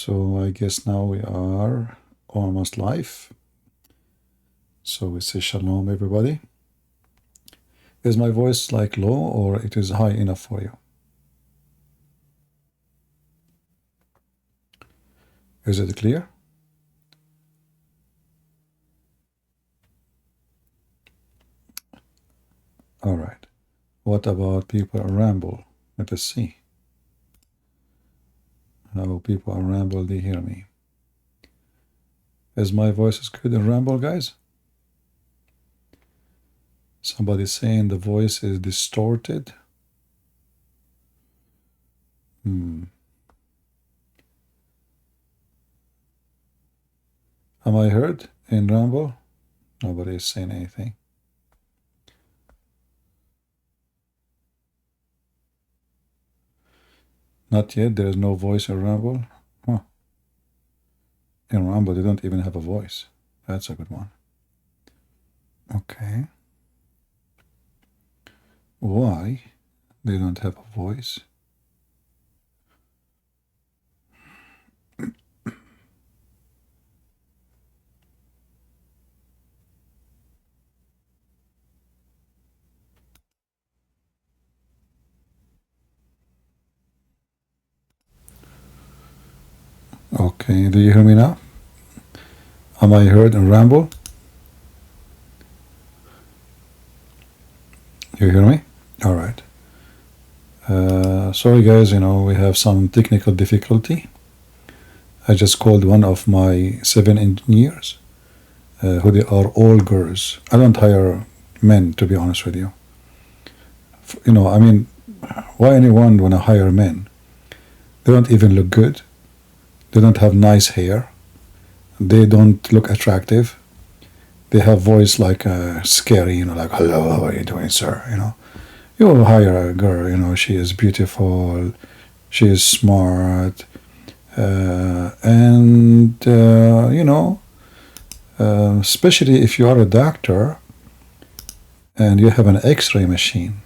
So I guess now we are almost live. So we say shalom, everybody. Is my voice like low or it is high enough for you? Is it clear? All right. What about people ramble? Let us see. How people ramble, they hear me. Is my voice as good in ramble, guys? Somebody saying the voice is distorted. Am I heard in ramble? Nobody is saying anything. Not yet. There is no voice in ramble. Huh. In ramble, they don't even have a voice. That's a good one. Okay. Why they don't have a voice? Okay, do you hear me now? Am I heard in ramble? You hear me? All right. Sorry guys, we have some technical difficulty. I just called one of my 7 engineers, who they are all girls. I don't hire men, to be honest with you. I mean, why anyone wanna hire men? They don't even look good. They don't have nice hair. They don't look attractive. They have voice like scary, like, hello, how are you doing, sir? You will hire a girl, she is beautiful, she is smart, and especially if you are a doctor and you have an x-ray machine,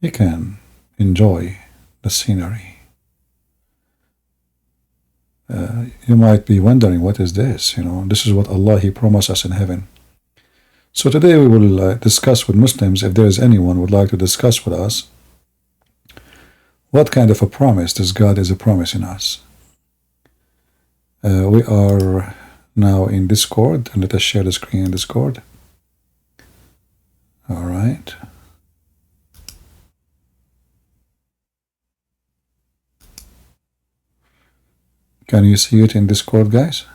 you can enjoy the scenery. You might be wondering, what is this? This is what Allah, He promised us in heaven. So today we will discuss with Muslims, if there is anyone who would like to discuss with us, what kind of a promise this God is promising us. We are now in Discord, and let us share the screen in Discord. All right. Can you see it in Discord, guys?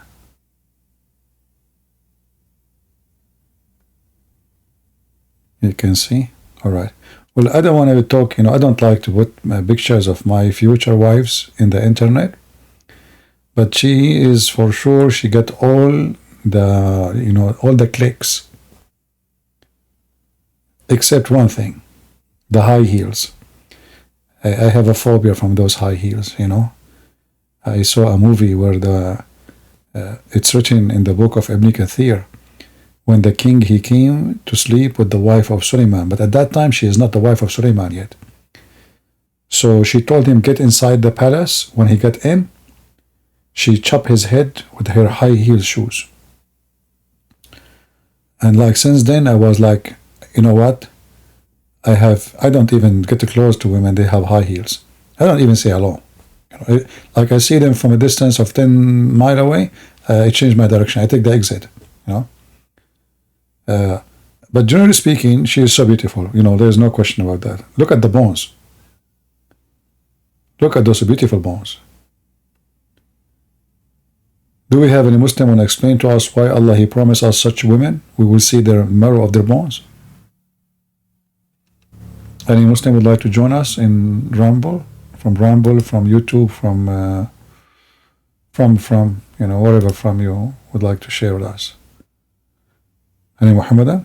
You can see? All right. Well, I don't want to talk, I don't like to put pictures of my future wives in the internet, but she is for sure, she got all the, all the clicks, except one thing, the high heels. I have a phobia from those high heels, I saw a movie where it's written in the book of Ibn Kathir, when the king, he came to sleep with the wife of Suleiman, but at that time she is not the wife of Suleiman yet. So she told him, get inside the palace. When he got in, she chopped his head with her high heel shoes. And since then I was like, you know what? I don't even get too close to women, they have high heels. I don't even say hello. Like I see them from a distance of 10 miles away, I change my direction. I take the exit, but generally speaking, she is so beautiful. There's no question about that. Look at the bones. Look at those beautiful bones. Do we have any Muslim want to explain to us why Allah, He promised us such women? We will see the marrow of their bones. Any Muslim would like to join us in Rumble? From YouTube, from wherever from you would like to share with us. Any Muhammadan?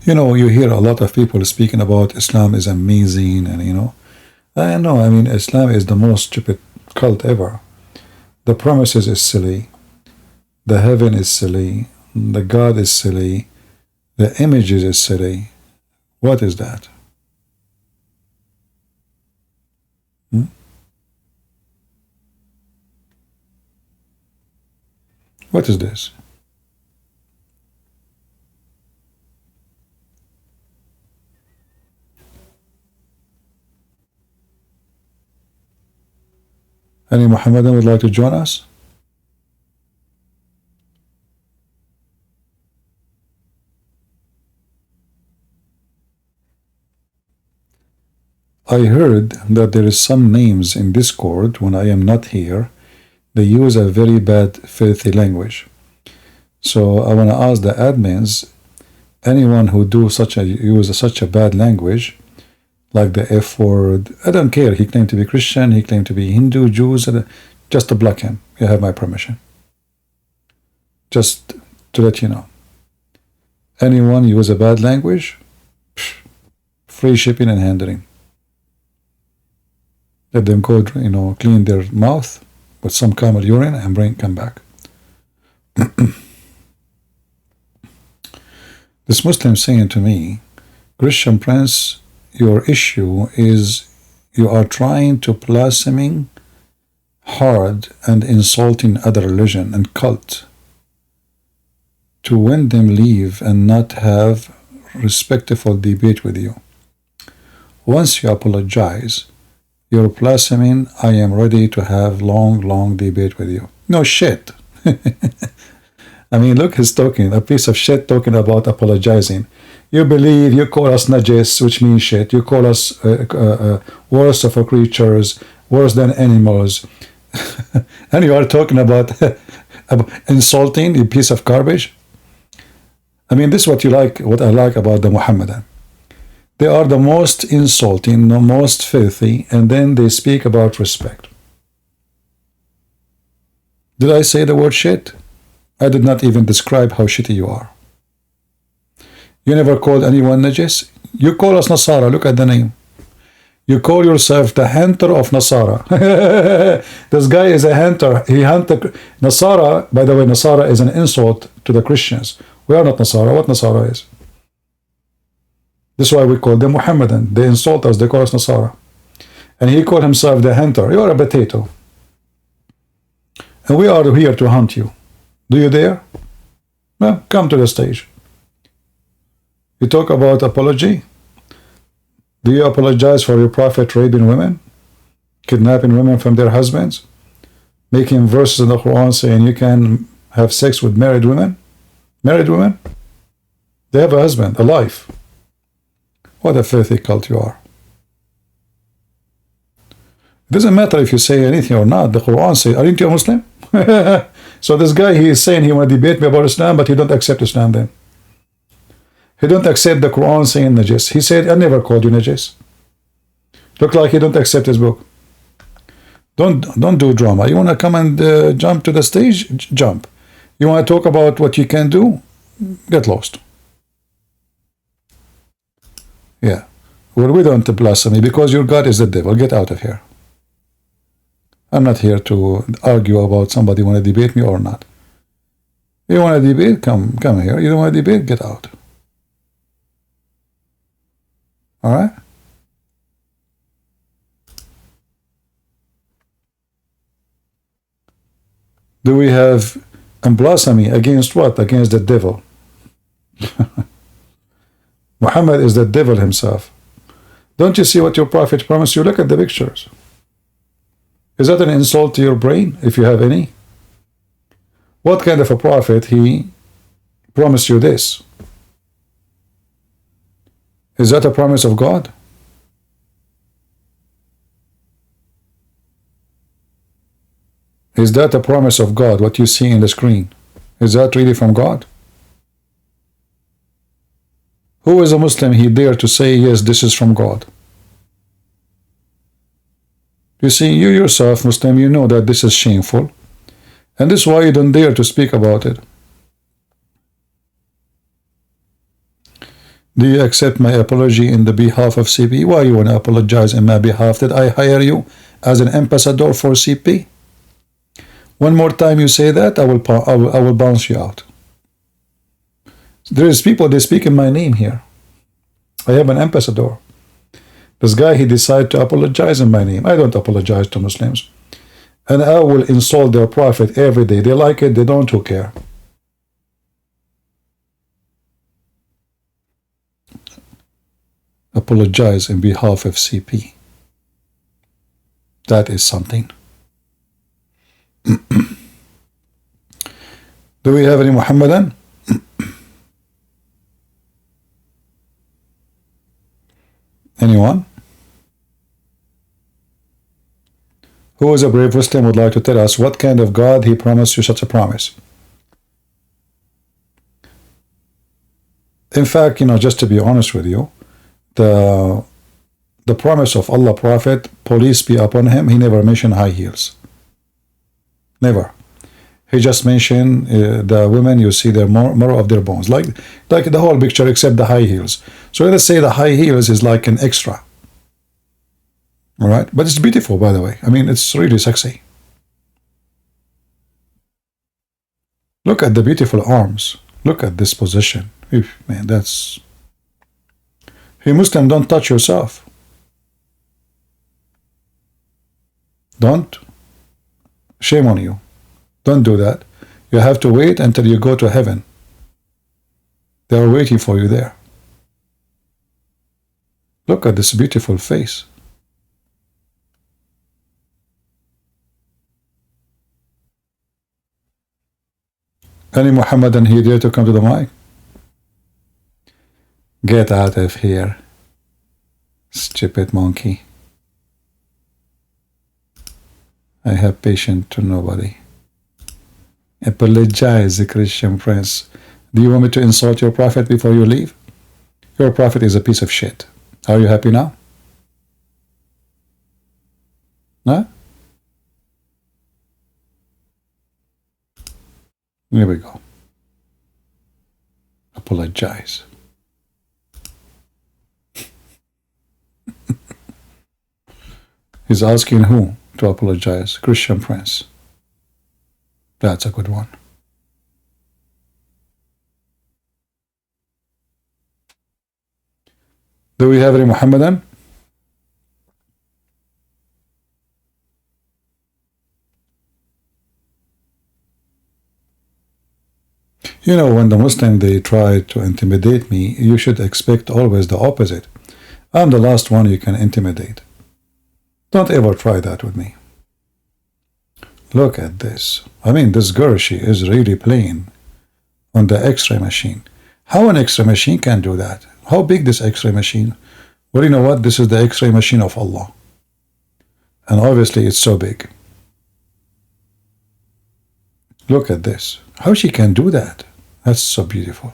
You hear a lot of people speaking about Islam is amazing, and I know, Islam is the most stupid cult ever. The promises is silly, the heaven is silly, the God is silly, the images is silly. What is that? What is this? Any Muhammadan would like to join us? I heard that there is some names in Discord when I am not here. They use a very bad, filthy language. So I want to ask the admins, anyone who use such a bad language, like the F word, I don't care. He claimed to be Christian, he claimed to be Hindu, Jews, just to block him. You have my permission. Just to let you know. Anyone use a bad language, free shipping and handling. Let them go, clean their mouth with some camel urine and come back. This Muslim saying to me, Christian Prince, your issue is you are trying to blaspheming hard and insulting other religion and cult to win them leave and not have respectful debate with you. Once you apologize, you're blaspheming, I am ready to have long debate with you. No shit. I mean, look, he's talking, a piece of shit talking about apologizing. You believe, you call us najis, which means shit. You call us worse of our creatures, worse than animals. And you are talking about insulting, you piece of garbage. I mean, this is what I like about the Muhammadan. They are the most insulting, the most filthy, and then they speak about respect. Did I say the word shit? I did not even describe how shitty you are. You never called anyone najis? You call us Nasara, look at the name. You call yourself the hunter of Nasara. This guy is a hunter. He hunted Nasara. By the way, Nasara is an insult to the Christians. We are not Nasara. What Nasara is? This is why we call them Muhammadan. They insult us. They call us Nasara. And he called himself the hunter. You are a potato. And we are here to hunt you. Do you dare? Well, come to the stage. You talk about apology. Do you apologize for your prophet raping women? Kidnapping women from their husbands? Making verses in the Quran saying you can have sex with married women? Married women? They have a husband, a life. What a filthy cult you are. It doesn't matter if you say anything or not. The Quran says, aren't you a Muslim? So this guy, he is saying he want to debate me about Islam, but he don't accept Islam then. He don't accept the Quran saying najis. He said, I never called you najis. Look like he don't accept his book. Don't do drama. You want to come and jump to the stage? Jump. You want to talk about what you can do? Get lost. Yeah. Well, we don't blaspheme because your God is the devil. Get out of here. I'm not here to argue about somebody want to debate me or not. You want to debate? Come here. You don't want to debate? Get out. All right? Do we have blasphemy against what? Against the devil. Muhammad is the devil himself. Don't you see what your prophet promised you? Look at the pictures. Is that an insult to your brain, if you have any? What kind of a prophet he promised you this? Is that a promise of God? Is that a promise of God, what you see in the screen? Is that really from God? Who is a Muslim he dare to say, yes, this is from God? You see, you yourself, Muslim, you know that this is shameful. And this is why you don't dare to speak about it. Do you accept my apology in the behalf of CP? Why you want to apologize in my behalf? Did I hire you as an ambassador for CP? One more time you say that, I will bounce you out. There is people, they speak in my name here. I am an ambassador. This guy, he decided to apologize in my name. I don't apologize to Muslims. And I will insult their prophet every day. They like it, they don't, who care? Apologize in behalf of CP. That is something. Do we have any Muhammadan? Anyone? Who is a brave Muslim would like to tell us what kind of God he promised you such a promise? In fact, just to be honest with you, the promise of Allah Prophet, peace be upon him, he never mentioned high heels. Never. He just mentioned the women, you see their more of their bones, like the whole picture except the high heels. So let's say the high heels is like an extra. All right, but it's beautiful, by the way. I mean, it's really sexy. Look at the beautiful arms. Look at this position. Man, that's... Hey, Muslim, don't touch yourself. Don't. Shame on you. Don't do that. You have to wait until you go to heaven. They are waiting for you there. Look at this beautiful face. Any Muhammadan here dare to come to the mic? Get out of here, stupid monkey. I have patience to nobody. Apologize, Christian prince. Do you want me to insult your prophet before you leave? Your prophet is a piece of shit. Are you happy now? Huh? Here we go. Apologize. He's asking who to apologize? Christian prince. That's a good one. Do we have any Muhammadan? When the Muslim, they try to intimidate me, you should expect always the opposite. I'm the last one you can intimidate. Don't ever try that with me. Look at this. I mean, this girl, she is really playing on the X-ray machine. How an X-ray machine can do that? How big this X-ray machine? Well, you know what? This is the X-ray machine of Allah. And obviously it's so big. Look at this. How she can do that? That's so beautiful.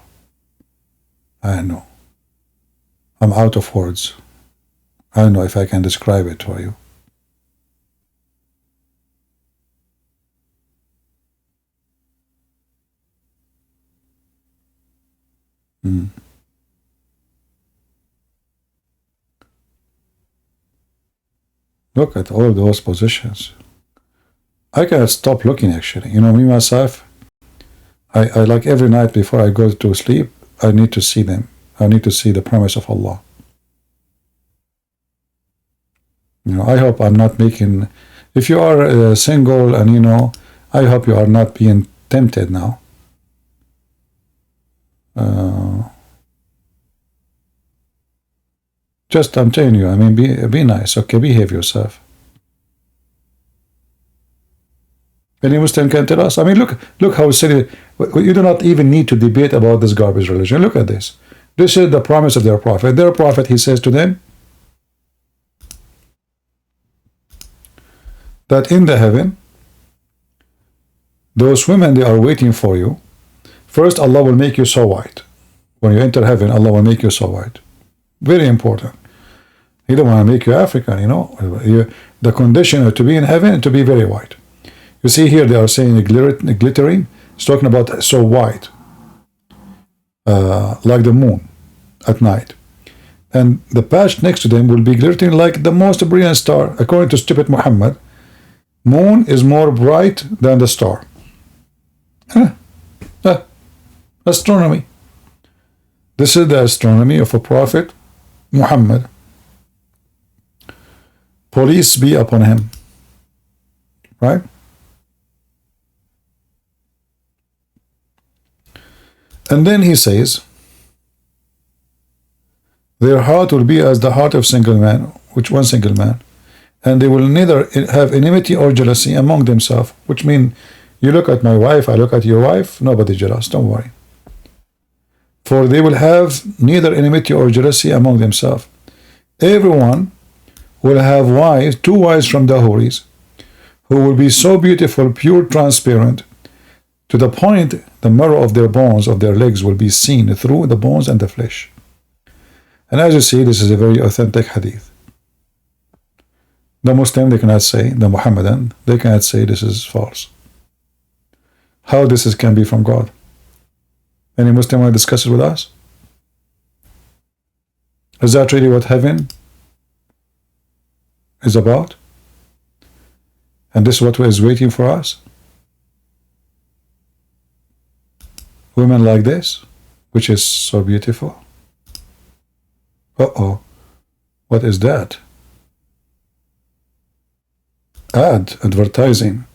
I know. I'm out of words. I don't know if I can describe it for you. Look at all those positions. I cannot stop looking, actually. Me, myself, I like every night before I go to sleep, I need to see them. I need to see the promise of Allah. I hope I'm not making... If you are single and, I hope you are not being tempted now. Just, I'm telling you, I mean, be nice, okay? Behave yourself. Any Muslim can tell us. I mean, look how silly. You do not even need to debate about this garbage religion. Look at this. This is the promise of their prophet. Their prophet, he says to them that in the heaven, those women, they are waiting for you. First, Allah will make you so white. When you enter heaven, Allah will make you so white. Very important. He don't want to make you African, The condition to be in heaven to be very white. You see here they are saying glittering. It's talking about so white, like the moon at night. And the patch next to them will be glittering like the most brilliant star. According to stupid Muhammad, moon is more bright than the star. Astronomy. This is the astronomy of a prophet Muhammad. Peace be upon him. right? And then he says, their heart will be as the heart of single man, which one single man, and they will neither have enmity or jealousy among themselves, which means you look at my wife, I look at your wife, nobody jealous, don't worry. For they will have neither enmity or jealousy among themselves. Everyone will have wives, two wives from the Houris, who will be so beautiful, pure, transparent, to the point the marrow of their bones, of their legs, will be seen through the bones and the flesh. And as you see, this is a very authentic hadith. The Muslim, they cannot say, the Muhammadan, they cannot say this is false. How this can be from God? Any Muslim want to discuss it with us? Is that really what heaven is about? And this is what is waiting for us? Women like this, which is so beautiful. Uh-oh. What is that? Advertising.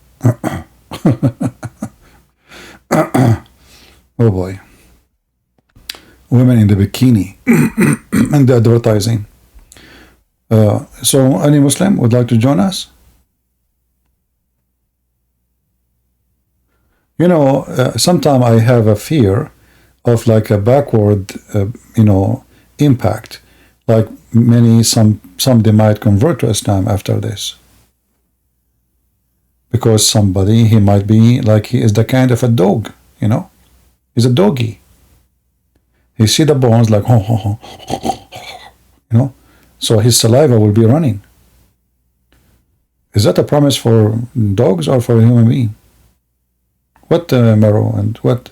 Oh boy. Women in the bikini and the advertising. So any Muslim would like to join us? You know, sometimes I have a fear of like a backward, impact. Like some they might convert to Islam after this. Because somebody, he might be like he is the kind of a dog, He's a doggy. He see the bones like, so his saliva will be running. Is that a promise for dogs or for a human being? What marrow and what?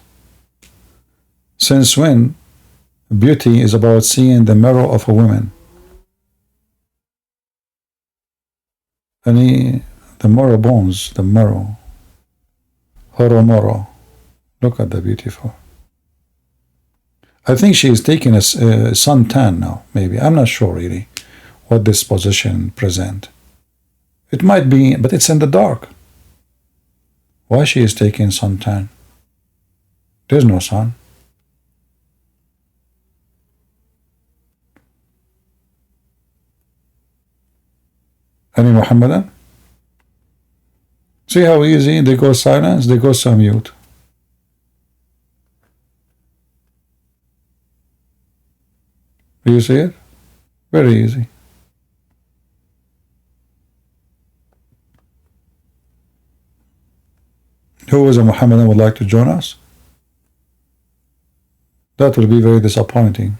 Since when beauty is about seeing the marrow of a woman? The marrow bones, the marrow. Horomoro. Look at the beautiful. I think she is taking a suntan now, maybe. I'm not sure really what this position present. It might be, but it's in the dark. Why she is taking suntan? There's no sun. Any Muhammadan? See how easy they go silence, they go mute. Do you see it? Very easy. Who is a Muhammadan would like to join us? That will be very disappointing.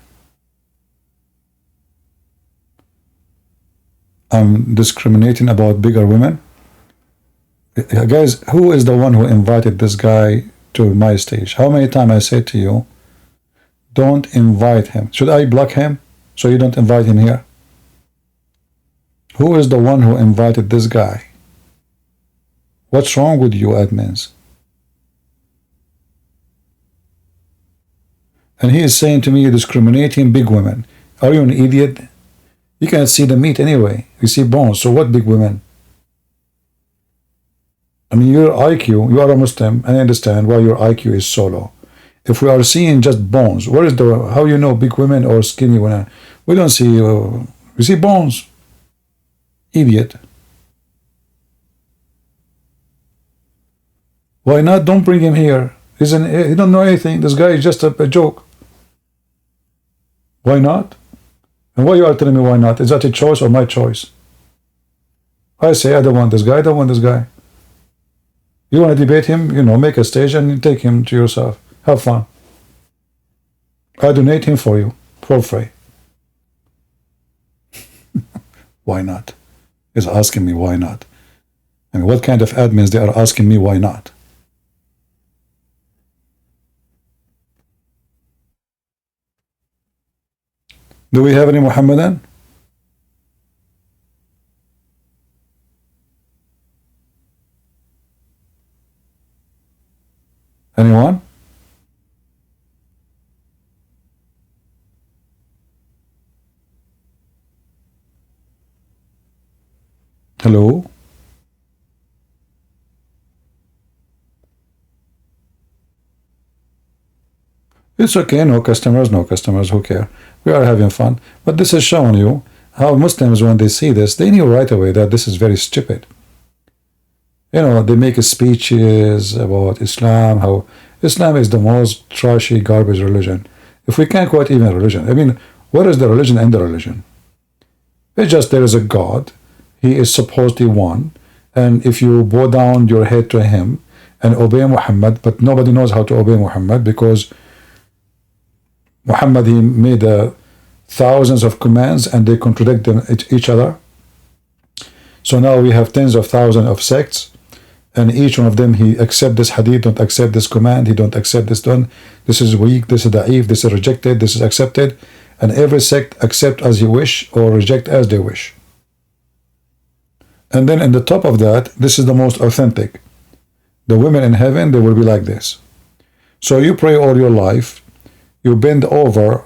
I'm discriminating about bigger women. Guys, who is the one who invited this guy to my stage? How many times I said to you, don't invite him. Should I block him so you don't invite him here? Who is the one who invited this guy? What's wrong with you admins? And he is saying to me, you're discriminating big women. Are you an idiot? You can't see the meat anyway. You see bones. So what big women? I mean, your IQ, you are a Muslim. I understand why your IQ is so low. If we are seeing just bones, where is how you know big women or skinny women? We don't see, we see bones. Idiot. Why not? Don't bring him here. He don't know anything. This guy is just a joke. Why not? And why you are telling me why not? Is that a choice or my choice? I say I don't want this guy. I don't want this guy. You want to debate him? Make a stage and take him to yourself. Have fun. I donate him for you for free. Why not? He's asking me why not. I mean, what kind of admins they are asking me why not? Do we have any Muhammadan? Anyone? Hello? It's okay, no customers, no customers, who care? We are having fun. But this is showing you how Muslims, when they see this, they knew right away that this is very stupid. You know, they make speeches about Islam, how Islam is the most trashy, garbage religion. If we can't quote even religion, I mean, what is the religion and the religion? It's just there is a God, he is supposedly one, and if you bow down your head to him and obey Muhammad, but nobody knows how to obey Muhammad because Muhammad, he made thousands of commands and they contradict them each other. So now we have tens of thousands of sects, and each one of them, he accept this hadith, don't accept this command, he don't accept this done, this is weak, this is da'if, this is rejected, this is accepted, and every sect accept as you wish or reject as they wish. And then in the top of that, this is the most authentic. The women in heaven, they will be like this. So you pray all your life, you bend over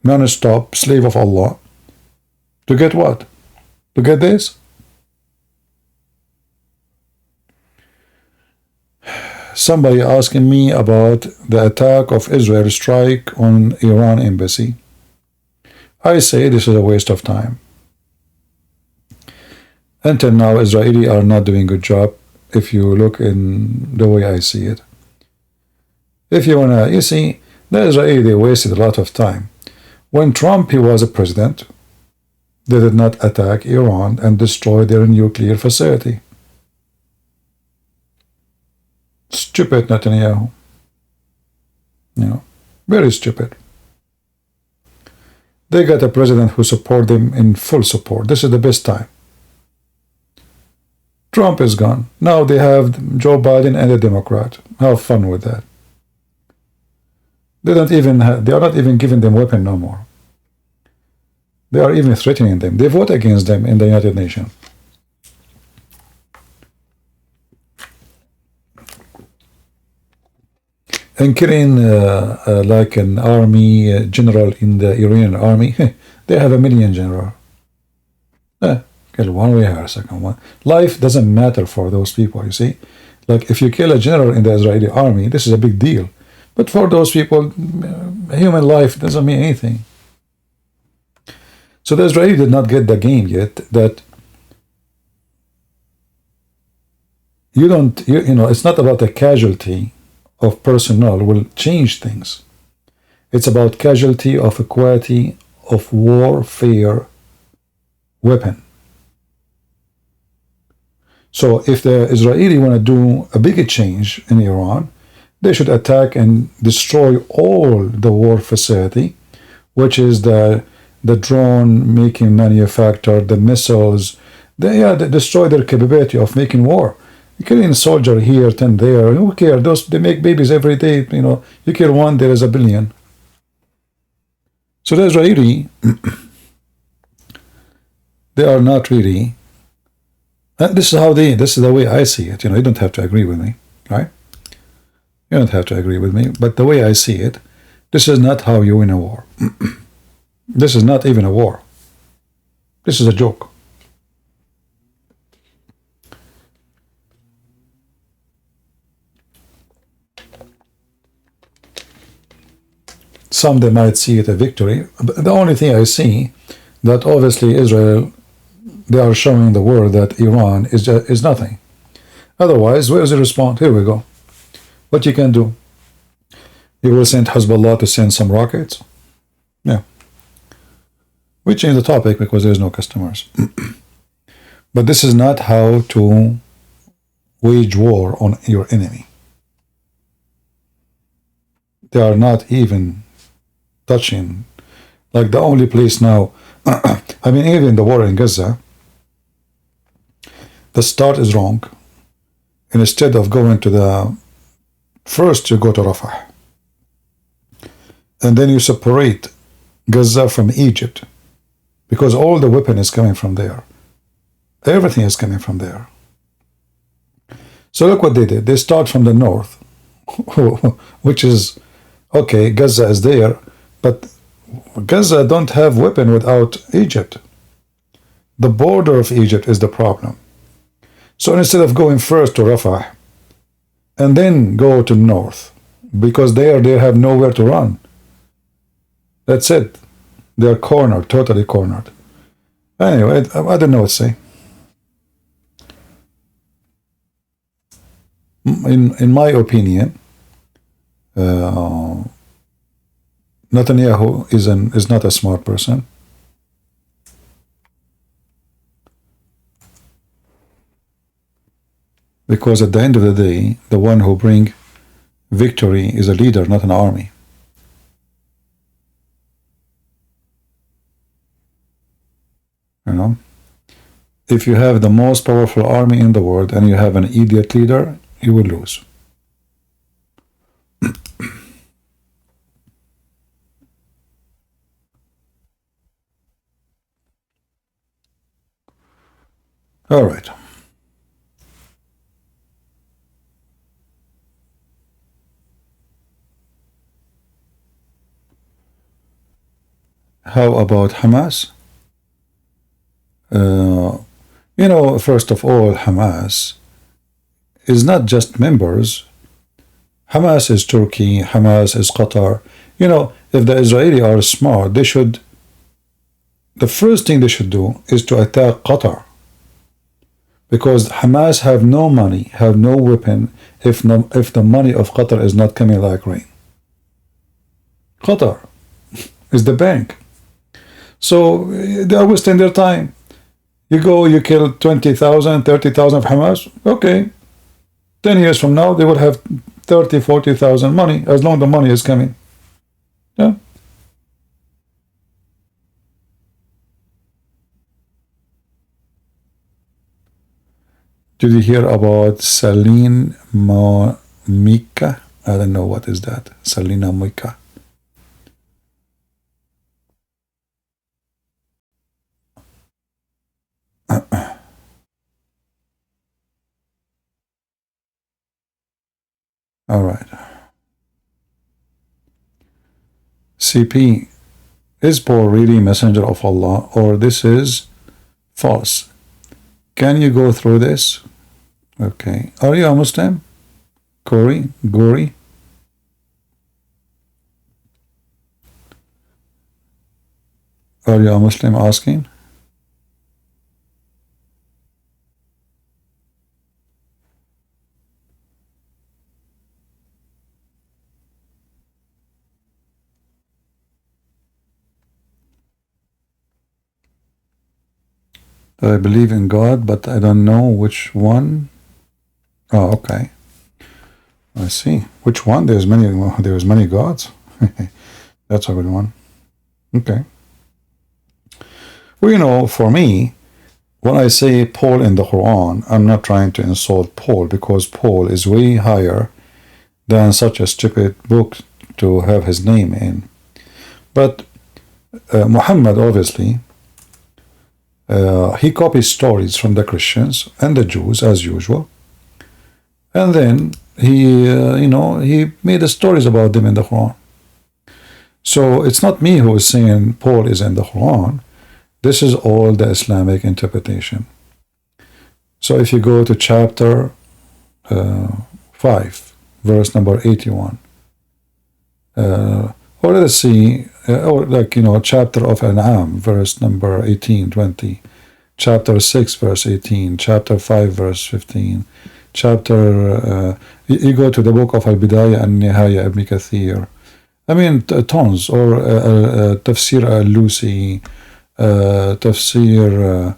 non-stop, slave of Allah, to get what? To get this? Somebody asking me about the attack of Israel strike on Iran embassy. I say this is a waste of time. Until now, Israeli are not doing a good job if you look in the way I see it. If you wanna, you see, the Israeli, they wasted a lot of time. When Trump, he was a president, they did not attack Iran and destroy their nuclear facility. Stupid Netanyahu. You know, very stupid. They got a president who support them in full support. This is the best time. Trump is gone. Now they have Joe Biden and a Democrat. Have fun with that. They don't even they are not even giving them weapon no more. They are even threatening them. They vote against them in the United Nations. And killing like an army general in the Iranian army, they have 1 million general. Kill one, we have a second one. Life doesn't matter for those people, you see. Like if you kill a general in the Israeli army, this is a big deal. But for those people, human life doesn't mean anything. So the Israeli did not get the game yet that you don't, you know, it's not about the casualty of personnel will change things. It's about casualty of a quality of warfare weapon. So if the Israeli want to do a big change in Iran, they should attack and destroy all the war facility, which is the drone making manufacture, the missiles. They destroy their capability of making war. You kill a soldier here, 10 there. Who cares? Those, they make babies every day. You know, you kill one, there is 1 billion. So the Israeli, they are not really. This is how they. This is the way I see it. You know, you don't have to agree with me, right? You don't have to agree with me. But the way I see it, this is not how you win a war. This is not even a war. This is a joke. Some they might see it a victory. But the only thing I see that obviously Israel, they are showing the world that Iran is nothing. Otherwise, where is the response? Here we go. What you can do? You will send Hezbollah to send some rockets? Yeah. We change the topic because there is no customers. But this is not how to wage war on your enemy. They are not even touching. Like the only place now, I mean, even the war in Gaza, the start is wrong. And instead of going to the first, you go to Rafah. And then you separate Gaza from Egypt. Because all the weapon is coming from there. Everything is coming from there. So look what they did. They start from the north, which is, okay, Gaza is there, but Gaza don't have weapon without Egypt. The border of Egypt is the problem. So instead of going first to Rafah, and then go to north, because they have nowhere to run. That's it. They're cornered, totally cornered. Anyway, I don't know what to say. In my opinion, Netanyahu is not a smart person. Because at the end of the day, the one who brings victory is a leader, not an army. You know, if you have the most powerful army in the world and you have an idiot leader, you will lose. All right. How about Hamas? You know, first of all, Hamas is not just members. Hamas is Turkey, Hamas is Qatar. You know, if the Israelis are smart, they should, the first thing they should do is to attack Qatar. Because Hamas have no money, have no weapon, if the money of Qatar is not coming like rain. Qatar is the bank. So they are wasting their time. You go, you kill 20,000, 30,000 of Hamas. Okay. 10 years from now, they will have 30, 40,000 money, as long as the money is coming. Yeah. Did you hear about Salina Mika? I don't know what is that. Salina Mika. All right. CP, is Paul really messenger of Allah, or this is false? Can you go through this? Okay. Are you a Muslim? Gori? Are you a Muslim asking? I believe in God, but I don't know which one. Oh, okay. I see. Which one? There's many gods. That's a good one. Okay. Well, you know, for me, when I say Paul in the Quran, I'm not trying to insult Paul, because Paul is way higher than such a stupid book to have his name in. But Muhammad, obviously, he copies stories from the Christians and the Jews as usual, and then he he made the stories about them in the Quran. So it's not me who is saying Paul is in the Quran. This is all the Islamic interpretation. So if you go to chapter 5, verse number 81, or let us see, or chapter of An'am, verse number 18, 20, chapter 6, verse 18, chapter 5, verse 15, you go to the book of Al-Bidayah and Nihaya Ibn Kathir. I mean, tons, or Tafsir al-Lusi, Tafsir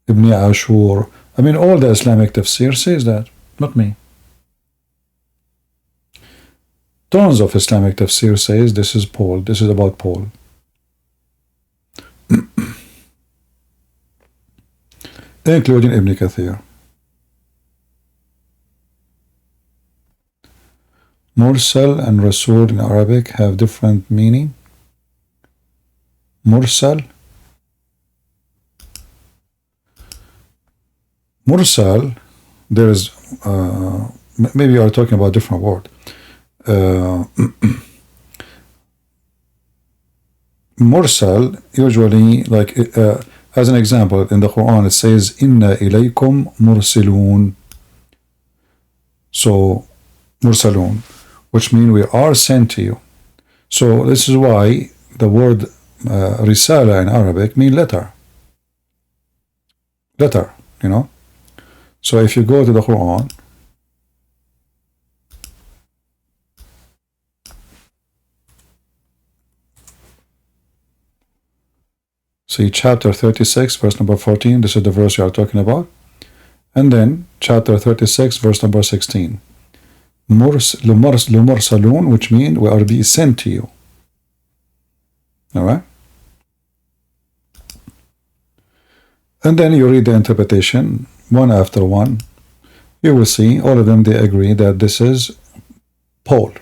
Ibn Ashur. I mean, all the Islamic tafsir says that, not me. Tons of Islamic tafsir says this is Paul, this is about Paul. Including Ibn Kathir. Mursal and Rasul in Arabic have different meaning. Mursal. Mursal, there is, maybe you are talking about a different word. Mursal, usually, like, as an example, in the Quran, it says, Inna ilaykum mursilun. So, Mursalun, which means we are sent to you. So this is why the word Risala in Arabic means letter. Letter, you know. So if you go to the Quran, see chapter 36, verse number 14, this is the verse you are talking about. And then chapter 36, verse number 16. Lumursalun, which means we are being sent to you. Alright? And then you read the interpretation one after one. You will see all of them, they agree that this is Paul.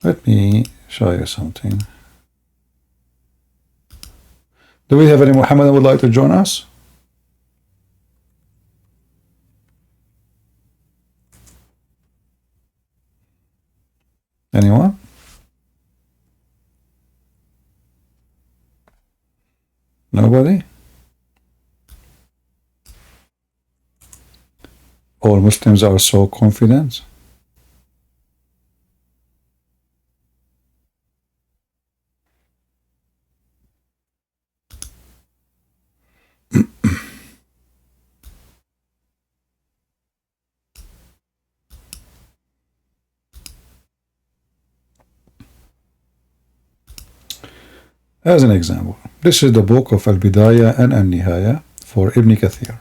Let me show you something. Do we have any Muhammad who would like to join us? Anyone? Nobody? All Muslims are so confident. As an example, this is the book of Al-Bidayah and Al-Nihaya for Ibn Kathir.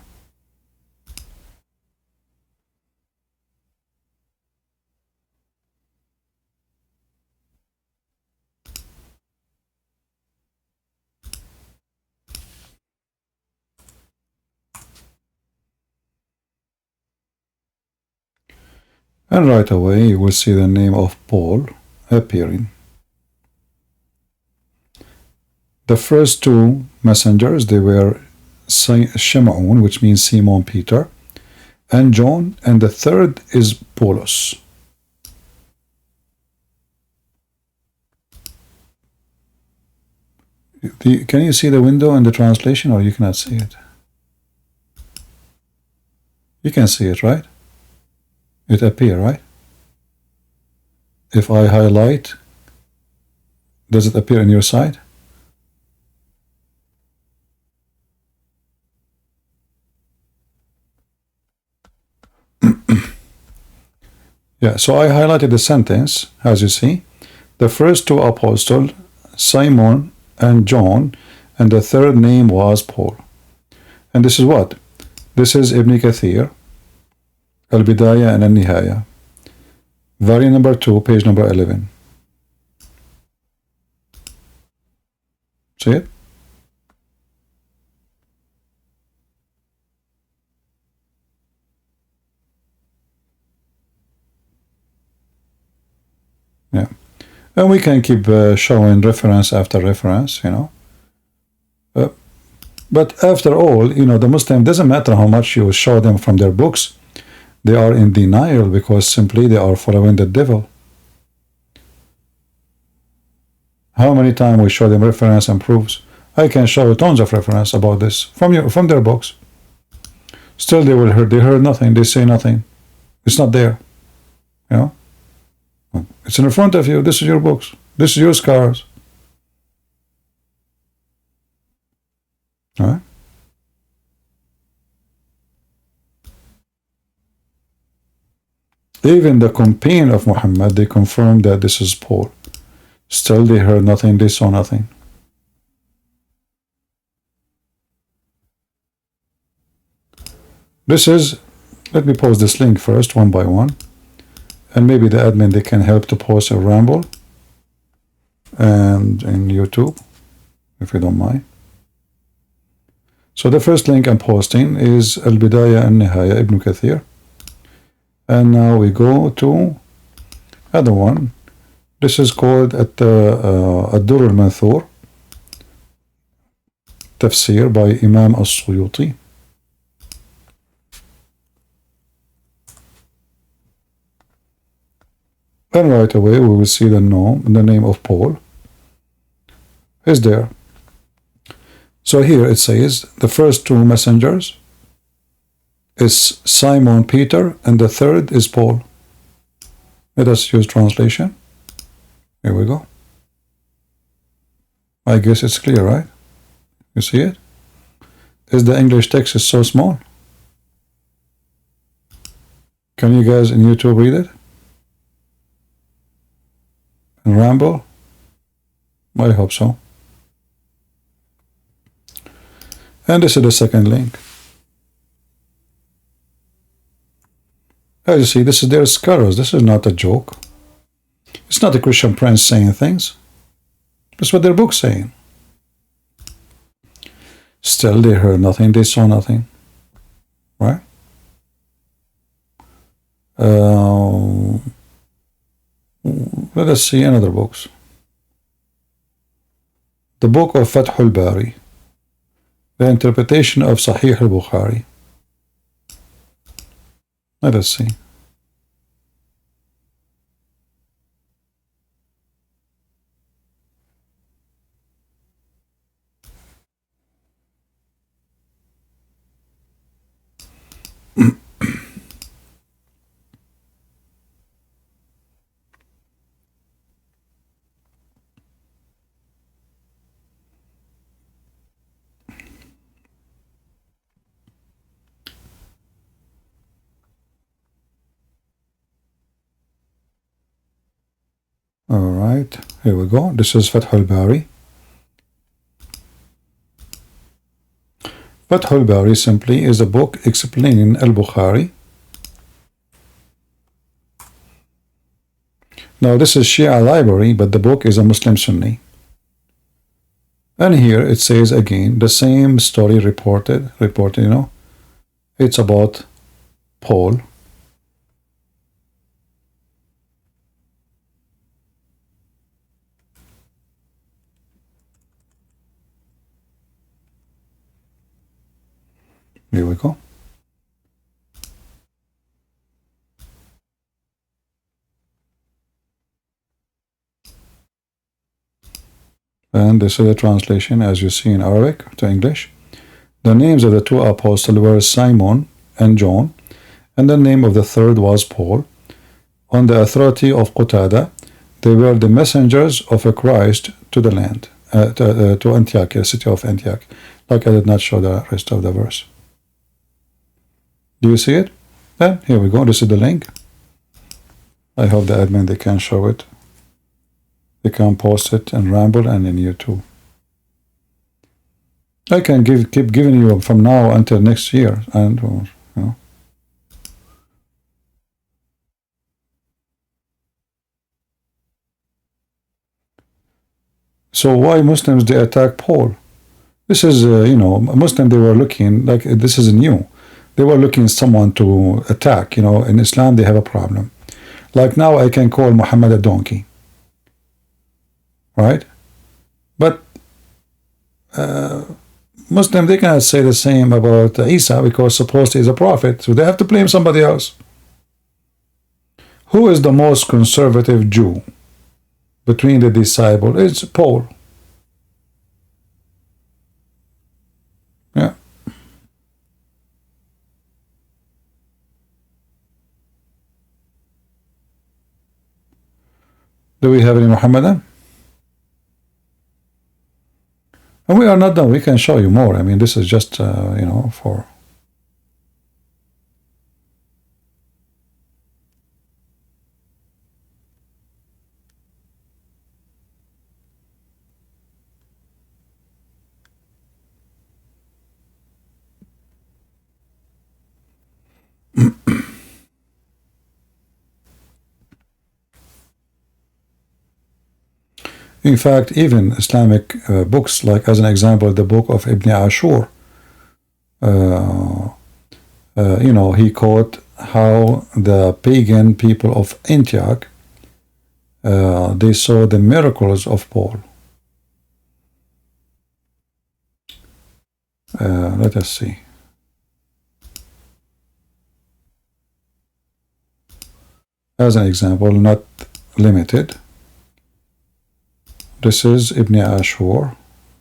And right away you will see the name of Paul appearing. The first two messengers, they were Shimon, which means Simon Peter, and John, and the third is Paulus. Can you see the window in the translation, or you cannot see it? You can see it, right? It appears, right? If I highlight, does it appear on your side? Yeah, so I highlighted the sentence, as you see. The first two apostles, Simon and John, and the third name was Paul. And this is what? This is Ibn Kathir, Al-Bidayah and Al-Nihaya. Volume number 2, page number 11. See it? Yeah. And we can keep showing reference after reference, you know. But after all, you know, the Muslim, doesn't matter how much you show them from their books, they are in denial because simply they are following the devil. How many times we show them reference and proofs? I can show tons of reference about this from their books. Still they will hear, they heard nothing, they say nothing. It's not there. You know? It's in front of you. This is your books. This is your scars. All right? Even the companion of Muhammad, they confirmed that this is Paul. Still they heard nothing, they saw nothing. This is, let me post this link first, one by one. And maybe the admin, they can help to post a ramble. And in YouTube, if you don't mind. So the first link I'm posting is Al-Bidayah and Nihaya, Ibn Kathir. And now we go to other one. This is called Ad-Durr al-Manthur, Tafsir by Imam al-Suyuti. And right away we will see the name of Paul. is there. So here it says the first two messengers is Simon Peter and the third is Paul. Let us use translation. Here we go. I guess it's clear, right? You see it? Is the English text is so small? Can you guys in YouTube read it? And ramble? I hope so. And this is the second link. As you see, this is their scholars. This is not a joke. It's not a Christian prince saying things. That's what their book's saying. Still, they heard nothing. They saw nothing. Right? Let us see another books. The book of Fath al-Bari. The interpretation of Sahih al-Bukhari. Let us see. All right, here we go. This is Fath al-Bari. Fath al-Bari simply is a book explaining al-Bukhari. Now this is Shia library, but the book is a Muslim Sunni. And here it says again the same story reported, you know. It's about Paul. Here we go. And this is a translation, as you see in Arabic to English. The names of the two apostles were Simon and John, and the name of the third was Paul. On the authority of Qatada, they were the messengers of a Christ to the land, to Antioch, the city of Antioch. Like I did not show the rest of the verse. Do you see it? Then here we go. This is the link. I hope the admin they can show it. They can post it and ramble and in YouTube. I can keep giving you from now until next year, and you know. So why Muslims they attack Paul? This is you know, Muslim they were looking like this is new. They were looking someone to attack. You know, in Islam they have a problem. Like now I can call Muhammad a donkey, right? But Muslim they cannot say the same about Isa because supposedly he's a prophet, so they have to blame somebody else. Who is the most conservative Jew between the disciples? It's Paul. Yeah. Do we have any Muhammadan? And we are not done. We can show you more. I mean, this is just, you know, for... In fact, even Islamic books, like as an example, the book of Ibn Ashur, you know, he quote how the pagan people of Antioch, they saw the miracles of Paul. Let us see. As an example, not limited. This is Ibn Ashur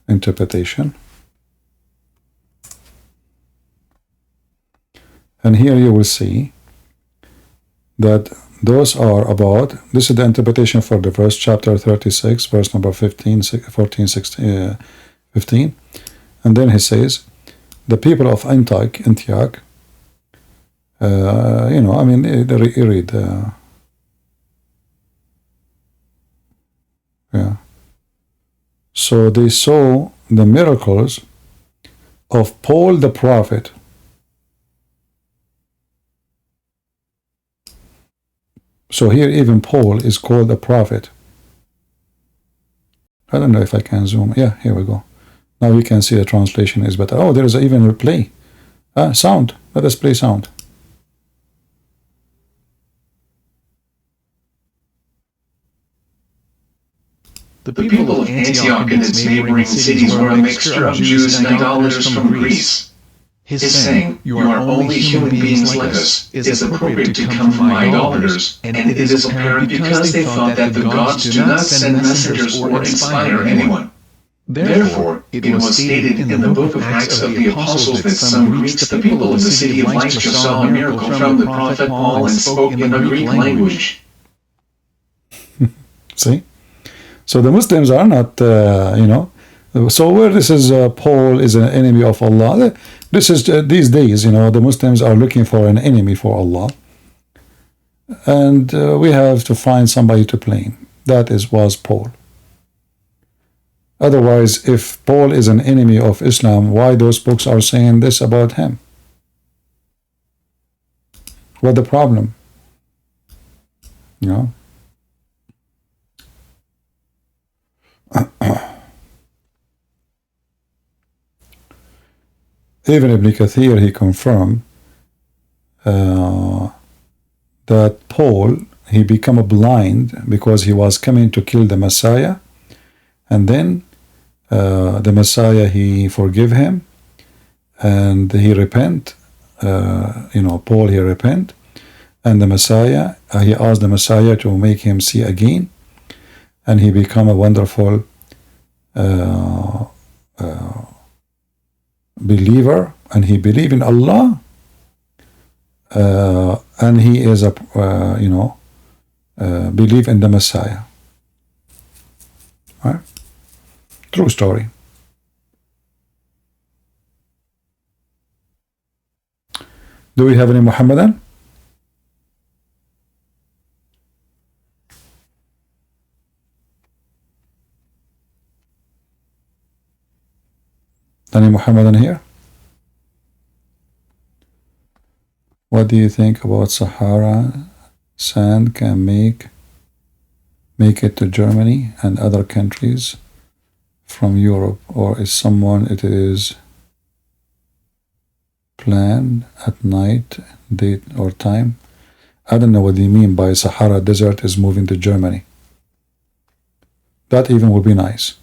interpretation. And here you will see that those are about, this is the interpretation for the verse, chapter 36, verse number 15, 14, 16, 15. And then he says, the people of Antioch, you know, I mean, you read, yeah. So they saw the miracles of Paul the prophet. So here even Paul is called a prophet. I don't know if I can zoom. Yeah, here we go. Now you can see the translation is better. Oh, there is even a play. Sound. Let us play sound. The people of Antioch and its neighboring cities were a mixture of Jews and idolaters from Greece. His saying, "You are only human beings like us," is appropriate to come from idolaters, and it is apparent because they thought that the gods do not send messengers or inspire anyone. Therefore, it was stated in the book of Acts of the Apostles that some reached the people of the city of Lystra, saw a miracle from the prophet Paul, and spoke in the Greek language. See? So the Muslims are not, you know, so where this is Paul is an enemy of Allah, this is these days, you know, the Muslims are looking for an enemy for Allah. And we have to find somebody to blame. That was Paul. Otherwise, if Paul is an enemy of Islam, why those books are saying this about him? What the problem? You know? Even Ibn Kathir, he confirmed that Paul, he became blind because he was coming to kill the Messiah, and then the Messiah, he forgive him, and he repent, you know, Paul, he repent, and the Messiah, he asked the Messiah to make him see again, and he become a wonderful believer, and he believe in Allah, and he is a you know, believe in the Messiah. Right? True story. Do we have any Muhammadan? Any Muhammadan here? What do you think about Sahara sand can make it to Germany and other countries from Europe, or is someone it is planned at night, date or time? I don't know what you mean by Sahara Desert is moving to Germany. That even would be nice.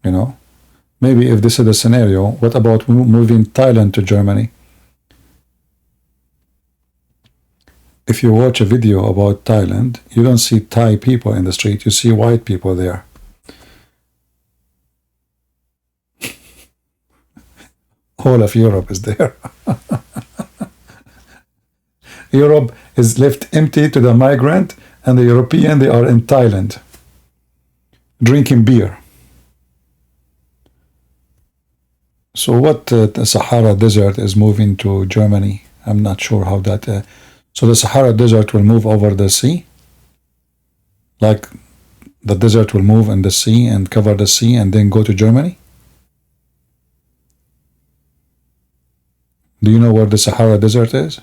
You know, maybe if this is the scenario, what about moving Thailand to Germany? If you watch a video about Thailand, you don't see Thai people in the street, you see white people there. All of Europe is there. Europe is left empty to the migrant, and the European, they are in Thailand drinking beer. So what the Sahara Desert is moving to Germany? I'm not sure how that... so the Sahara Desert will move over the sea? Like the desert will move in the sea and cover the sea and then go to Germany? Do you know where the Sahara Desert is?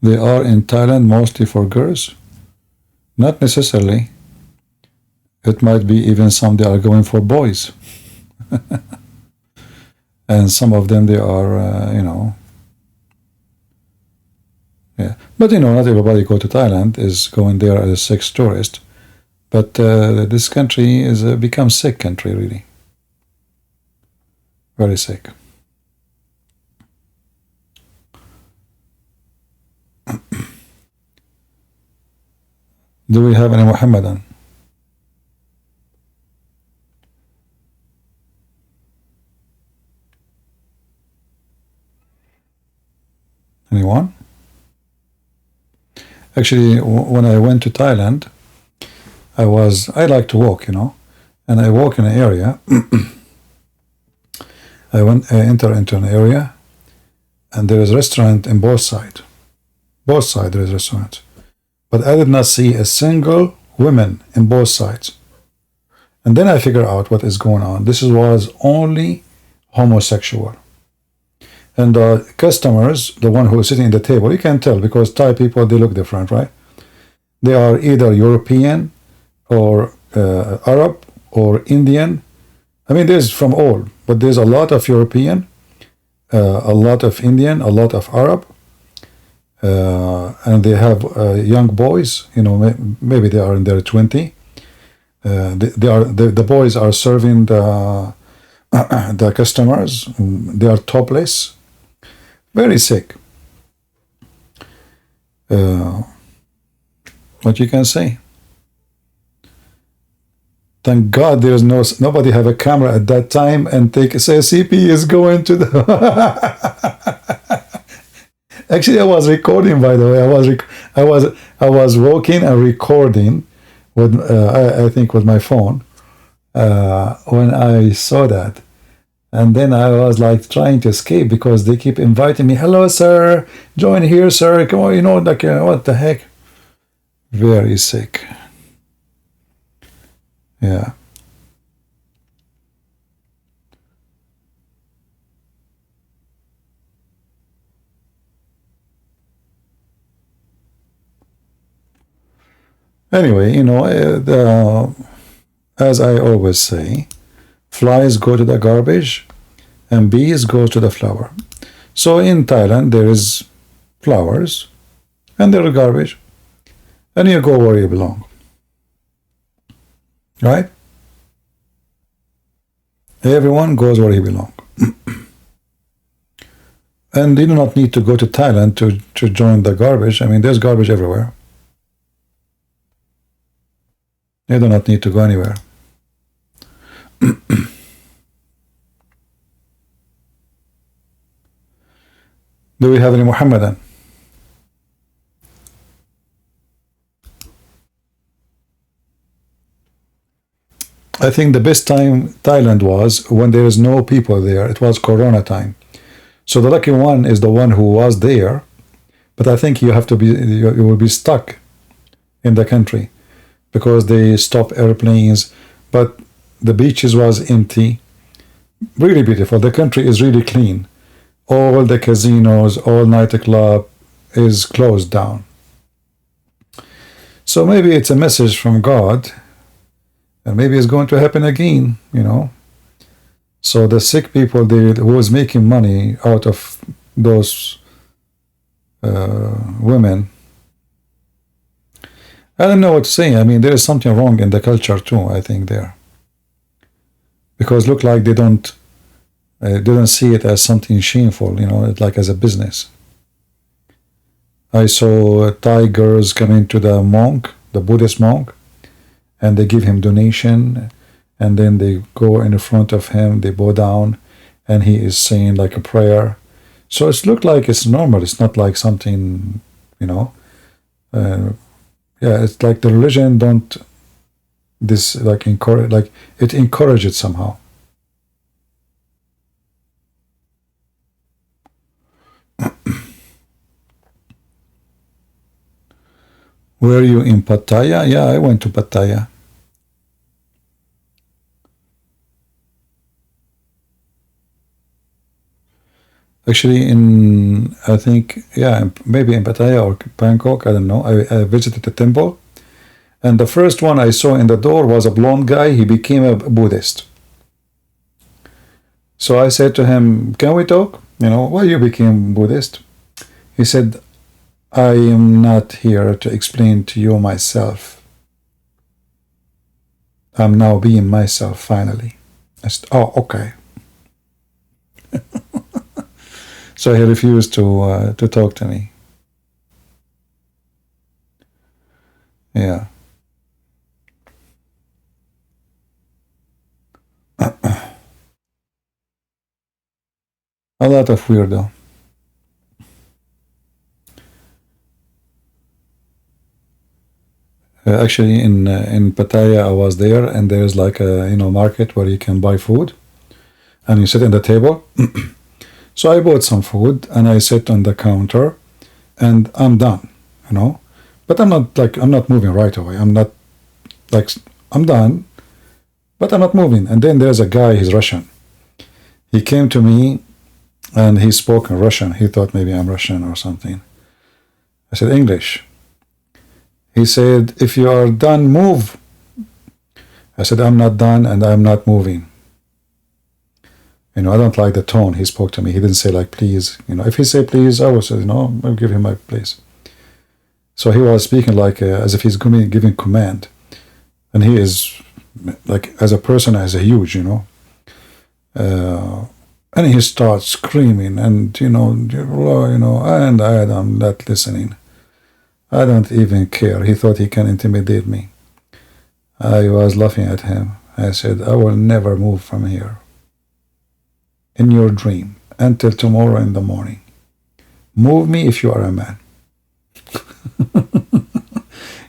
They are in Thailand mostly for girls? Not necessarily. It might be even some they are going for boys. And some of them they are, you know, yeah. But you know, not everybody go to Thailand is going there as a sex tourist. But this country is become sick country, really. Very sick. Do we have any Muhammadan? Anyone? Actually, when I went to Thailand, I like to walk, you know, and I walk in an area. I enter into an area, and there is a restaurant in both sides. Both sides there is restaurants. But I did not see a single woman in both sides. And then I figure out what is going on. This was only homosexual. And the customers, the one who is sitting at the table, you can tell because Thai people, they look different, right? They are either European or Arab or Indian. I mean, there's from all, but there's a lot of European, a lot of Indian, a lot of Arab, and they have young boys. You know, maybe they are in their 20. The boys are serving the customers. They are topless, very sick. What you can say? Thank God there is nobody have a camera at that time and say CP is going to the. Actually, I was recording, by the way. I was walking and recording with I think with my phone when I saw that, and then I was like trying to escape because they keep inviting me. Hello, sir. Join here, sir. Come on, you know, like what the heck? Very sick. Yeah. Anyway, you know, as I always say, flies go to the garbage and bees go to the flower. So in Thailand, there is flowers and there is garbage, and you go where you belong. Right? Everyone goes where he belongs. And you do not need to go to Thailand to join the garbage. I mean, there's garbage everywhere. You do not need to go anywhere. Do we have any Muhammadan? I think the best time Thailand was when there is no people there. It was Corona time. So the lucky one is the one who was there. But I think you will be stuck in the country because they stop airplanes. But the beaches was empty. Really beautiful. The country is really clean. All the casinos, all nightclub is closed down. So maybe it's a message from God. And maybe it's going to happen again, you know. So the sick people, who was making money out of those women, I don't know what to say. I mean, there is something wrong in the culture too, I think, there. Because look like they don't see it as something shameful, you know, like as a business. I saw Thai girls coming to the monk, the Buddhist monk, and they give him donation, and then they go in front of him, they bow down, and he is saying like a prayer. So it looked like it's normal. It's not like something, you know. Yeah, it's like the religion don't encourage, like it encourages somehow. Were you in Pattaya? Yeah, I went to Pattaya. Actually, I think, yeah, maybe in Pattaya or Bangkok, I don't know. I visited the temple, and the first one I saw in the door was a blonde guy. He became a Buddhist. So I said to him, can we talk? You know, why you became Buddhist? He said, I am not here to explain to you myself. I'm now being myself, finally. I said, oh, okay. So he refused to talk to me. Yeah. A lot of weirdo. Actually, in Pattaya, I was there, and there's like a market where you can buy food, and you sit at the table. So I bought some food, and I sit on the counter, and I'm done, But I'm not moving right away. I'm not like I'm done, but I'm not moving. And then there's a guy. He's Russian. He came to me, and he spoke in Russian. He thought maybe I'm Russian or something. I said English. He said, if you are done, move. I said, I'm not done and I'm not moving. I don't like the tone he spoke to me. He didn't say like, please. If he said please, I would say, I'll give him my place. So he was speaking like as if he's giving command. And he is, like, as a person, as a huge, and he starts screaming and, and I'm not listening. I don't even care. He thought he can intimidate me. I was laughing at him. I said, I will never move from here. In your dream, until tomorrow in the morning. Move me if you are a man.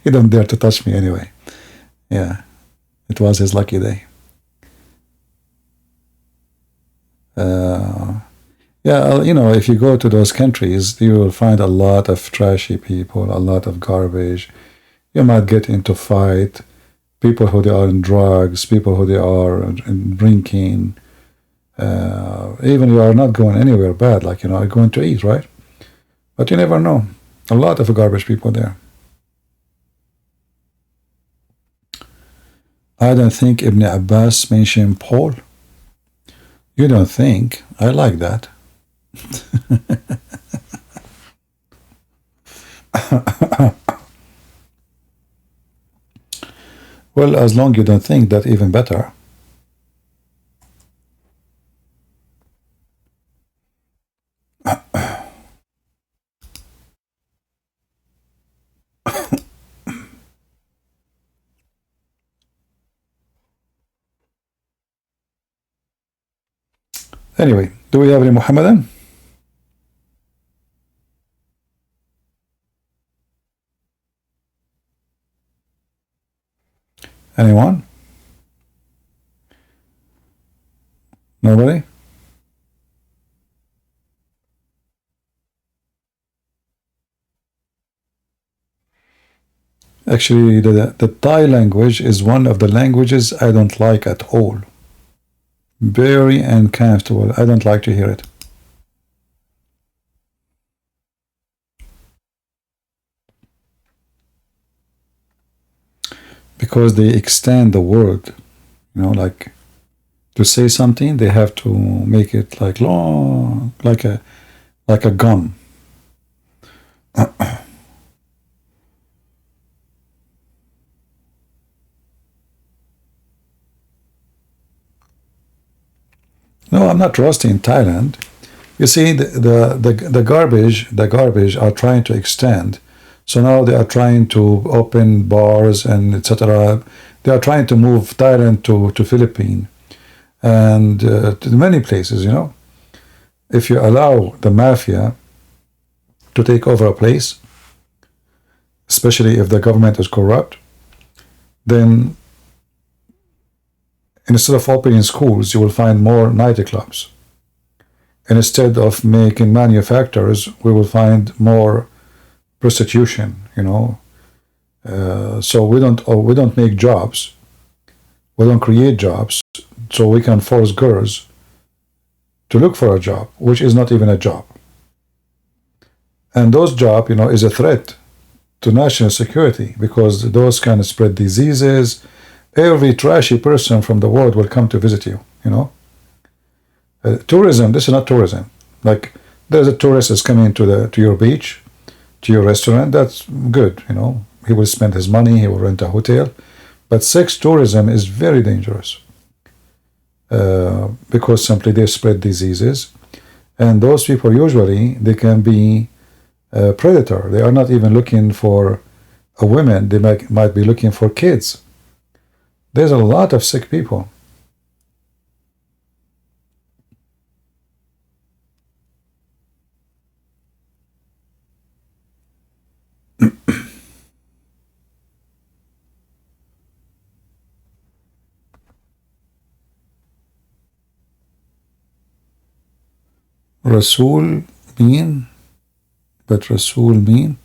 He don't dare to touch me anyway. Yeah, it was his lucky day. If you go to those countries, you will find a lot of trashy people, a lot of garbage. You might get into fight, people who they are in drugs, people who they are in drinking. Even you are not going anywhere bad, like, going to eat, right? But you never know. A lot of garbage people there. I don't think Ibn Abbas mentioned Paul. You don't think? I like that. Well, as long as you don't think, that even better. Anyway, do we have any Muhammadan? Anyone? Nobody? Actually, the Thai language is one of the languages I don't like at all. Very uncomfortable. I don't like to hear it. Because they extend the word, like to say something, they have to make it like long, like a gun. No, I'm not roasting in Thailand. You see, the garbage are trying to extend. So now they are trying to open bars and etc. They are trying to move Thailand to Philippines and to many places. If you allow the mafia to take over a place, especially if the government is corrupt, then instead of opening schools, you will find more nightclubs. And instead of making manufacturers, we will find more prostitution. So we don't make jobs. We don't create jobs, so we can force girls to look for a job, which is not even a job. And those jobs, is a threat to national security because those can spread diseases. Every trashy person from the world will come to visit you, tourism, this is not tourism. Like, there's a tourist is coming to your beach, to your restaurant, that's good, He will spend his money, he will rent a hotel. But sex tourism is very dangerous because simply they spread diseases. And those people usually, they can be a predator. They are not even looking for women, they might be looking for kids. There's a lot of sick people. Rasul mean? But Rasul mean?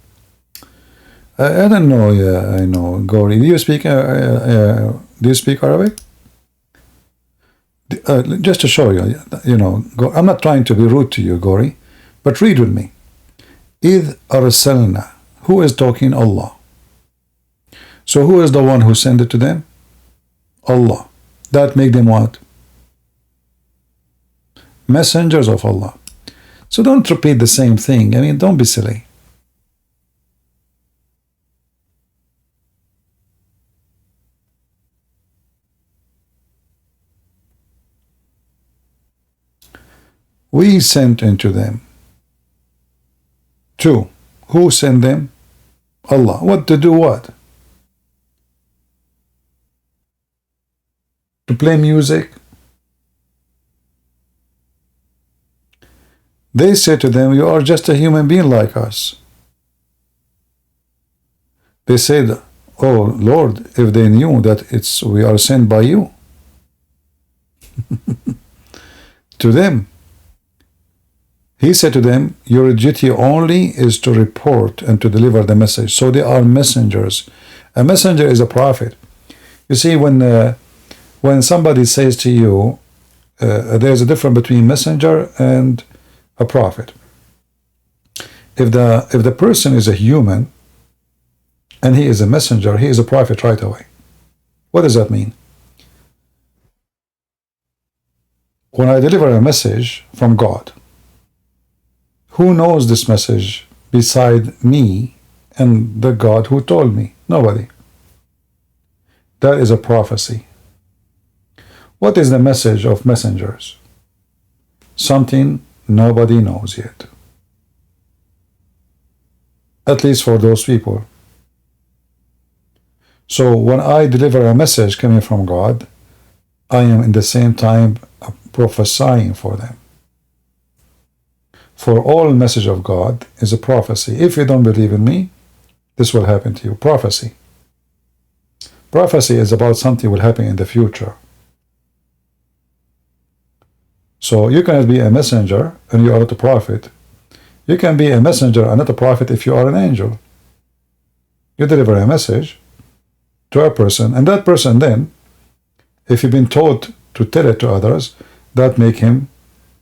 I don't know. Yeah, I know. Gori, do you speak Arabic? Just to show you, I'm not trying to be rude to you, Gori, but read with me. إِذْ أَرْسَلْنَا. Who is talking? Allah. So who is the one who sent it to them? Allah. That make them what? Messengers of Allah. So don't repeat the same thing. I mean, don't be silly. We sent into them. Two. Who sent them? Allah. What to do what? To play music? They said to them, you are just a human being like us. They said, oh Lord, if they knew that we are sent by you. To them. He said to them, your duty only is to report and to deliver the message. So they are messengers. A messenger is a prophet. You see, when somebody says to you, there's a difference between messenger and a prophet. If the person is a human and he is a messenger, he is a prophet right away. What does that mean? When I deliver a message from God, who knows this message beside me and the God who told me? Nobody. That is a prophecy. What is the message of messengers? Something nobody knows yet. At least for those people. So when I deliver a message coming from God, I am in the same time prophesying for them. For all message of God is a prophecy. If you don't believe in me, this will happen to you. Prophecy. Prophecy is about something will happen in the future. So you cannot be a messenger and you are not a prophet. You can be a messenger and not a prophet if you are an angel. You deliver a message to a person, and that person then, if you've been taught to tell it to others, that make him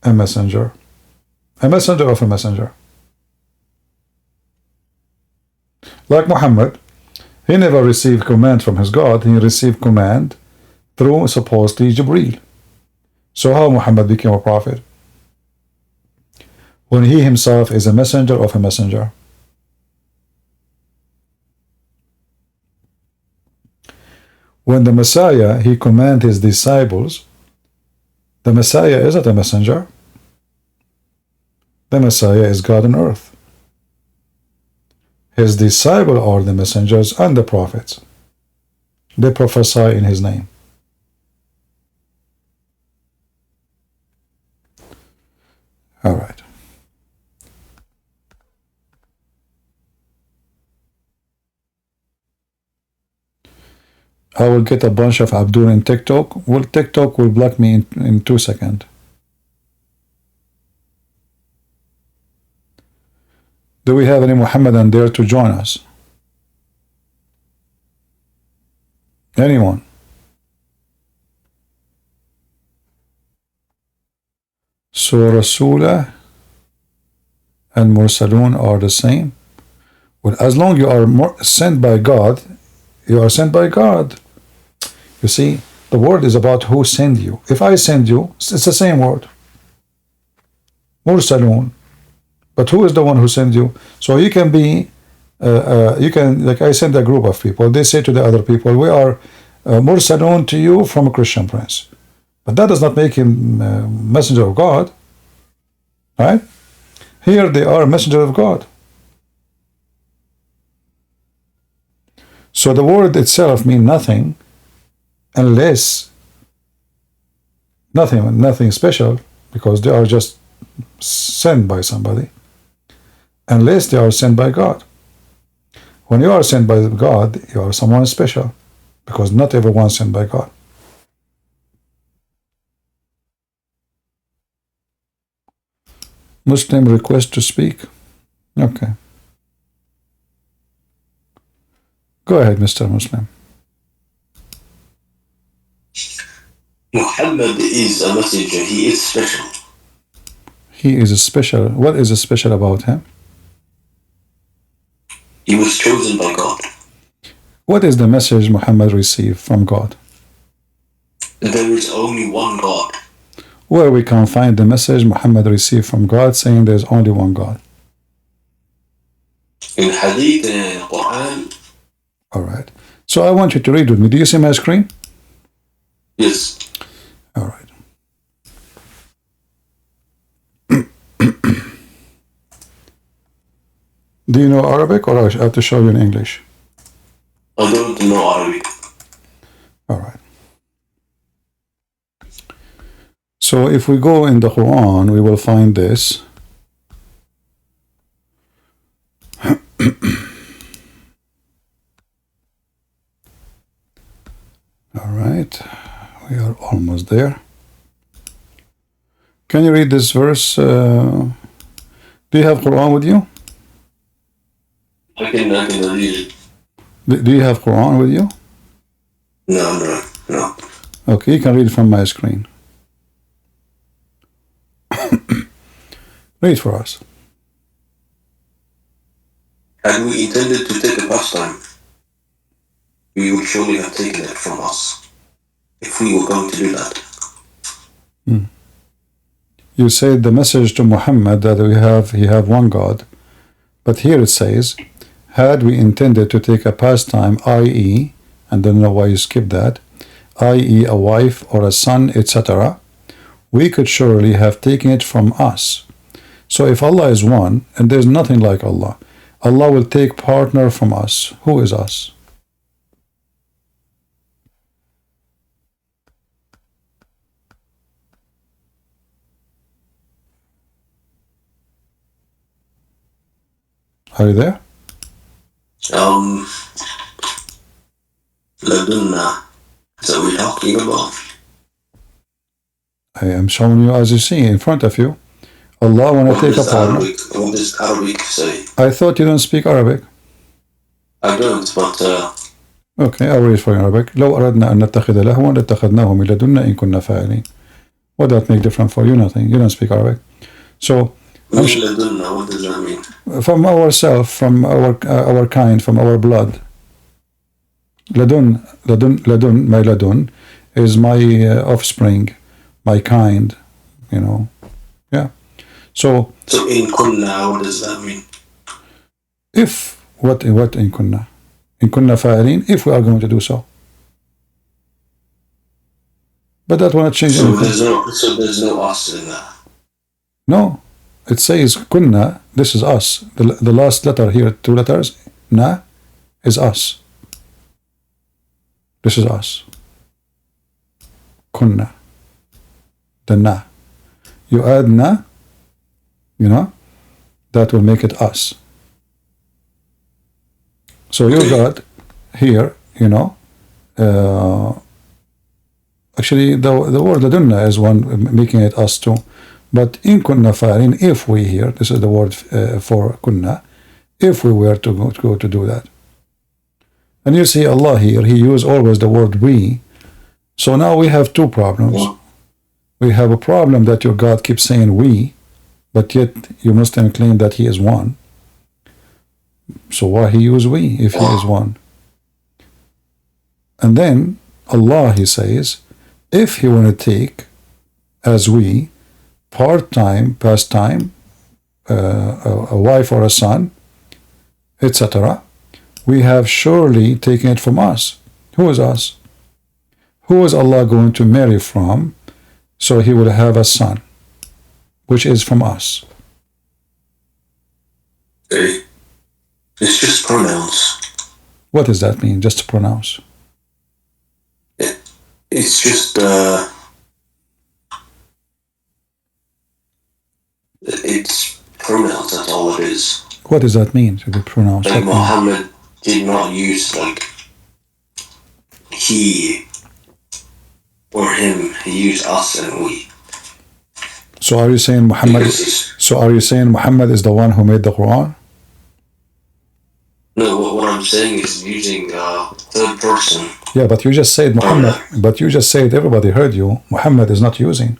a messenger. A messenger of a messenger. Like Muhammad, he never received command from his God. He received command through supposedly Jibreel. So how Muhammad became a prophet? When he himself is a messenger of a messenger. When the Messiah, he commanded his disciples, the Messiah isn't a messenger. The Messiah is God on earth. His disciples are the messengers and the prophets. They prophesy in his name. All right. I will get a bunch of Abdul in TikTok. Well, TikTok will block me in 2 seconds. Do we have any Muhammadan there to join us? Anyone? So Rasulah and Mursalun are the same. Well, as long as you are sent by God, you are sent by God. You see, the word is about who sent you. If I send you, it's the same word. Mursalun. But who is the one who sent you? So you can be, like I send a group of people. They say to the other people, we are Mursalun to you from a Christian prince. But that does not make him messenger of God. Right? Here they are a messenger of God. So the word itself means nothing unless nothing special, because they are just sent by somebody, unless they are sent by God. When you are sent by God, you are someone special, because not everyone is sent by God. Muslim request to speak. Okay. Go ahead, Mr. Muslim. Muhammad is a messenger. He is special. He is special. What is special about him? He was chosen by God. What is the message Muhammad received from God? There is only one God. Where we can find the message Muhammad received from God saying there is only one God? In Hadith and Quran. All right. So I want you to read with me. Do you see my screen? Yes. All right. Do you know Arabic, or I have to show you in English? I don't know Arabic. All right. So if we go in the Quran, we will find this. All right. We are almost there. Can you read this verse? Do you have Quran with you? I can read it. Do you have Quran with you? No. Okay, you can read it from my screen. Read for us. Had we intended to take a pastime, we would surely have taken it from us, if we were going to do that. You said the message to Muhammad that he have one God, but here it says, had we intended to take a pastime, i.e., and I don't know why you skipped that, i.e. a wife or a son, etc., we could surely have taken it from us. So if Allah is one, and there's nothing like Allah, Allah will take partner from us. Who is us? Are you there? Ladunna. Is that what we're talking about? I am showing you as you see in front of you. Allah want to take a partner. What does Arabic say? I thought you don't speak Arabic. I don't, but Okay, I'll read for you in Arabic. لو أردنا أن نتخذ لهوا لاتخذناه من لدنا إن كنا فاعلين. What does that make difference for you? Nothing. You don't speak Arabic. So, what does that mean? From ourselves, from our kind, from our blood. Ladun, my ladun is my offspring, my kind, you know. Yeah. So in kunna, what does that mean? If, what in kunna? In kunna fa'ilin, if we are going to do so. But that will not change anything. So there's no us in that? No. It says kunna, this is us. The last letter here, 2 letters, na, is us. This is us. Kunna. The na. You add na, you know, that will make it us. So you got here, you know, actually the word ladunna is one making it us too. But in kunna fa'ilin, if we here, this is the word for kunna, if we were to go to do that. And you see Allah here, He used always the word we. So now we have 2 problems. We have a problem that your God keeps saying we, but yet you Muslim claim that He is one. So why He use we if He is one? And then Allah, He says, if He want to take as we, part-time, pastime, a wife or a son, etc., we have surely taken it from us. Who is us? Who is Allah going to marry from so He will have a son, which is from us? Okay. It's just pronouns. What does that mean? Just to pronounce? It's just it's pronouns. That's all it is. What does that mean to be pronounced? Like Muhammad did not use like he or him. He used us and we. So are you saying Muhammad? So are you saying Muhammad is the one who made the Quran? No, what I'm saying is using third person. Yeah, but you just said Muhammad. But you just said everybody heard you. Muhammad is not using.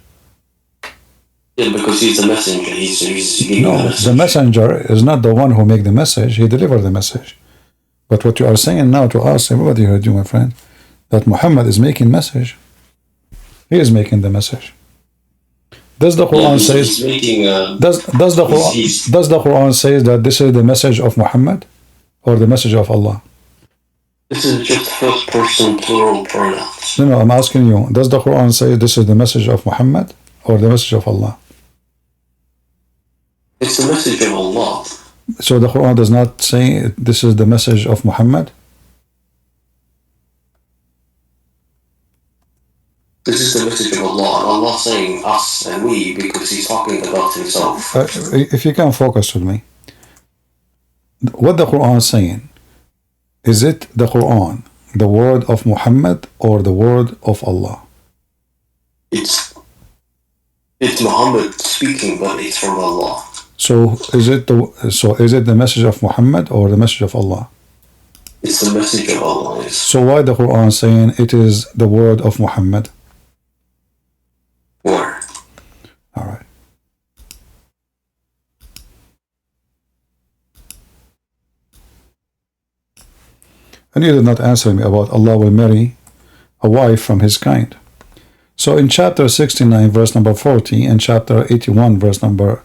Yeah, because he's the messenger. He's giving No, the message. the messenger is not the one who make the message. He delivered the message. But what you are saying now to us, everybody heard you, my friend, that Muhammad is making message. He is making the message. Does the Quran says? Does the Quran says that this is the message of Muhammad, or the message of Allah? This is just first person plural pronouns. No, I'm asking you. Does the Quran say this is the message of Muhammad or the message of Allah? It's the message of Allah. So the Quran does not say this is the message of Muhammad? This is the message of Allah. And Allah saying us and we because he's talking about himself. If you can focus with me. What the Quran is saying, is it the Quran, the word of Muhammad or the word of Allah? It's Muhammad speaking, but it's from Allah. So is it the message of Muhammad or the message of Allah? It's the message of Allah. Yes. So why the Quran saying it is the word of Muhammad? Where? All right. And you did not answer me about Allah will marry a wife from his kind. So in chapter 69, verse number 40, and chapter 81, verse number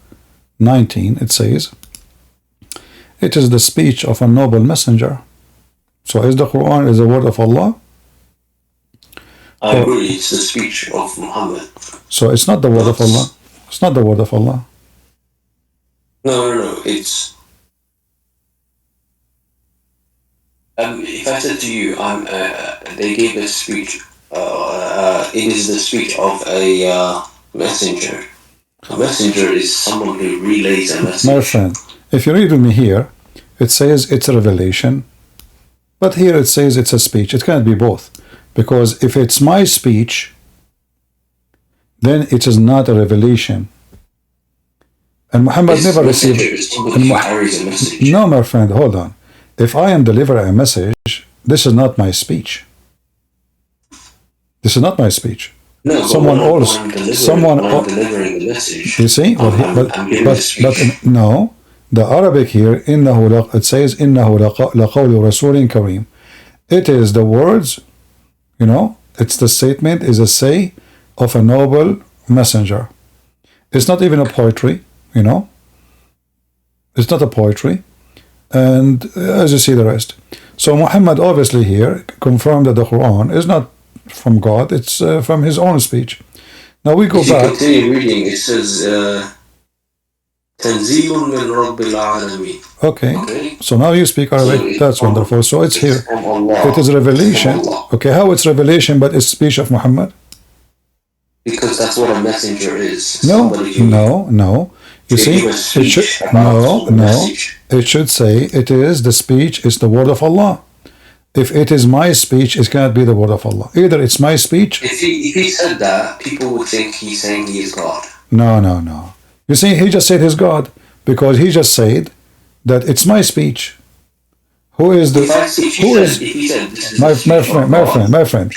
19, it says, it is the speech of a noble messenger. So is the Quran is the word of Allah? I agree, it's the speech of Muhammad. So it's not the word of Allah? It's not the word of Allah. No, it's... if I said to you, they gave a speech, it is the speech of a messenger. A messenger is someone who relays a message. My friend, if you read with me here, it says it's a revelation, but here it says it's a speech. It cannot be both, because if it's my speech, then it is not a revelation. And Muhammad never received. No, my friend, hold on. If I am delivering a message, this is not my speech. This is not my speech. No, someone else, delivering the message. You see, but no, the Arabic here, it says إنه لقول رسول كريم. It is the words, you know, it's the statement, is a say of a noble messenger. It's not even a poetry, you know. It's not a poetry. And as you see the rest. So Muhammad obviously here confirmed that the Quran is not from God, it's from his own speech. Now we go back. Continue reading, it says تنزيل من رب العالمين. Okay. So now you speak Arabic. That's wonderful. So it's here. It is revelation. Okay, how it's revelation but it's speech of Muhammad? Because that's what a messenger is. No. You see, it should it should say it is the speech, it's the word of Allah. If it is my speech, it cannot be the word of Allah. Either it's my speech. If he said that, people would think he's saying he is God. No. You see, he just said he's God because he just said that it's my speech. Who is the? My friend.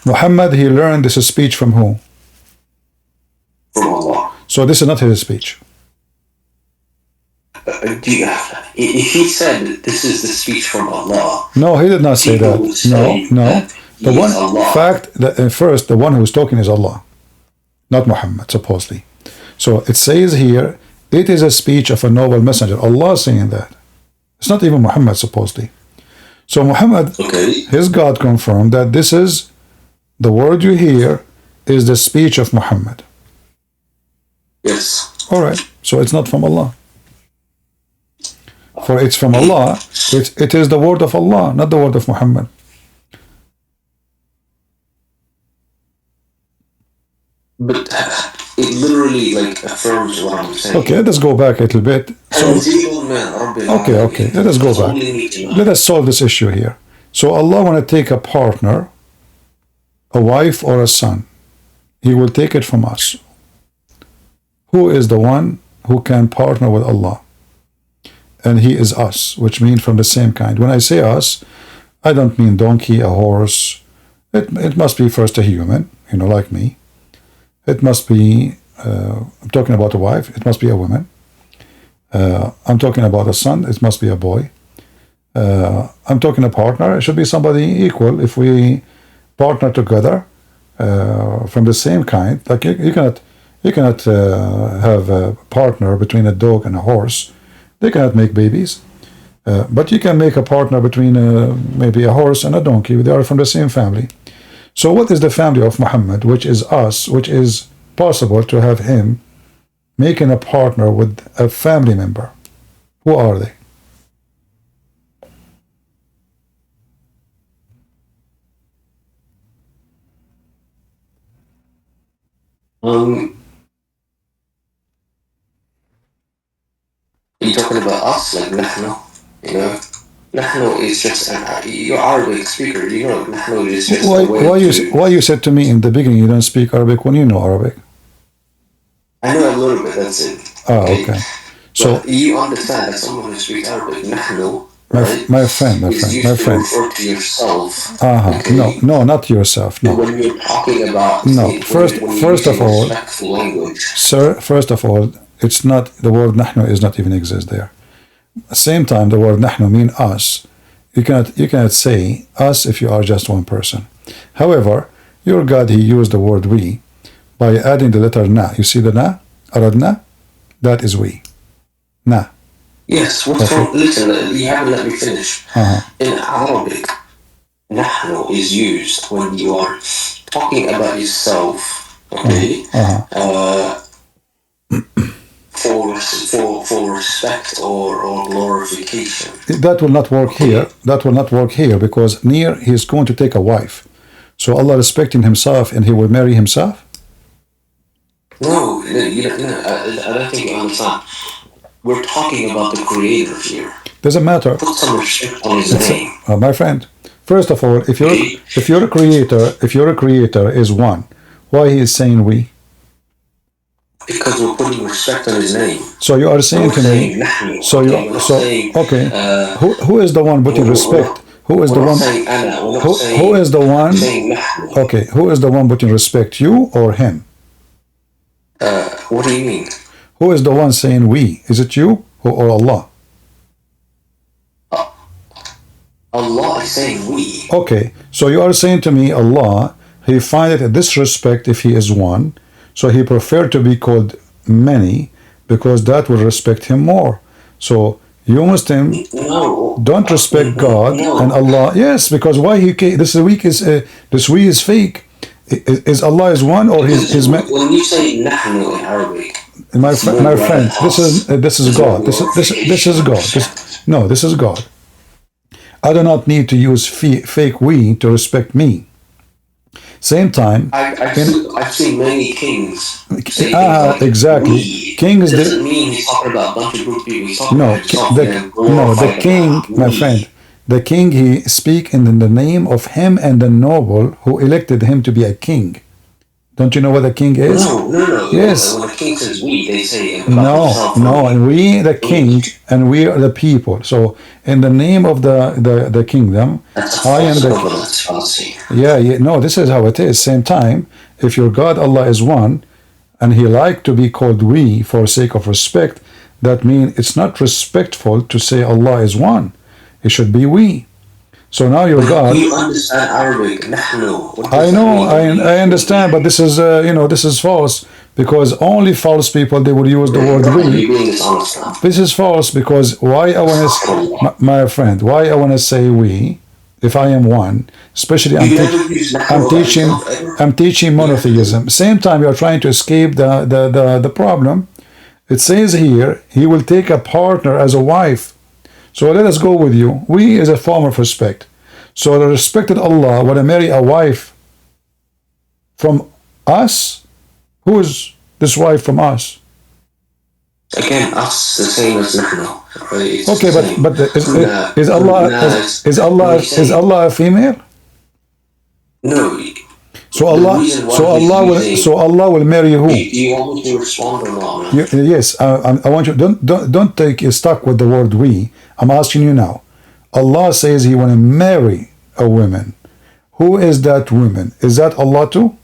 Muhammad. He learned this speech from who? From Allah. So this is not his speech. If he said this is the speech from Allah, no, he did not say that. No. The one fact that first the one who is talking is Allah, not Muhammad, supposedly. So it says here, it is a speech of a noble messenger. Allah saying that. It's not even Muhammad, supposedly. So Muhammad, his God confirmed that this is the word you hear is the speech of Muhammad. Yes. All right. So it's not from Allah. For it's from Allah. It is the word of Allah, not the word of Muhammad. But it literally like affirms what I'm saying. Okay, let us go back a little bit. So, okay, let us go back. Let us solve this issue here. So Allah want to take a partner, a wife or a son. He will take it from us. Who is the one who can partner with Allah? And he is us, which means from the same kind. When I say us, I don't mean donkey, a horse. It must be first a human, like me. It must be, I'm talking about a wife, it must be a woman. I'm talking about a son, it must be a boy. I'm talking a partner, it should be somebody equal. If we partner together from the same kind, like you cannot have a partner between a dog and a horse. They cannot make babies. But you can make a partner between maybe a horse and a donkey. They are from the same family. So what is the family of Muhammad, which is us, which is possible to have him making a partner with a family member? Who are they? You're talking about us, like Nahnu, Nahnu is just you're Arabic speaker, Nahnu is just why you said to me in the beginning you don't speak Arabic when you know Arabic? I know a little bit, that's it. Okay. So but you understand that someone who speaks Arabic, Nahnu, right? My friend. Refer to yourself. Okay? No, not yourself. No. When you're talking about first of all, language. Sir, first of all, it's not, the word nahnu is not even exist there. Same time, the word nahnu mean us. You cannot say us if you are just one person. However, your God, he used the word we by adding the letter na. You see the na? Aradna? That is we. Na. Yes, listen, you haven't let me finish. In Arabic, nahnu is used when you are talking about yourself, okay? For respect or glorification. That will not work here. That will not work here because near he is going to take a wife. So Allah respecting himself and he will marry himself? No, I don't think you understand. We're talking about the creator here. Doesn't matter. Put some respect on his name. My friend, first of all, if you're a creator is one, why he is saying we? Because we're putting respect on his name. So you are saying to me, okay, who is the one putting respect? Who is the one? Who is the one? Okay, who is the one putting respect? You or him? What do you mean? Who is the one saying we? Is it you or Allah? Allah is saying we. Okay, so you are saying to me, Allah, he find it a disrespect if he is one. So he preferred to be called many because that will respect him more. So you Muslim don't respect God and Allah. Yes, because why this week is this we is fake. Is Allah is one or his when you say nahnu in Arabic, my friend, this is God. This is God. This is God. I do not need to use fake we to respect me. Same time, I've seen many kings. Exactly. King is doesn't mean he's talking about a bunch of group people. The king, my friend, the king, he speak in the name of him and the noble who elected him to be a king. Don't you know what a king is? No. Yes. When a king says we, they say no, and we the king and we are the people. So in the name of the kingdom, I am the no, this is how it is. Same time, if your God Allah is one and he like to be called we for sake of respect, that means it's not respectful to say Allah is one. It should be we. So now your God. You understand Arabic, nahnu. I know, I understand, but this is this is false because only false people they would use the word we. This is false because why I want to, my friend, why I want to say we if I am one, especially I'm teaching monotheism. Same time you are trying to escape the problem. It says here he will take a partner as a wife. So let us go with you. We is a form of respect. So the respected Allah want to marry a wife from us. Who is this wife from us? Again, us the same as nahnu. Right? Okay, but is Allah a female? No. So Allah will marry who? Do you want me to respond or not? Yes, I want you. Don't take stuck with the word we. I'm asking you now. Allah says He want to marry a woman. Who is that woman? Is that Allah too?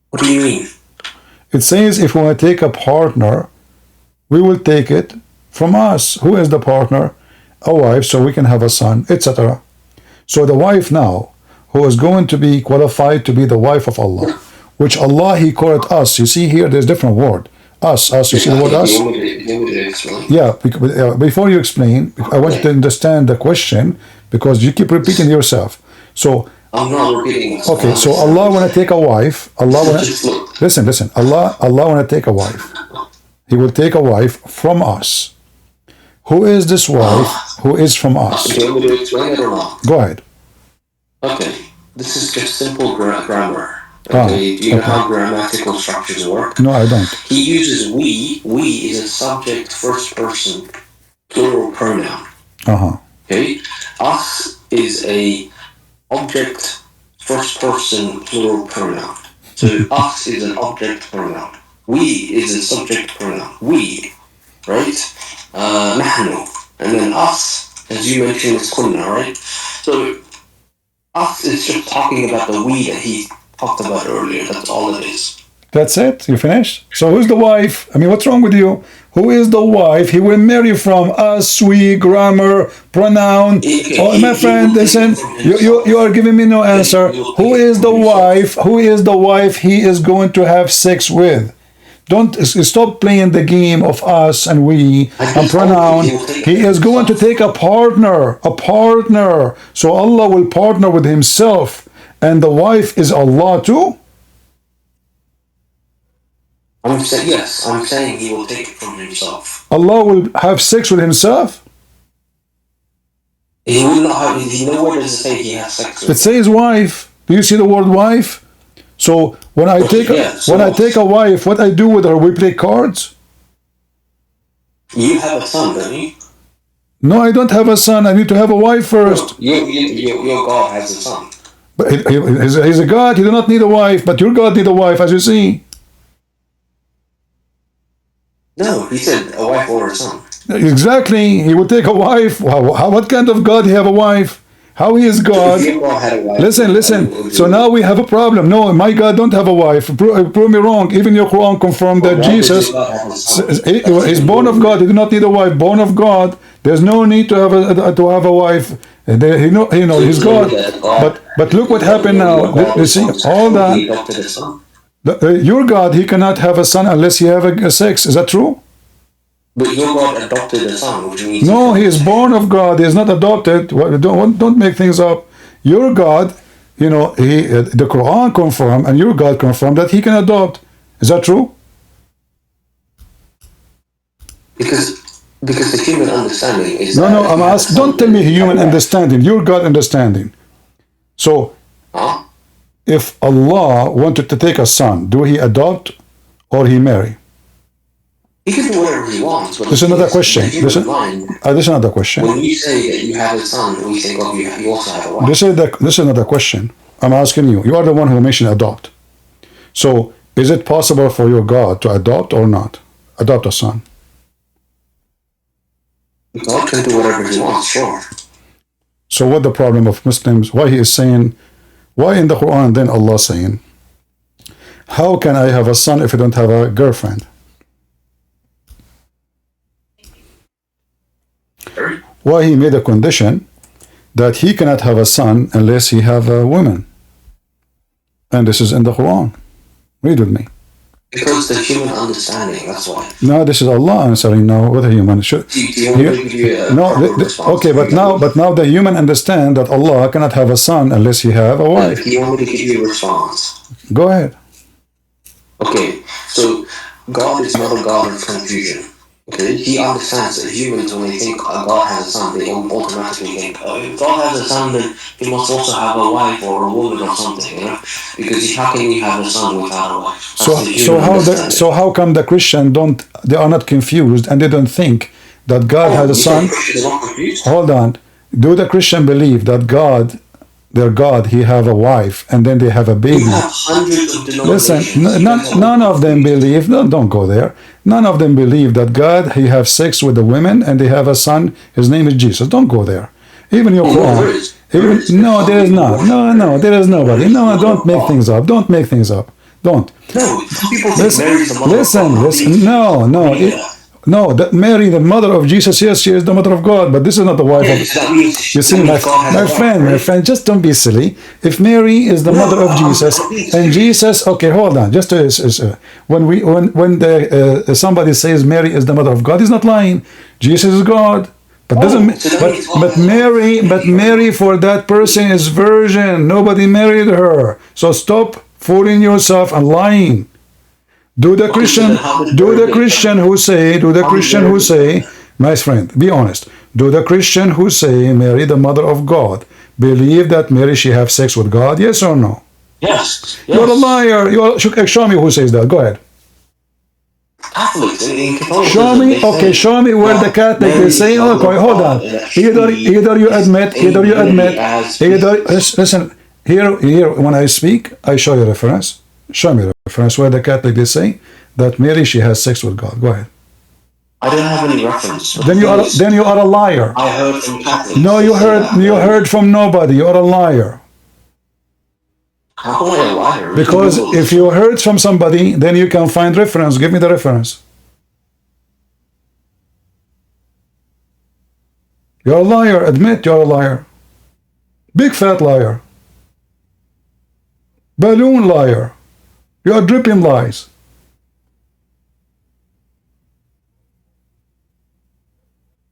What do you mean? It says if we want to take a partner, we will take it from us. Who is the partner? A wife, so we can have a son, etc. So the wife now, who is going to be qualified to be the wife of Allah, which Allah, He called us. You see here, there's different word. Us. You see the word us? Yeah, before you explain, I want you to understand the question because you keep repeating yourself. So, I'm not repeating. Okay, so Allah want to take a wife. Listen. Allah want to take a wife. He will take a wife from us. Who is this wife? Who is from us? Do you want me to explain it or not? Go ahead. Okay, this is just simple grammar. Okay, do you know how grammatical structures work? No, I don't. He uses we. We is a subject first person plural pronoun. Okay, us is a object first person plural pronoun. So us is an object pronoun. We is a subject pronoun. We, right? Nahnu, and then us, as you mentioned, is kunna, right? So us is just talking about the we that he talked about earlier. That's all it is. That's it? You finished? So who's the wife? I mean, what's wrong with you? Who is the wife? He will marry from us, we, grammar, pronoun. Oh, my friend, listen, you are giving me no answer. Who is the wife? Who is the wife he is going to have sex with? Don't stop playing the game of us and we and pronoun. He is going to take a partner. So Allah will partner with Himself. And the wife is Allah too? I'm saying He will take it from Himself. Allah will have sex with Himself? He will not have, nowhere does it say He has sex with. It says wife. Do you see the word wife? So when I take a wife, what I do with her? We play cards? You have a son, don't you? No, I don't have a son. I need to have a wife first. Your God has a son. But he's a God. He does not need a wife. But your God need a wife, as you see. No, He said a wife or a son. Exactly. He would take a wife. What kind of God he have a wife? How He is God? Listen. So now we have a problem. No, my God don't have a wife. Prove me wrong. Even your Quran confirmed that Jesus is born of God. He did not need a wife. Born of God. There's no need to have a wife. He's God. But look what happened now. You see all that. Your God, He cannot have a son unless He have a sex. Is that true? But your God adopted a son, which means... No, He is born of God. He is not adopted. Don't make things up. Your God, the Quran confirmed and your God confirmed that He can adopt. Is that true? Because the human understanding is... No, I'm asking. Don't tell me human understanding. Your God understanding. So, if Allah wanted to take a son, do He adopt or He marry? He can do whatever He wants. But this is another question. This is another question. When you say that you have a son, we think of you also have a wife. This is another question. I'm asking you. You are the one who mentioned adopt. So, is it possible for your God to adopt or not? Adopt a son. God can do whatever He wants, sure. So what the problem of Muslims, why He is saying, why in the Quran then Allah saying, how can I have a son if I don't have a girlfriend? Why He made a condition that he cannot have a son unless he have a woman. And this is in the Quran. Read with me. Because the human understanding, that's why. No, this is Allah answering now with a human. Okay, but now the human understand that Allah cannot have a son unless he have a wife. Do you want me to give you a response? Go ahead. Okay, so God is not a God of confusion. Okay, he understands that humans, when they think God has a son, they automatically think, oh, if God has a son, then he must also have a wife or a woman or something, you know? Because how can you have a son without a wife? That's the human understanding. So how come the Christian they are not confused and they don't think that God has a son? Hold on. Do the Christian believe that God, their God, he have a wife and then they have a baby? We have hundreds of Listen, denominations. none of them believe, no, don't go there. None of them believe that God, he have sex with the women and they have a son, his name is Jesus. Don't go there. Even your Quran. No, there is not. No, there is nobody. No, don't make things up. Don't make things up. Don't. No, people think Mary's the mother listen. No, that Mary, the mother of Jesus, yes, she is the mother of God, but this is not the wife of. You see, my friend, just don't be silly. If Mary is the mother of Jesus, and Jesus, okay, hold on, just when somebody says Mary is the mother of God, he's not lying. Jesus is God. But Mary for that person is virgin. Nobody married her. So stop fooling yourself and lying. Do the Christian who say, my friend, be honest. Do the Christian who say Mary, the mother of God, believe that Mary she have sex with God? Yes or no? Yes. You're a liar. Show me who says that. Go ahead. Show me where the Catholic they say, okay, hold on. Either you admit, listen, here when I speak, I show you a reference. Show me a reference where the Catholic they say that Mary she has sex with God. Go ahead. I don't have any reference. Then you are a liar. I heard from Catholics. No, you heard from nobody. You are a liar. How am I a liar? Because if you heard from somebody, then you can find reference. Give me the reference. You're a liar. Admit you're a liar. Big fat liar. Balloon liar. You are dripping lies.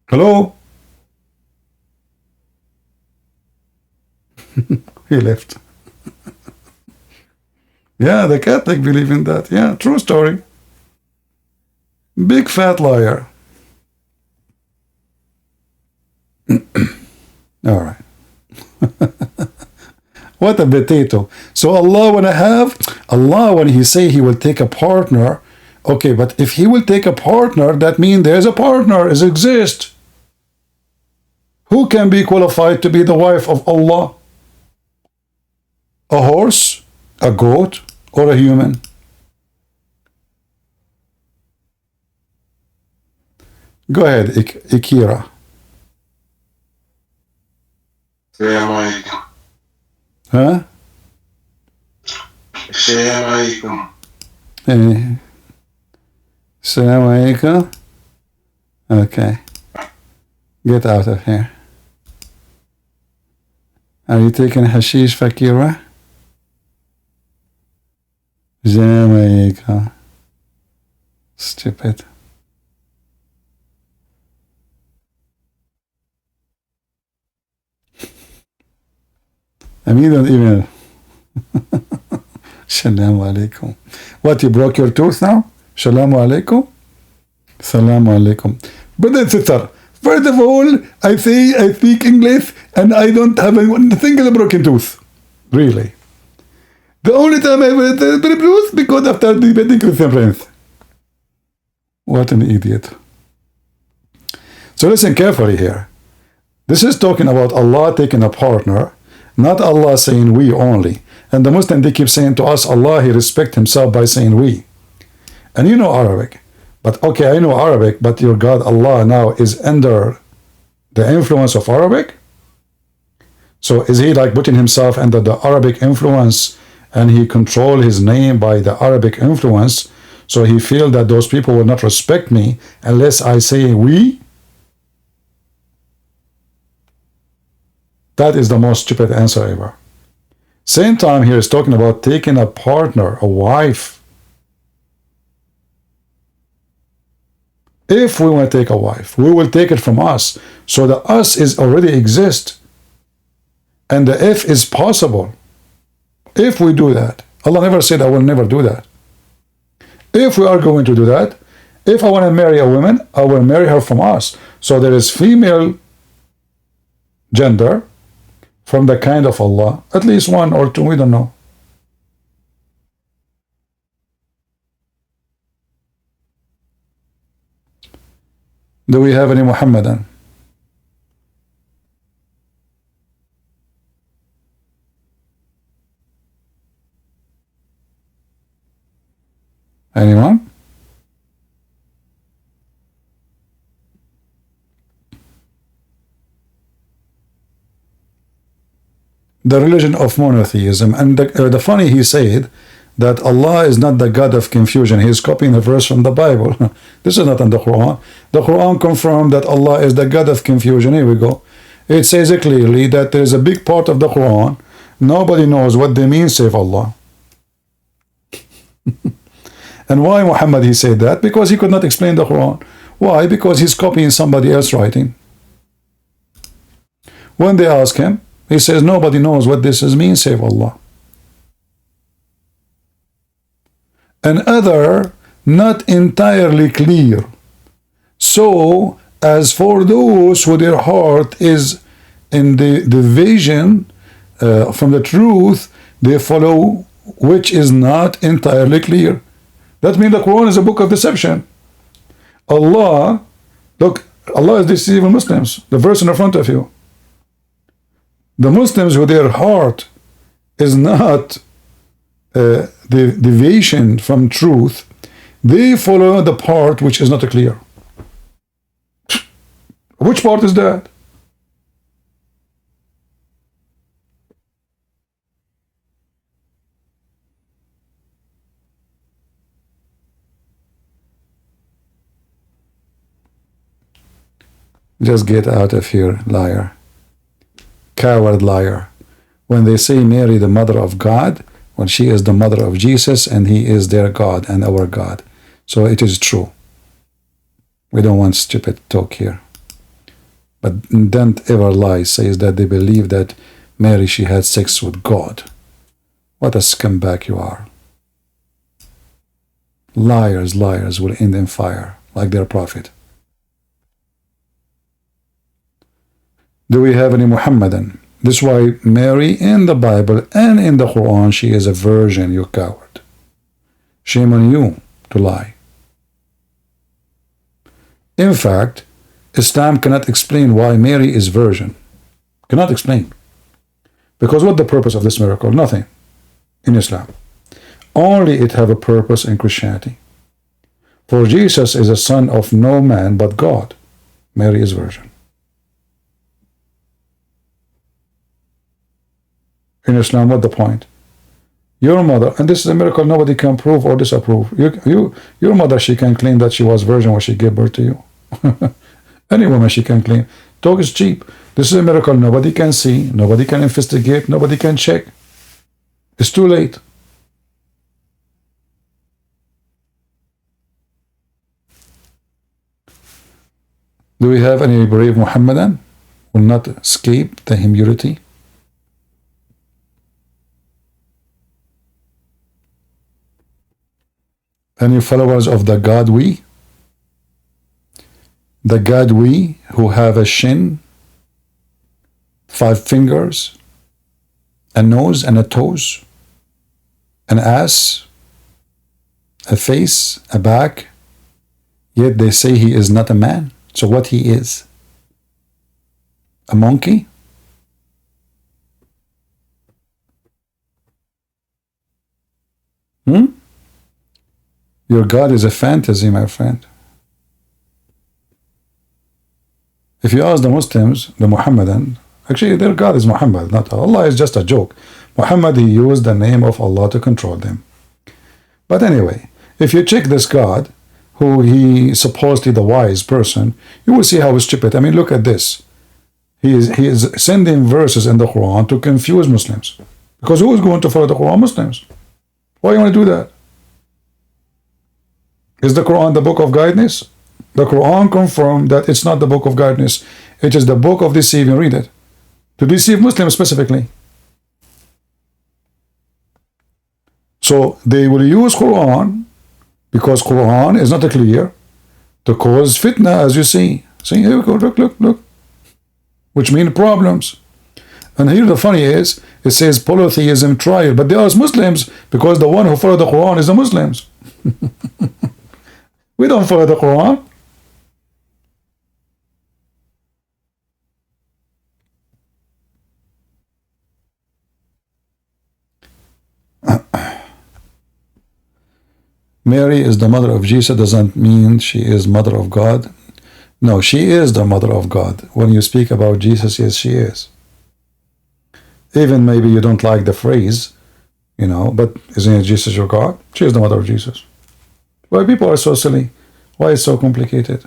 Hello? He left. Yeah, the Catholic believe in that. Yeah, true story. Big fat liar. All right. What a potato. So Allah when he say he will take a partner, okay, but if he will take a partner, that means there's a partner, it exists. Who can be qualified to be the wife of Allah? A horse, a goat, or a human? Go ahead, Ikira. Huh? Assalamu alaikum. Assalamu alaikum. Okay. Get out of here. Are you taking hashish, Fakira? Assalamu alaikum. Stupid. I mean, don't even. Shalom alaikum. What, you broke your tooth now? Shalom alaikum? Salam alaikum. Brother and sister, first of all, I speak English and I don't have a single broken tooth. Really. The only time I have a broken tooth because after debating Christian friends. What an idiot. So listen carefully here. This is talking about Allah taking a partner, not Allah saying we only. And the Muslim, they keep saying to us, Allah, he respect himself by saying we. And you know Arabic. But okay, I know Arabic, but your God, Allah, now is under the influence of Arabic? So is he like putting himself under the Arabic influence and he control his name by the Arabic influence? So he feel that those people will not respect me unless I say we? That is the most stupid answer ever. Same time here is talking about taking a partner, a wife. If we want to take a wife, we will take it from us. So the us is already exist. And the if is possible. If we do that. Allah never said I will never do that. If we are going to do that, If I want to marry a woman, I will marry her from us. So there is female gender from the kind of Allah, at least one or two, we don't know. Do we have any Muhammadan? Anyone? The religion of monotheism. And the funny, he said that Allah is not the God of confusion. He is copying a verse from the Bible. This is not in the Quran. The Quran confirmed that Allah is the God of confusion. Here we go. It says clearly that there is a big part of the Quran nobody knows what they mean save Allah. And why Muhammad he said that? Because he could not explain the Quran. Why? Because he's copying somebody else's writing. When they ask him, he says nobody knows what this means save Allah. Another, not entirely clear. So, as for those who their heart is in the vision from the truth, they follow which is not entirely clear. That means the Quran is a book of deception. Allah, look, Allah is deceiving Muslims. The verse in front of you. The Muslims who their heart is not the deviation from truth, they follow the part which is not clear. Which part is that? Just get out of here, liar. Coward liar. When they say Mary, the mother of God, when she is the mother of Jesus and he is their God and our God. So it is true. We don't want stupid talk here. But don't ever lie, says that they believe that Mary, she had sex with God. What a scumbag you are. Liars, liars will end in fire like their prophet. Do we have any Muhammadan? This is why Mary in the Bible and in the Quran, she is a virgin, you coward. Shame on you to lie. In fact, Islam cannot explain why Mary is virgin. Cannot explain. Because what the purpose of this miracle? Nothing in Islam. Only it have a purpose in Christianity. For Jesus is a son of no man but God. Mary is virgin. In Islam, what the point? Your mother, and this is a miracle nobody can prove or disapprove. Your mother, she can claim that she was virgin when she gave birth to you. Any woman, she can claim. Talk is cheap. This is a miracle nobody can see, nobody can investigate, nobody can check. It's too late. Do we have any brave Muhammadan who will not escape the humility? Any followers of the God we? The God we who have a shin, 5 fingers, a nose and a toes, an ass, a face, a back, yet they say he is not a man. So what he is? A monkey? Your God is a fantasy, my friend. If you ask the Muslims, the Muhammadan, actually their God is Muhammad, not Allah. Allah is just a joke. Muhammad, he used the name of Allah to control them. But anyway, if you check this God, who he supposedly the wise person, you will see how stupid. I mean, look at this. He is sending verses in the Quran to confuse Muslims. Because who is going to follow the Quran? Muslims. Why do you want to do that? Is the Quran the book of guidance? The Quran confirmed that it's not the book of guidance. It is the book of deceiving. Read it. To deceive Muslims specifically. So they will use Quran because Quran is not clear. to cause fitna, as you see. See, here we go, look, which mean problems. And here the funny is, it says polytheism trial, but they are Muslims because the one who follow the Quran is the Muslims. We don't follow the Quran. Mary is the mother of Jesus doesn't mean she is mother of God. No, she is the mother of God. When you speak about Jesus, yes, she is. Even maybe you don't like the phrase, you know, but isn't Jesus your God? She is the mother of Jesus. Why people are so silly? Why is it so complicated?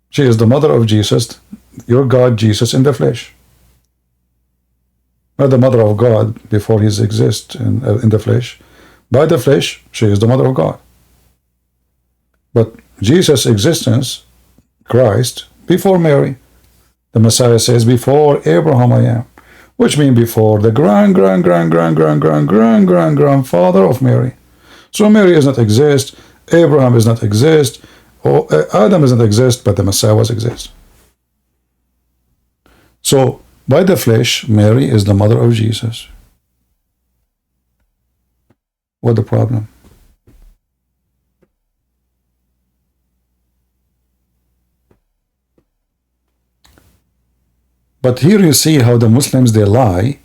She is the mother of Jesus, your God, Jesus in the flesh. Not the mother of God before he exists in the flesh. By the flesh, she is the mother of God. But Jesus' existence, Christ, before Mary, the Messiah says, before Abraham I am, which means before the grandfather of Mary. So Mary does not exist, Abraham does not exist, or Adam does not exist, but the Messiah was exist. So by the flesh, Mary is the mother of Jesus. What the problem? But here you see how the Muslims, they lie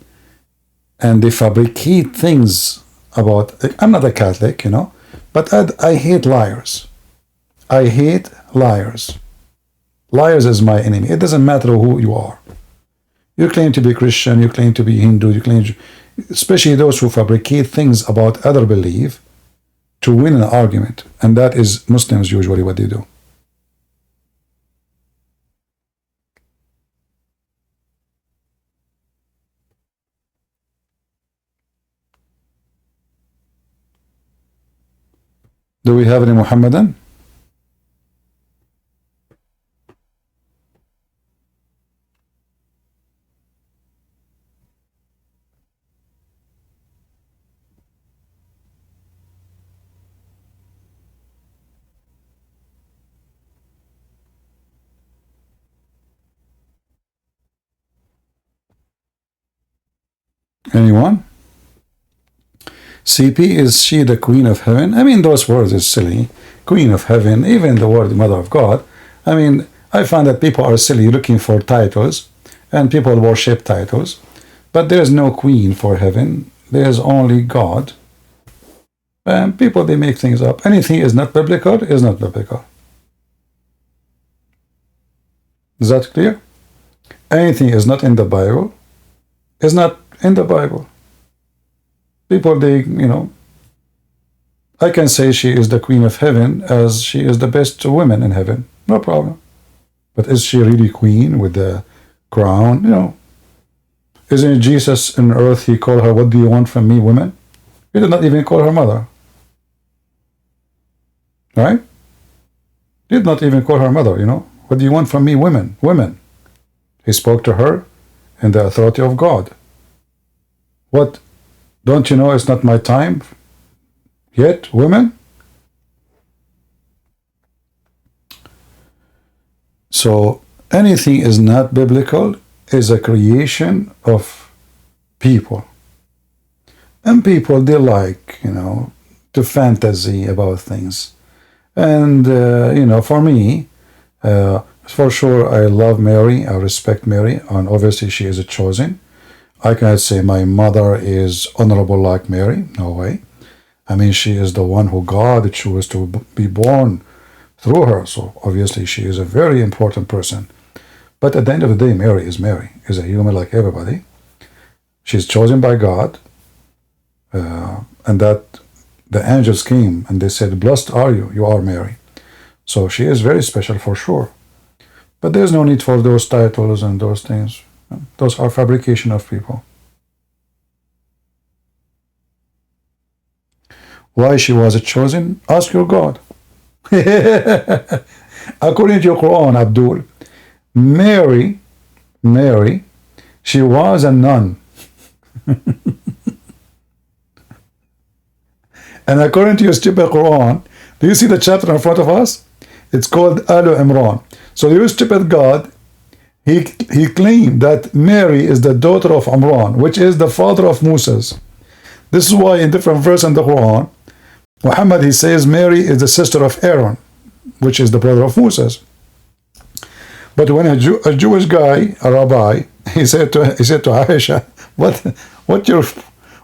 and they fabricate things about, I'm not a Catholic, you know, but I hate liars. I hate liars. Liars is my enemy. It doesn't matter who you are. You claim to be Christian, you claim to be Hindu, you claim, especially those who fabricate things about other belief to win an argument. And that is Muslims usually what they do. Do we have any Muhammadan? Anyone? CP, is she the queen of heaven? I mean, those words is silly. Queen of heaven, even the word mother of God. I mean, I find that people are silly looking for titles, and people worship titles. But there's no queen for heaven. There's only God. And people, they make things up. Anything is not biblical is not biblical. Is that clear? Anything is not in the Bible is not in the Bible. People, they, you know, I can say she is the queen of heaven as she is the best woman in heaven. No problem. But is she really queen with the crown? You know, isn't Jesus in earth, he called her, what do you want from me, woman? He did not even call her mother. Right? He did not even call her mother, you know. What do you want from me, women? Women. He spoke to her in the authority of God. What? Don't you know it's not my time yet, women? So anything is not biblical is a creation of people. And people, they like, you know, to fantasy about things. And, you know, for me, for sure, I love Mary, I respect Mary, and obviously she is a chosen. I cannot say my mother is honorable like Mary, no way. I mean, she is the one who God chose to be born through her, so obviously she is a very important person. But at the end of the day, Mary, is a human like everybody. She's chosen by God, and that the angels came and they said, blessed are you, you are Mary. So she is very special for sure. But there's no need for those titles and those things. Those are fabrication of people. Why she was chosen? Ask your God. According to your Quran, Abdul, Mary, she was a nun. And according to your stupid Quran, do you see the chapter in front of us? It's called Alu Imran. So your stupid God, he claimed that Mary is the daughter of Imran, which is the father of Moses. This is why in different verses in the Quran, Muhammad, he says Mary is the sister of Aaron, which is the brother of Moses. But when a Jewish guy, a rabbi, he said to Aisha,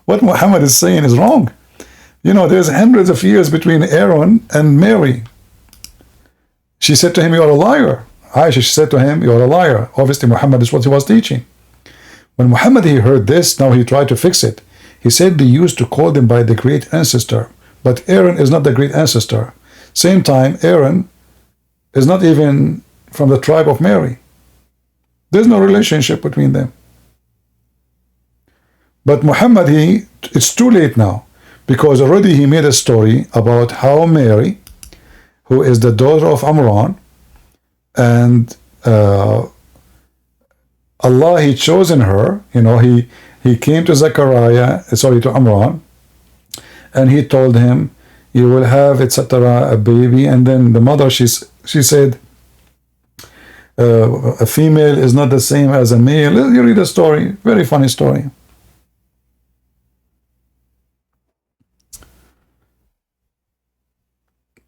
what Muhammad is saying is wrong. You know, there's hundreds of years between Aaron and Mary. She said to him, you're a liar. Aisha, she said to him, you're a liar. Obviously, Muhammad is what he was teaching. When Muhammad, he heard this, now he tried to fix it. He said they used to call them by the great ancestor. But Aaron is not the great ancestor. Same time, Aaron is not even from the tribe of Mary. There's no relationship between them. But Muhammad, it's too late now, because already he made a story about how Mary, who is the daughter of Imran, and Allah, he chosen her. You know, he came to to Imran, and he told him, you will have, etc., a baby. And then the mother, she said, a female is not the same as a male. You read the story, very funny story.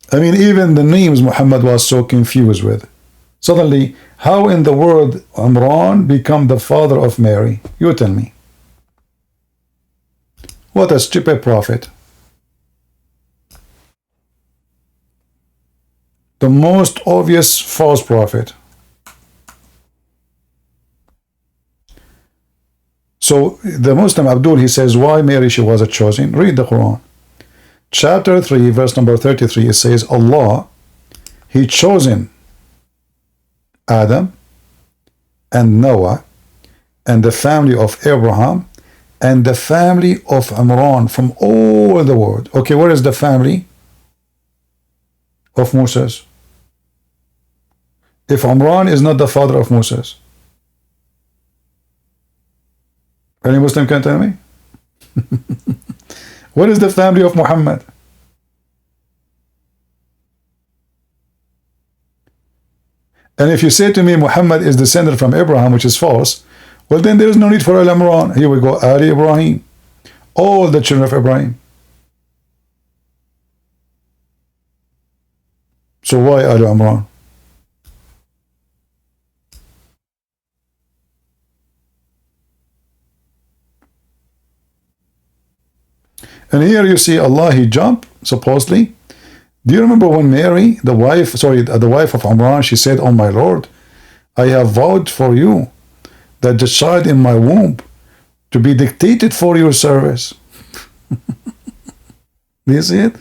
I mean, even the names Muhammad was so confused with. Suddenly, how in the world Imran become the father of Mary? You tell me. What a stupid prophet. The most obvious false prophet. So the Muslim Abdul, he says, why Mary, she was a chosen? Read the Quran. Chapter 3, verse number 33, it says, Allah, he chosen Adam and Noah and the family of Abraham and the family of Imran from all the world. Okay, where is the family of Moses? If Imran is not the father of Moses, any Muslim can tell me? What is the family of Muhammad? And if you say to me Muhammad is descended from Abraham, which is false, well then there is no need for Al Imran. Here we go, Ali Ibrahim, all the children of Ibrahim. So why Al Imran? And here you see Allah, he jumped, supposedly. Do you remember when Mary, the wife of Imran, she said, oh my Lord, I have vowed for you that the child in my womb to be dictated for your service. Do you see it?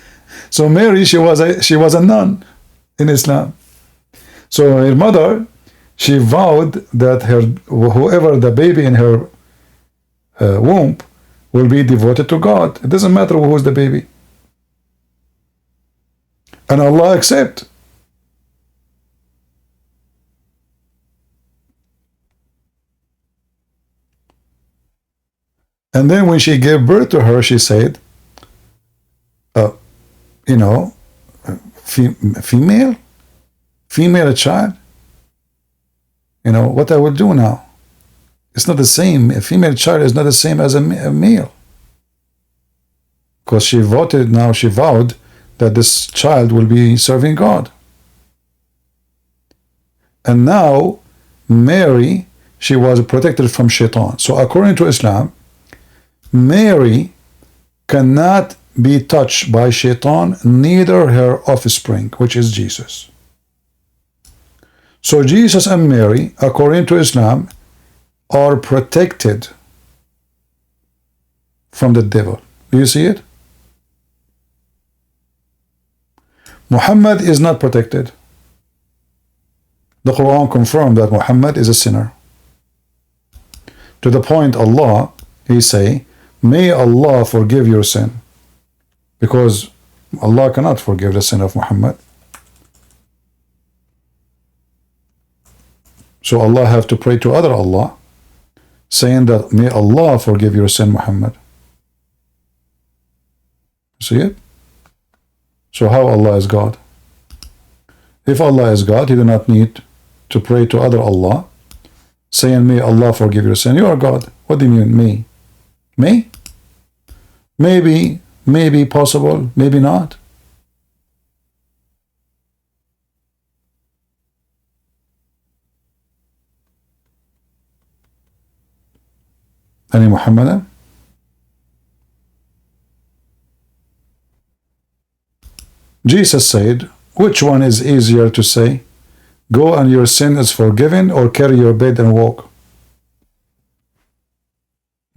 So Mary, she was a nun in Islam. So her mother, she vowed that whoever the baby in her womb will be devoted to God. It doesn't matter who is the baby. And Allah accept. And then when she gave birth to her, she said, female child, what I will do now? It's not the same. A female child is not the same as a male. Because she vowed that this child will be serving God. And now, Mary, she was protected from shaitan. So according to Islam, Mary cannot be touched by shaitan, neither her offspring, which is Jesus. So Jesus and Mary, according to Islam, are protected from the devil. Do you see it? Muhammad is not protected. The Quran confirmed that Muhammad is a sinner. To the point Allah, he say, may Allah forgive your sin. Because Allah cannot forgive the sin of Muhammad. So Allah have to pray to other Allah, saying that may Allah forgive your sin, Muhammad. See it? So how Allah is God? If Allah is God, He do not need to pray to other Allah, saying, may Allah forgive your sin. You are God. What do you mean, me? Me? Maybe possible, maybe not. Any Muhammadan? Jesus said, which one is easier to say? Go and your sin is forgiven, or carry your bed and walk?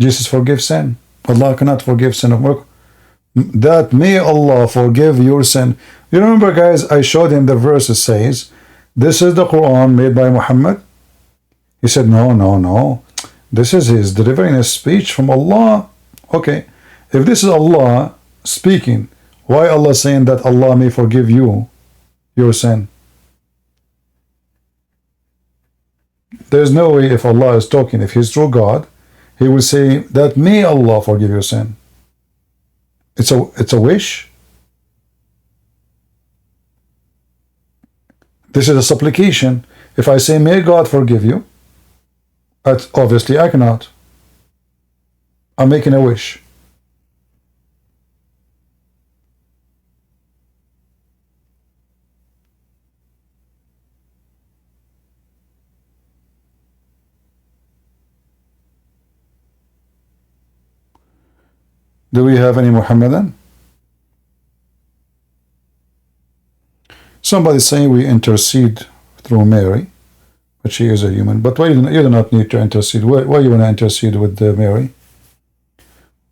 Jesus forgives sin. Allah cannot forgive sin of work. That may Allah forgive your sin. You remember, guys, I showed him the verse that says, this is the Quran made by Muhammad. He said, no. This is his delivering a speech from Allah. Okay, if this is Allah speaking, why Allah saying that Allah may forgive you your sin? There's no way, if Allah is talking, if He's true God, He will say that may Allah forgive your sin. It's a wish. This is a supplication. If I say may God forgive you, obviously I cannot. I'm making a wish. Do we have any Muhammadan? Somebody saying we intercede through Mary, but she is a human. But why you do not need to intercede? Why you want to intercede with Mary?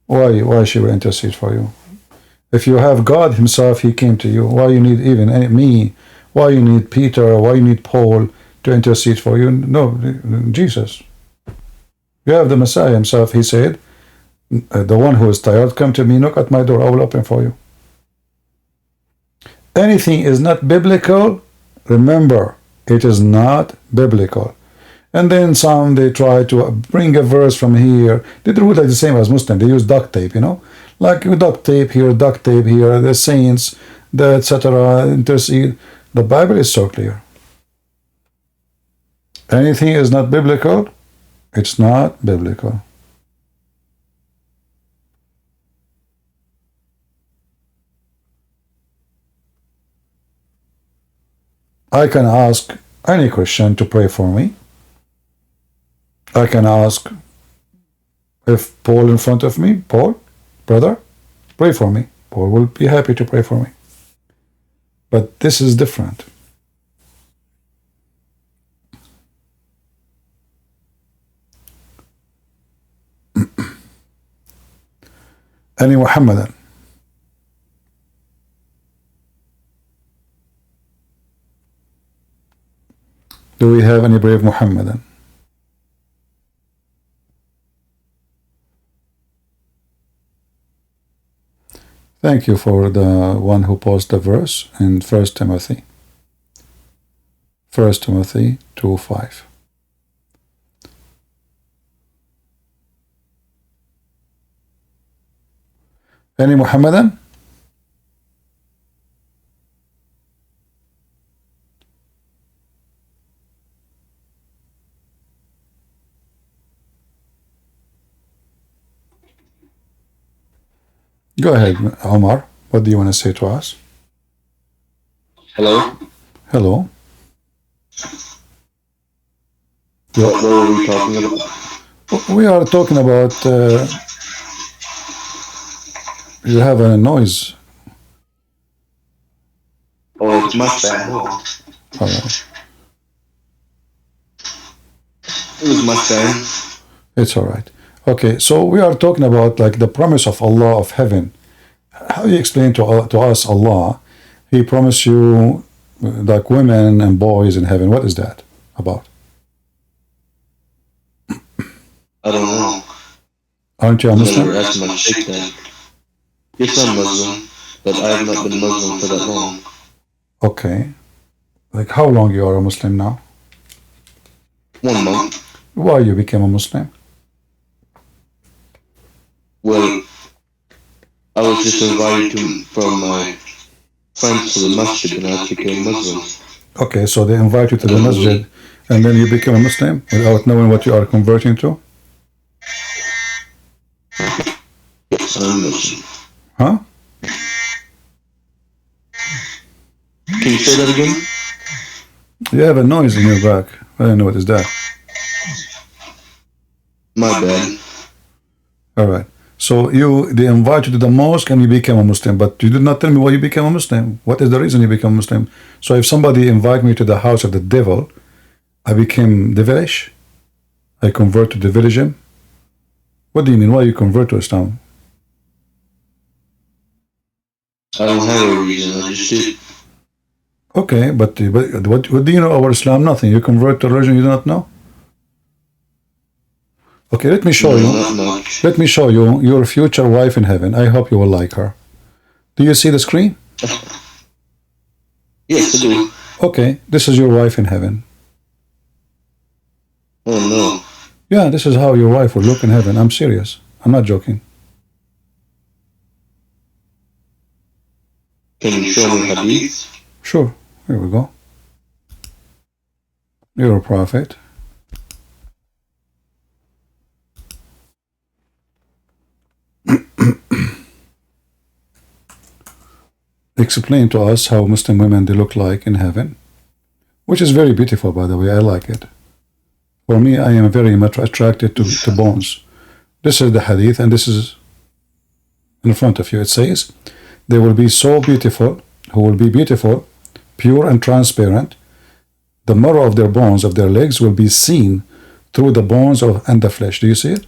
Why she will intercede for you? If you have God Himself, He came to you. Why you need even me? Why you need Peter? Why you need Paul to intercede for you? No, Jesus. You have the Messiah Himself. He said, the one who is tired, come to me, knock at my door, I will open for you. Anything is not biblical, remember, it is not biblical. And then some, they try to bring a verse from here. They do it like the same as Muslim. They use duct tape, like duct tape here, the saints, the etc. intercede. The Bible is so clear. Anything is not biblical, it's not biblical. I can ask any Christian to pray for me. I can ask if Paul in front of me, Paul, brother, pray for me. Paul will be happy to pray for me. But this is different. Any Muhammadan? Do we have any brave Muhammadan? Thank you for the one who posted the verse in 1 Timothy. 1 Timothy 2:5. Any Muhammadan? Go ahead, Omar. What do you want to say to us? Hello? Hello. What were we talking about? We are talking about you have a noise. Oh, it's much bad. All right. It was much bad. It's all right. Okay, so we are talking about like the promise of Allah of heaven. How do you explain to us Allah? He promised you like women and boys in heaven. What is that about? I don't know. Aren't you a Muslim? Never asked my sheikh that. Yes, I'm Muslim, but I have not been Muslim for that long. Okay. Like how long you are a Muslim now? 1 month. Why you became a Muslim? Well, I was just invited from my friends to the masjid and I became Muslim. Okay, so they invite you to the masjid and then you become a Muslim without knowing what you are converting to? Yes, I'm Muslim. Huh? Can you say that again? You have a noise in your back. I don't know what is that. My bad. Alright. So they invite you to the mosque and you became a Muslim, but you did not tell me why you became a Muslim. What is the reason you became a Muslim? So if somebody invite me to the house of the devil, I became devilish? I convert to devilism? What do you mean? Why you convert to Islam? I don't have a reason, I just did. Okay, but what do you know about Islam? Nothing. You convert to religion you do not know? Okay, let me show you. Not much. Let me show you your future wife in heaven. I hope you will like her. Do you see the screen? Yes, I do. Okay, this is your wife in heaven. Oh no. Yeah, this is how your wife will look in heaven. I'm serious. I'm not joking. Can you show me Hadith? Sure. Here we go. You're a prophet. Explain to us how Muslim women they look like in heaven, which is very beautiful, by the way. I like it. For me, I am very much attracted to bones. This is the hadith, and this is in front of you. It says, they will be so beautiful, who will be beautiful, pure and transparent. The marrow of their bones, of their legs, will be seen through the bones and the flesh. Do you see it?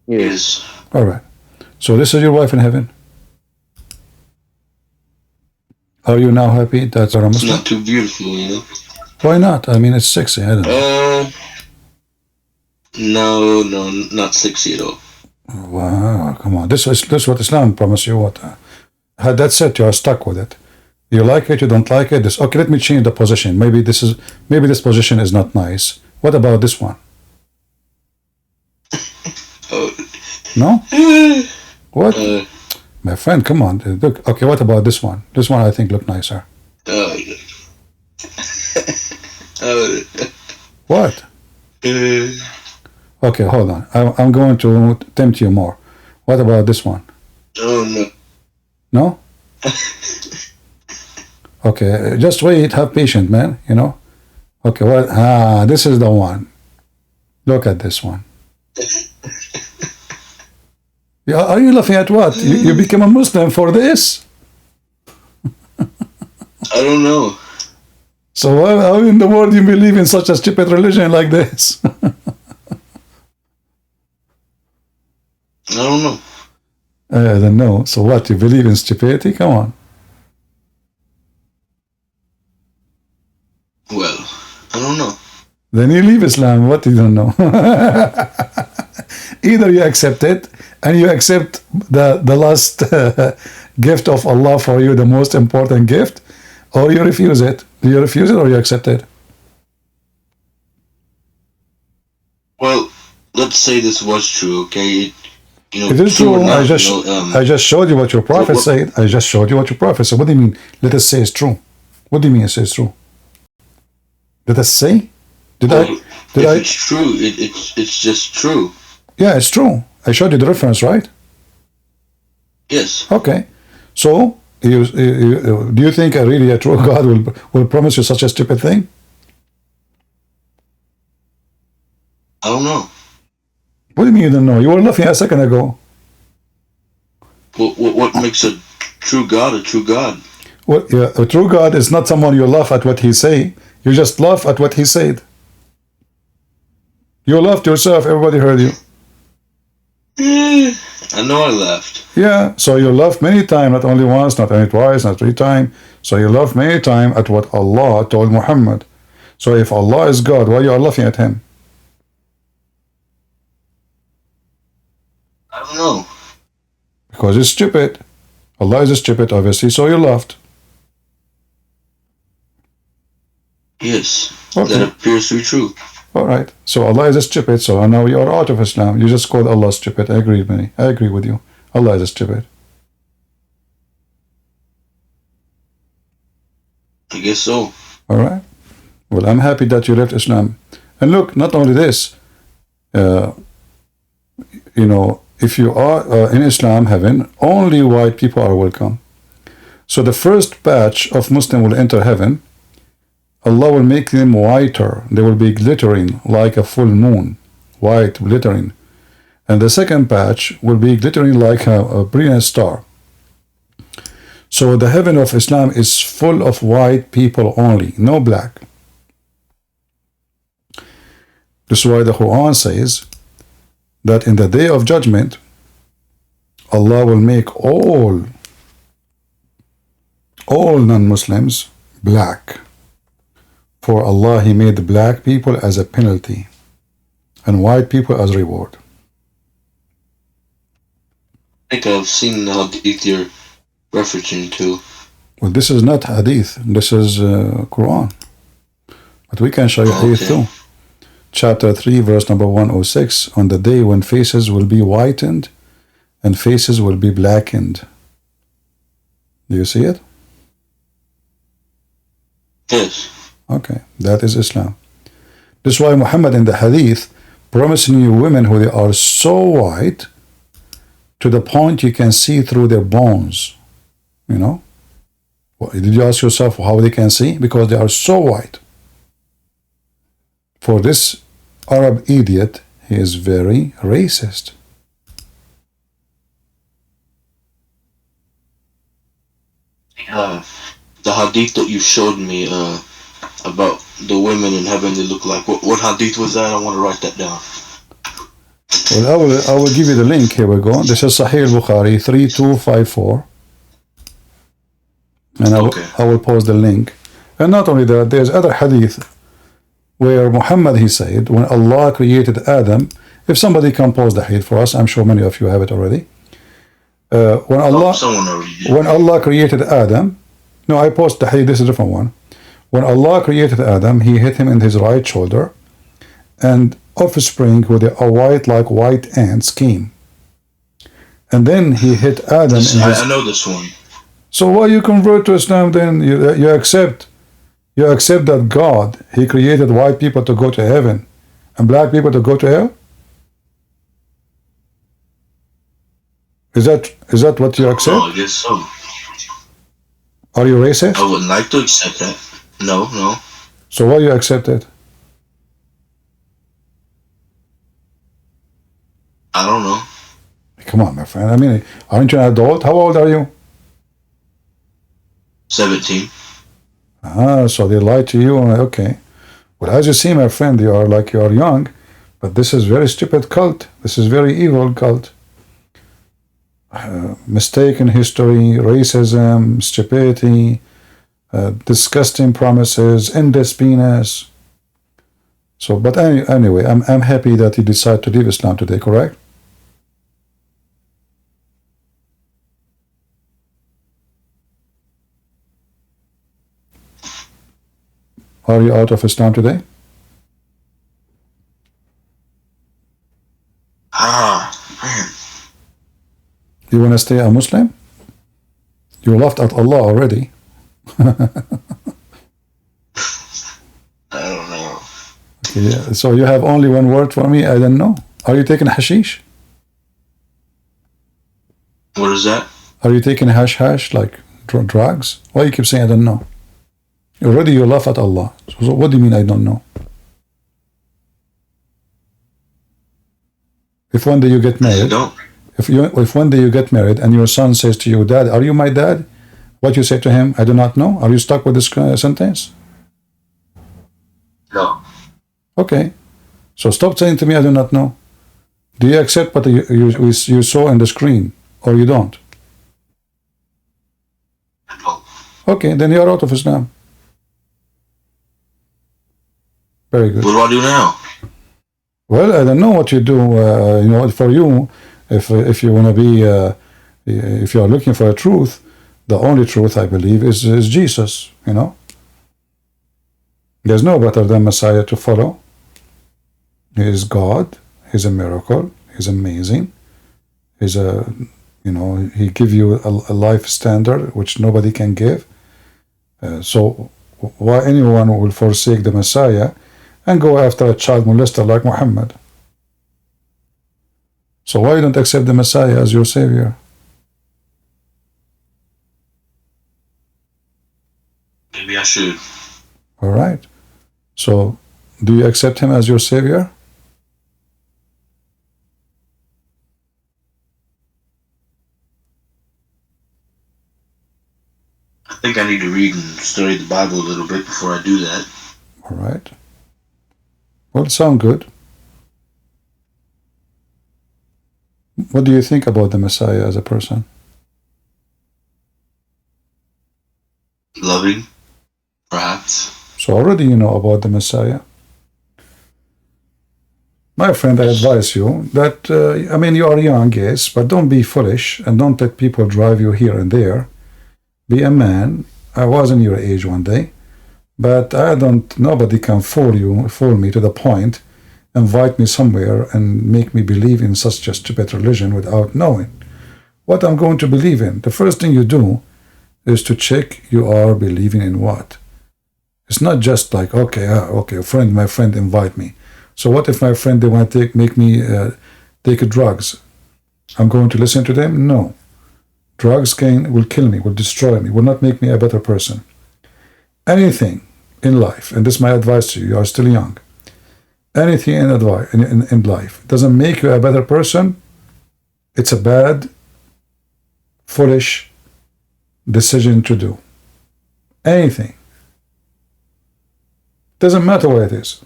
Yes. All right. So this is your wife in heaven. Are you now happy that you're a It's Muslim? not too beautiful, you know? Why not? I mean, it's sexy. I don't know. No, not sexy at all. Wow, come on. This is what Islam promised you. What? That's it. You are stuck with it. You like it. You don't like it. Okay. Let me change the position. Maybe this position is not nice. What about this one? No. What? My friend, come on. Look. Okay. What about this one? This one I think look nicer. What? Okay, hold on. I'm going to tempt you more. What about this one? Oh no. No? Okay, just wait. Have patience, man. You know. Okay. What? This is the one. Look at this one. Yeah, are you laughing at what? You became a Muslim for this? I don't know. So how in the world you believe in such a stupid religion like this? I don't know. I don't know. So what? You believe in stupidity? Come on. Well, I don't know. Then you leave Islam. What you don't know? Either you accept it and you accept the last gift of Allah for you, the most important gift, or you refuse it. Do you refuse it or you accept it? Well, let's say this was true, okay? It is true. I just showed you what your prophet said. I just showed you what your prophet said. What do you mean? Let us say it's true. What do you mean it says true? Let us say? If it's true, it's just true. Yeah, it's true. I showed you the reference, right? Yes. Okay. So, do you think really a true God will promise you such a stupid thing? I don't know. What do you mean you don't know? You were laughing a second ago. What makes a true God a true God? Well, yeah, a true God is not someone you laugh at what he say. You just laugh at what he said. You laughed yourself. Everybody heard you. I know I laughed. Yeah, so you laughed many times, not only once, not only twice, not 3 times. So you laughed many times at what Allah told Muhammad. So if Allah is God, why you are laughing at him? I don't know. Because it's stupid. Allah is stupid, obviously, so you laughed. Yes, Okay. that appears to be true. All right. So Allah is stupid, so now you are out of Islam. You just called Allah stupid. I agree with you. Allah is stupid. I guess so. All right. Well, I'm happy that you left Islam. And look, not only this, if you are in Islam heaven, only white people are welcome. So the first batch of Muslims will enter heaven. Allah will make them whiter. They will be glittering like a full moon, white, glittering. And the second batch will be glittering like a brilliant star. So the heaven of Islam is full of white people only, no black. This is why the Quran says that in the day of judgment, Allah will make all non-Muslims black. For Allah, He made black people as a penalty and white people as reward. I think I've seen the hadith you're referencing to. Well, this is not hadith. This is Quran. But we can show you hadith too. Chapter 3, verse number 106. On the day when faces will be whitened and faces will be blackened. Do you see it? Yes. Okay, that is Islam. This is why Muhammad in the hadith promising you women who they are so white to the point you can see through their bones. You know? Did you ask yourself how they can see? Because they are so white. For this Arab idiot, he is very racist. The hadith that you showed me about the women in heaven, they look like. What hadith was that? I want to write that down. Well, I will give you the link. Here we go. This is Sahih al-Bukhari 3254. And I will post the link. And not only that, there's other hadith where Muhammad, he said, when Allah created Adam, if somebody can post the hadith for us, I'm sure many of you have it already. When Allah created Adam, no, I posted the hadith, this is a different one. When Allah created Adam, He hit him in his right shoulder, and offspring with a white like white ants came. And then He hit Adam. I know this one. So why you convert to Islam then? You accept that God, He created white people to go to heaven and black people to go to hell? Is that what you accept? Oh, I guess so. Are you racist? I wouldn't like to accept that. No. So why you accept it? I don't know. Come on, my friend. I mean, aren't you an adult? How old are you? 17. So they lied to you. Okay. Well, as you see, my friend, you are young, but this is very stupid cult. This is very evil cult. Mistaken history, racism, stupidity, disgusting promises, endless penis. So, but anyway, I'm happy that you decide to leave Islam today, correct? Are you out of Islam today? Man. You want to stay a Muslim? You laughed at Allah already. I don't know. Okay, yeah. So you have only one word for me? I don't know. Are you taking hashish? What is that? Are you taking hash like drugs? Why you keep saying I don't know? Already you laugh at Allah. So what do you mean I don't know? If one day you get married, if one day you get married and your son says to you, Dad, are you my dad? What you say to him? I do not know. Are you stuck with this sentence? No. Okay. So stop saying to me, I do not know. Do you accept what you saw on the screen, or you don't? No. Okay, then you're out of Islam. Very good. What do I do now? Well, I don't know what you do. For you, if you want to be, if you are looking for a truth, the only truth I believe is Jesus. There's no better than Messiah to follow. He is God. He's a miracle. He's amazing. He's he give you a life standard which nobody can give. So Why anyone will forsake the Messiah and go after a child molester like Muhammad? So why don't accept the Messiah as your savior? Maybe I should. All right. So do you accept him as your savior? I think I need to read and study the Bible a little bit before I do that. All right. Well, sound good. What do you think about the Messiah as a person? Loving, perhaps. So already you know about the Messiah. My friend, I advise you that, I mean, you are young, yes, but don't be foolish and don't let people drive you here and there. Be a man. I was in your age one day, but nobody can fool me to the point, invite me somewhere and make me believe in such a stupid religion without knowing what I'm going to believe in. The first thing you do is to check you are believing in what. It's not just like, okay, my friend invite me. So what if my friend, they want to make me take drugs? I'm going to listen to them? No. Drugs will kill me, will destroy me, will not make me a better person. Anything in life, and this is my advice to you, you are still young. Anything in life doesn't make you a better person. It's a bad, foolish decision to do. Anything. Doesn't matter what it is.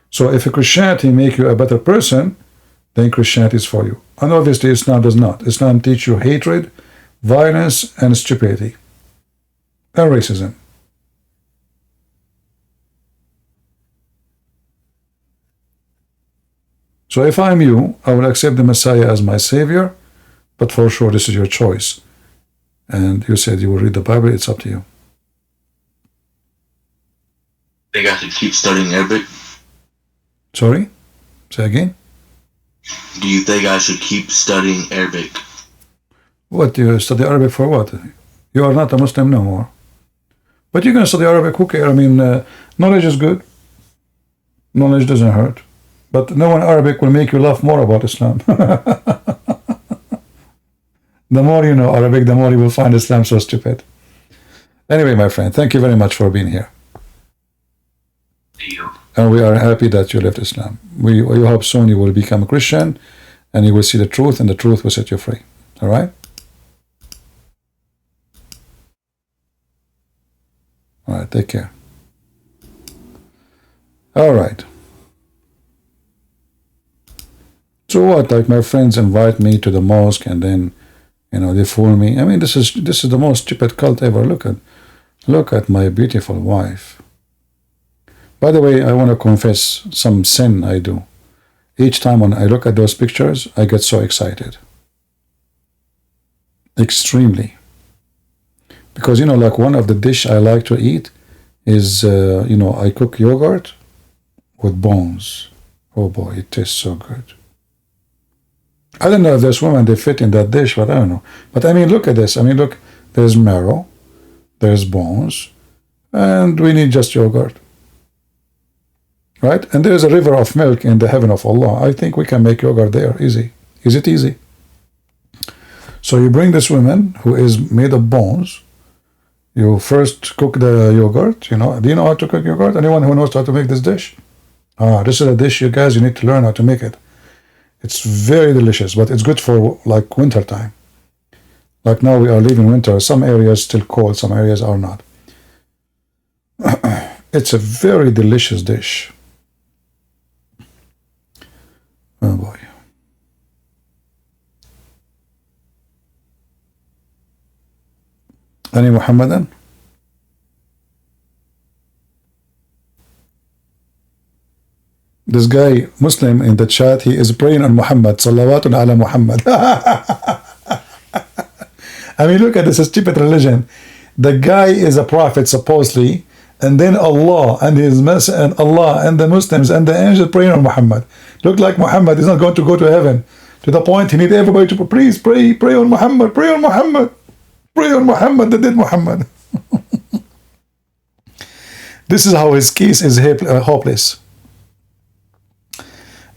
So if Christianity make you a better person, then Christianity is for you. And obviously Islam does not. Islam teaches you hatred, violence, and stupidity, and racism. So if I'm you, I will accept the Messiah as my savior, but for sure this is your choice. And you said you will read the Bible, it's up to you. Think I should keep studying Arabic? Sorry? Say again? Do you think I should keep studying Arabic? What, you study Arabic for what? You are not a Muslim no more. But you can study Arabic, who cares? I mean, knowledge is good. Knowledge doesn't hurt. But knowing Arabic will make you laugh more about Islam. The more you know Arabic, the more you will find Islam so stupid. Anyway, my friend, thank you very much for being here. Thank you. And we are happy that you left Islam. We hope soon you will become a Christian and you will see the truth, and the truth will set you free. All right? All right, take care. All right. So what? Like my friends invite me to the mosque and then, they fool me. I mean, this is the most stupid cult ever. Look at my beautiful wife. By the way, I want to confess some sin I do. Each time when I look at those pictures, I get so excited. Extremely. Because, like one of the dish I like to eat is, I cook yogurt with bones. Oh boy, it tastes so good. I don't know if there's women they fit in that dish, but I don't know. But I mean, look at this. I mean, look, there's marrow, there's bones, and we need just yogurt. Right? And there's a river of milk in the heaven of Allah. I think we can make yogurt there. Easy. Is it easy? So you bring this woman who is made of bones. You first cook the yogurt. Do you know how to cook yogurt? Anyone who knows how to make this dish? This is a dish, you guys, you need to learn how to make it. It's very delicious, but it's good for like winter time. Like now we are leaving winter. Some areas still cold, some areas are not. It's a very delicious dish. Oh boy. Any Muhammadan? This guy, Muslim in the chat, he is praying on Muhammad. Salawatun ala Muhammad. I mean, look at this stupid religion. The guy is a prophet, supposedly, and then Allah and His Messenger and Allah and the Muslims and the angels praying on Muhammad. Look like Muhammad is not going to go to heaven. To the point he need everybody to please pray on Muhammad, pray on Muhammad, pray on Muhammad, the dead Muhammad. This is how his case is hopeless.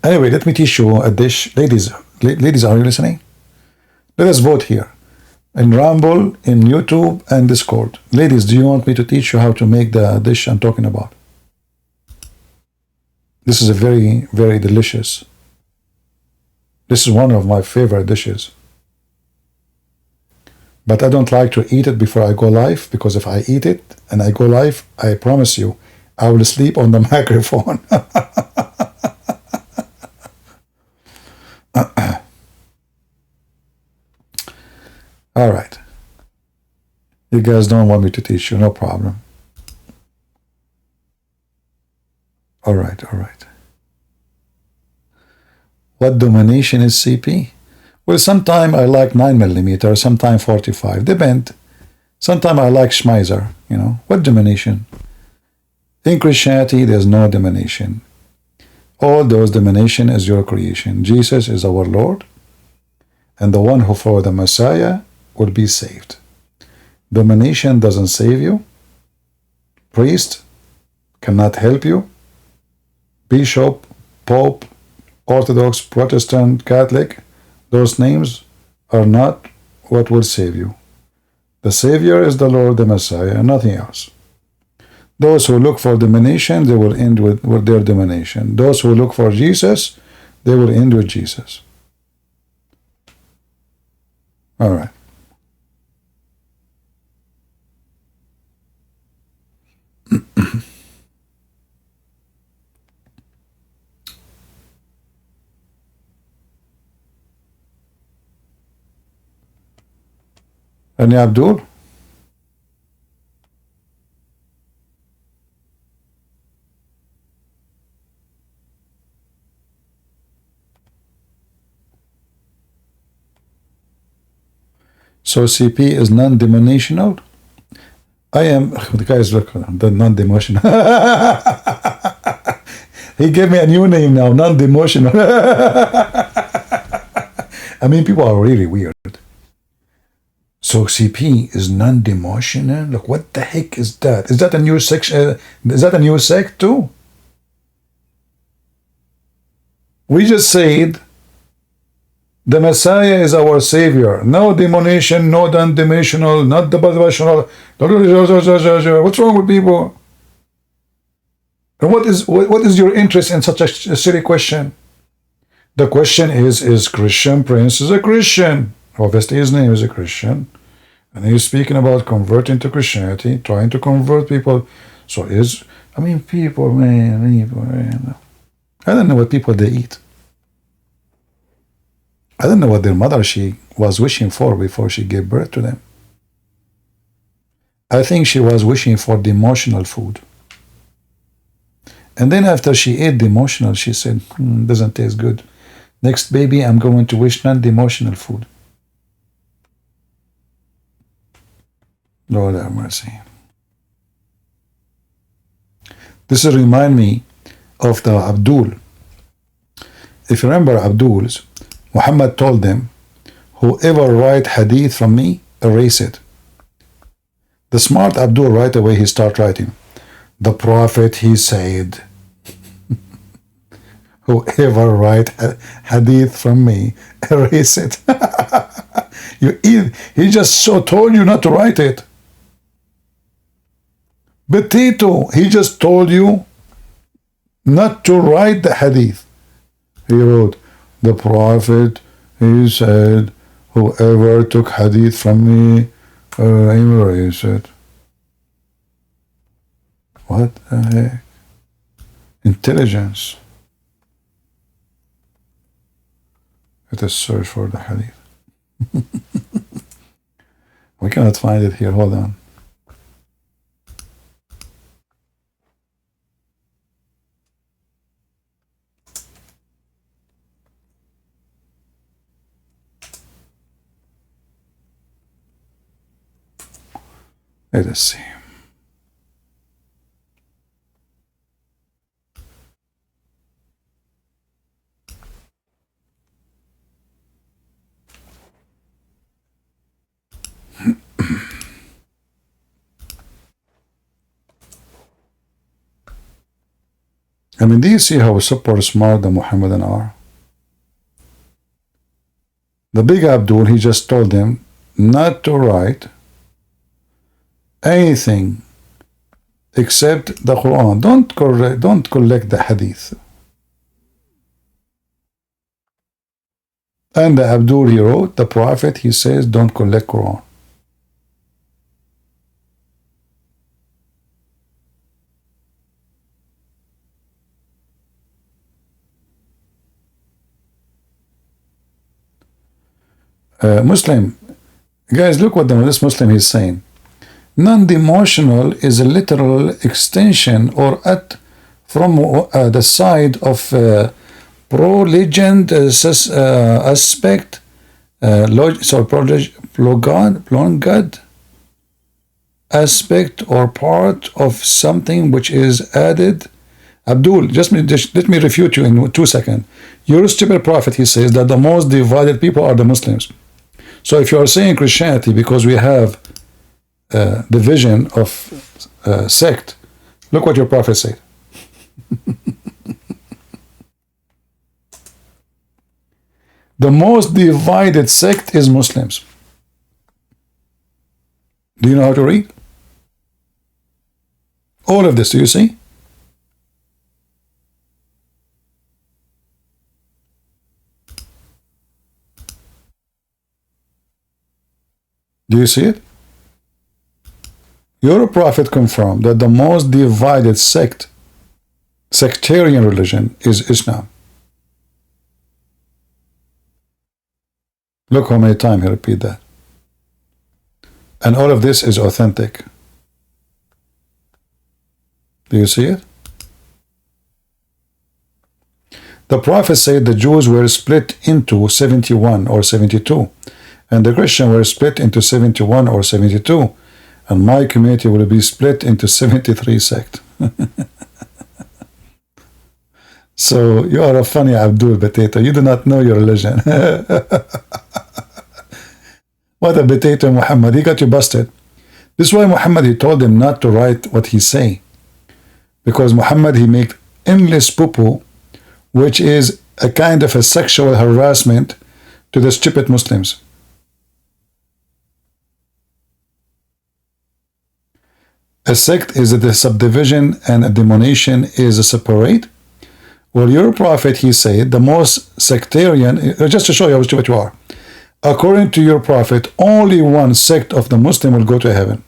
Anyway, let me teach you a dish. Ladies, are you listening? Let us vote here. In Rumble, in YouTube, and Discord. Ladies, do you want me to teach you how to make the dish I'm talking about? This is a very, very delicious. This is one of my favorite dishes. But I don't like to eat it before I go live, because if I eat it and I go live, I promise you, I will sleep on the microphone. All right. You guys don't want me to teach you, no problem. All right, all right. What domination is CP? Well, sometime I like 9mm, sometime 45, depend. Sometime I like Schmeiser, you know. What domination? In Christianity, there's no domination. All those domination is your creation. Jesus is our Lord, and the one who follows the Messiah will be saved. Domination doesn't save you. Priest cannot help you. Bishop, Pope, Orthodox, Protestant, Catholic, those names are not what will save you. The Savior is the Lord, the Messiah, nothing else. Those who look for domination, they will end with their domination. Those who look for Jesus, they will end with Jesus. All right. Any Abdul? So CP is non-denominational? I am, the guys look, the non-demotional. He gave me a new name now, non-demotional. I mean, people are really weird. So CP is non-demotional? Look, what the heck is that? Is that a new section? Is that a new sect too? We just said the Messiah is our Savior. No demonation, no non-dimensional, not the devotional. What's wrong with people? And what is your interest in such a silly question? The question is Christian Prince is a Christian. Obviously his name is a Christian. And he's speaking about converting to Christianity, trying to convert people. So people, man. I don't know what people they eat. I don't know what their mother she was wishing for before she gave birth to them. I think she was wishing for the emotional food. And then after she ate the emotional, she said, doesn't taste good. Next baby, I'm going to wish non-emotional food. Lord have mercy. This remind me of the Abdul. If you remember Abdul's, Muhammad told them, whoever write hadith from me, erase it. The smart Abdul right away he start writing. The Prophet he said, whoever write hadith from me, erase it. He just told you not to write it. Potato, he just told you not to write the hadith. He wrote, the Prophet, he said, whoever took hadith from me, erase it. What the heck? Intelligence. Let us search for the hadith. We cannot find it here. Hold on. Let us see. I mean, do you see how super smart the Muhammadan are? The big Abdul, he just told them not to write anything except the Quran. Don't collect the Hadith. And the Abdul, he wrote, the Prophet, he says, don't collect Quran. Muslim, guys, look what this Muslim is saying. Non-demotional is a literal extension or from the side of prolonged aspect, prolonged aspect or part of something which is added. Abdul, just let me refute you in 2 seconds. Your stupid prophet, he says that the most divided people are the Muslims. So if you are saying Christianity because we have division of sect, look what your prophet said. The most divided sect is Muslims. Do you know how to read? All of this, do you see? Do you see it? Your prophet confirmed that the most divided sectarian religion is Islam. Look how many times he repeated that. And all of this is authentic. Do you see it? The prophet said the Jews were split into 71 or 72, and the Christians were split into 71 or 72, and my community will be split into 73 sects. So you are a funny Abdul Potato. You do not know your religion. What a potato, Muhammad. He got you busted. This is why Muhammad, he told him not to write what he say. Because Muhammad, he make endless poo-poo, which is a kind of a sexual harassment to the stupid Muslims. A sect is a subdivision and a denomination is a separate. Well, your prophet, he said, the most sectarian, just to show you how stupid you are. According to your prophet, only one sect of the Muslim will go to heaven.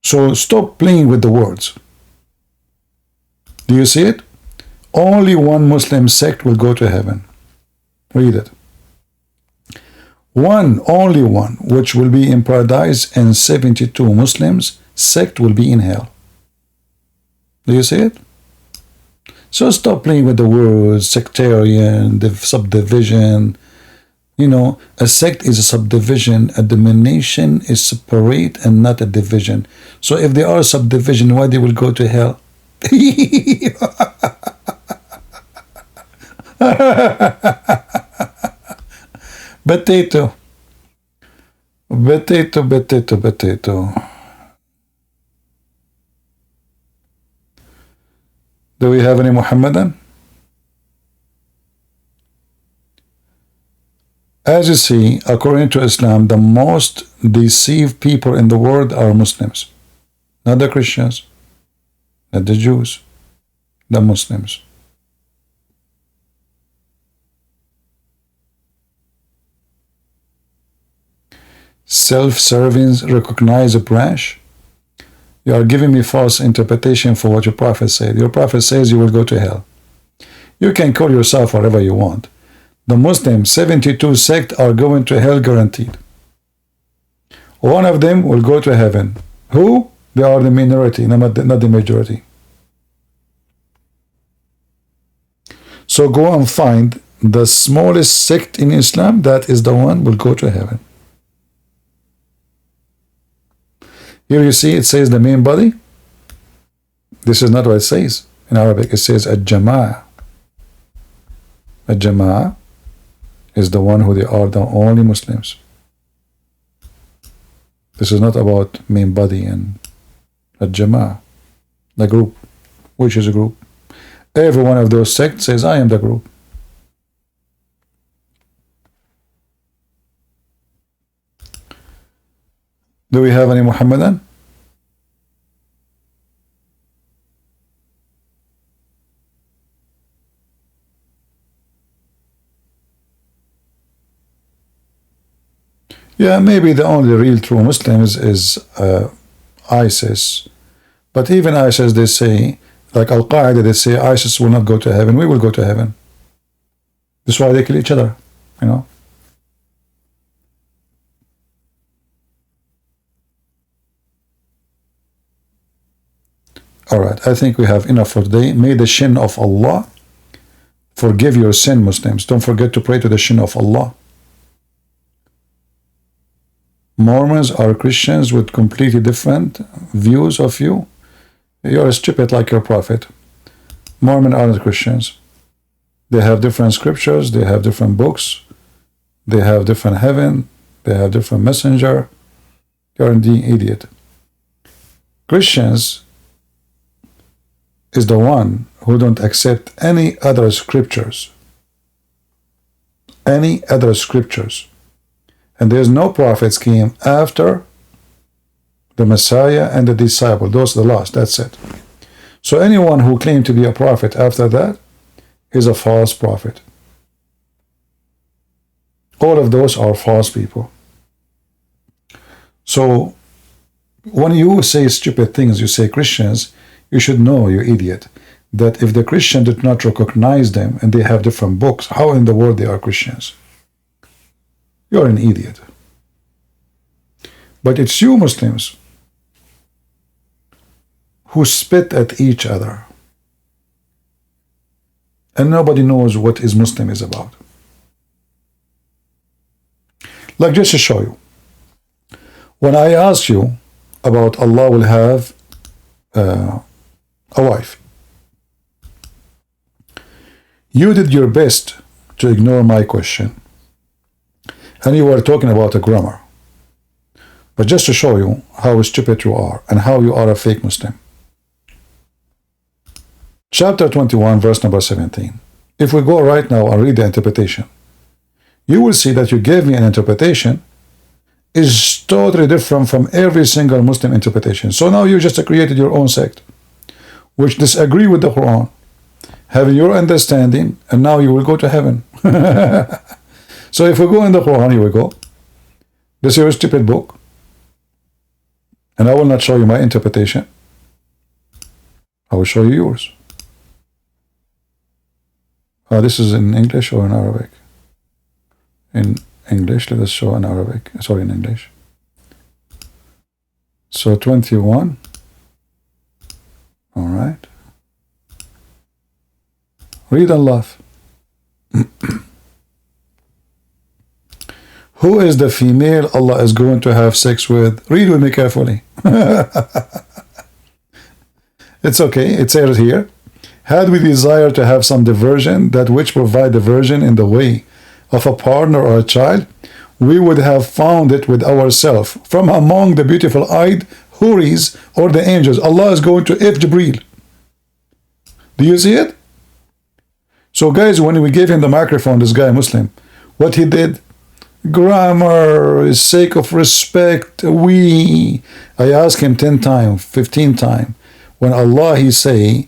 So stop playing with the words. Do you see it? Only one Muslim sect will go to heaven. Read it. Only one, which will be in paradise, and 72 Muslims sect will be in hell. Do you see it? So stop playing with the words, sectarian, the subdivision. You know, a sect is a subdivision, a denomination is separate and not a division. So if they are a subdivision, why they will go to hell? Potato. Potato, potato, potato. Do we have any Muhammadan? As you see, according to Islam, the most deceived people in the world are Muslims. Not the Christians, not the Jews, the Muslims. Self-serving, recognize a branch. You are giving me false interpretation for what your prophet said. Your prophet says you will go to hell. You can call yourself whatever you want. The Muslim 72 sect are going to hell guaranteed. One of them will go to heaven. Who? They are the minority, not the majority. So go and find the smallest sect in Islam, that is the one will go to heaven. Here you see it says the main body. This is not what it says in Arabic. It says a-jama'ah. A-jama'ah is the one who they are the only Muslims. This is not about main body and a-jama'ah, the group. which is a group. Every one of those sects says, I am the group. Do we have any Muhammadan? Yeah, maybe the only real true Muslims is ISIS. But even ISIS, they say, like Al-Qaeda, they say ISIS will not go to heaven, we will go to heaven. That's why they kill each other, you know. Alright, I think we have enough for today. May the shin of Allah forgive your sin, Muslims. Don't forget to pray to the shin of Allah. Mormons are Christians with completely different views of you. You're stupid like your prophet. Mormons aren't Christians. They have different scriptures, they have different books, they have different heaven, they have different messenger. You're an idiot. Christians is the one who don't accept any other scriptures. Any other scriptures. And there's no prophets came after the Messiah and the disciple. Those are the last, that's it. So anyone who claimed to be a prophet after that is a false prophet. All of those are false people. So when you say stupid things, you say Christians, you should know, you idiot, that if the Christian did not recognize them and they have different books, how in the world they are Christians? You're an idiot. But it's you Muslims who spit at each other. And nobody knows what is Muslim is about. Like just to show you, when I asked you about Allah will have a wife, you did your best to ignore my question. And you were talking about a grammar. But just to show you how stupid you are and how you are a fake Muslim. Chapter 21, verse number 17. If we go right now and read the interpretation, you will see that you gave me an interpretation is totally different from every single Muslim interpretation. So now you just created your own sect, which disagree with the Quran, having your understanding, and now you will go to heaven. So if we go in the Quran, here we go. This is your stupid book. And I will not show you my interpretation. I will show you yours. This is in English or in Arabic? In English, let us show in Arabic. Sorry, in English. So 21. All right. Read and laugh. Who is the female Allah is going to have sex with? Read with me carefully. It's okay. It says here, had we desire to have some diversion, that which provide diversion in the way of a partner or a child, we would have found it with ourselves from among the beautiful-eyed houris or the angels. Allah is going to F Jibreel. Do you see it? So guys, when we gave him the microphone, this guy Muslim, what he did, grammar, sake of respect, I ask him 10 times, 15 times, when Allah he say,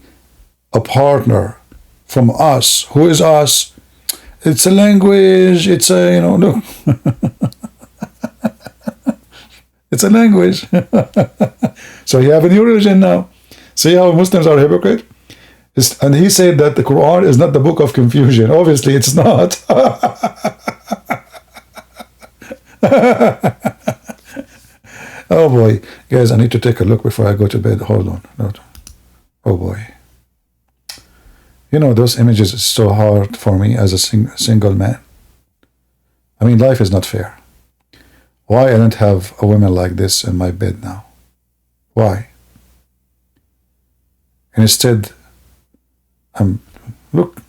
a partner from us, who is us? It's a language, it's a, look. It's a language. So you have a new religion now. See how Muslims are hypocrite? And he said that the Quran is not the book of confusion. Obviously, it's not. Oh boy. Guys, I need to take a look before I go to bed. Hold on. Oh boy. Those images is so hard for me as a single man. I mean, life is not fair. Why I don't have a woman like this in my bed now? Why? And instead, look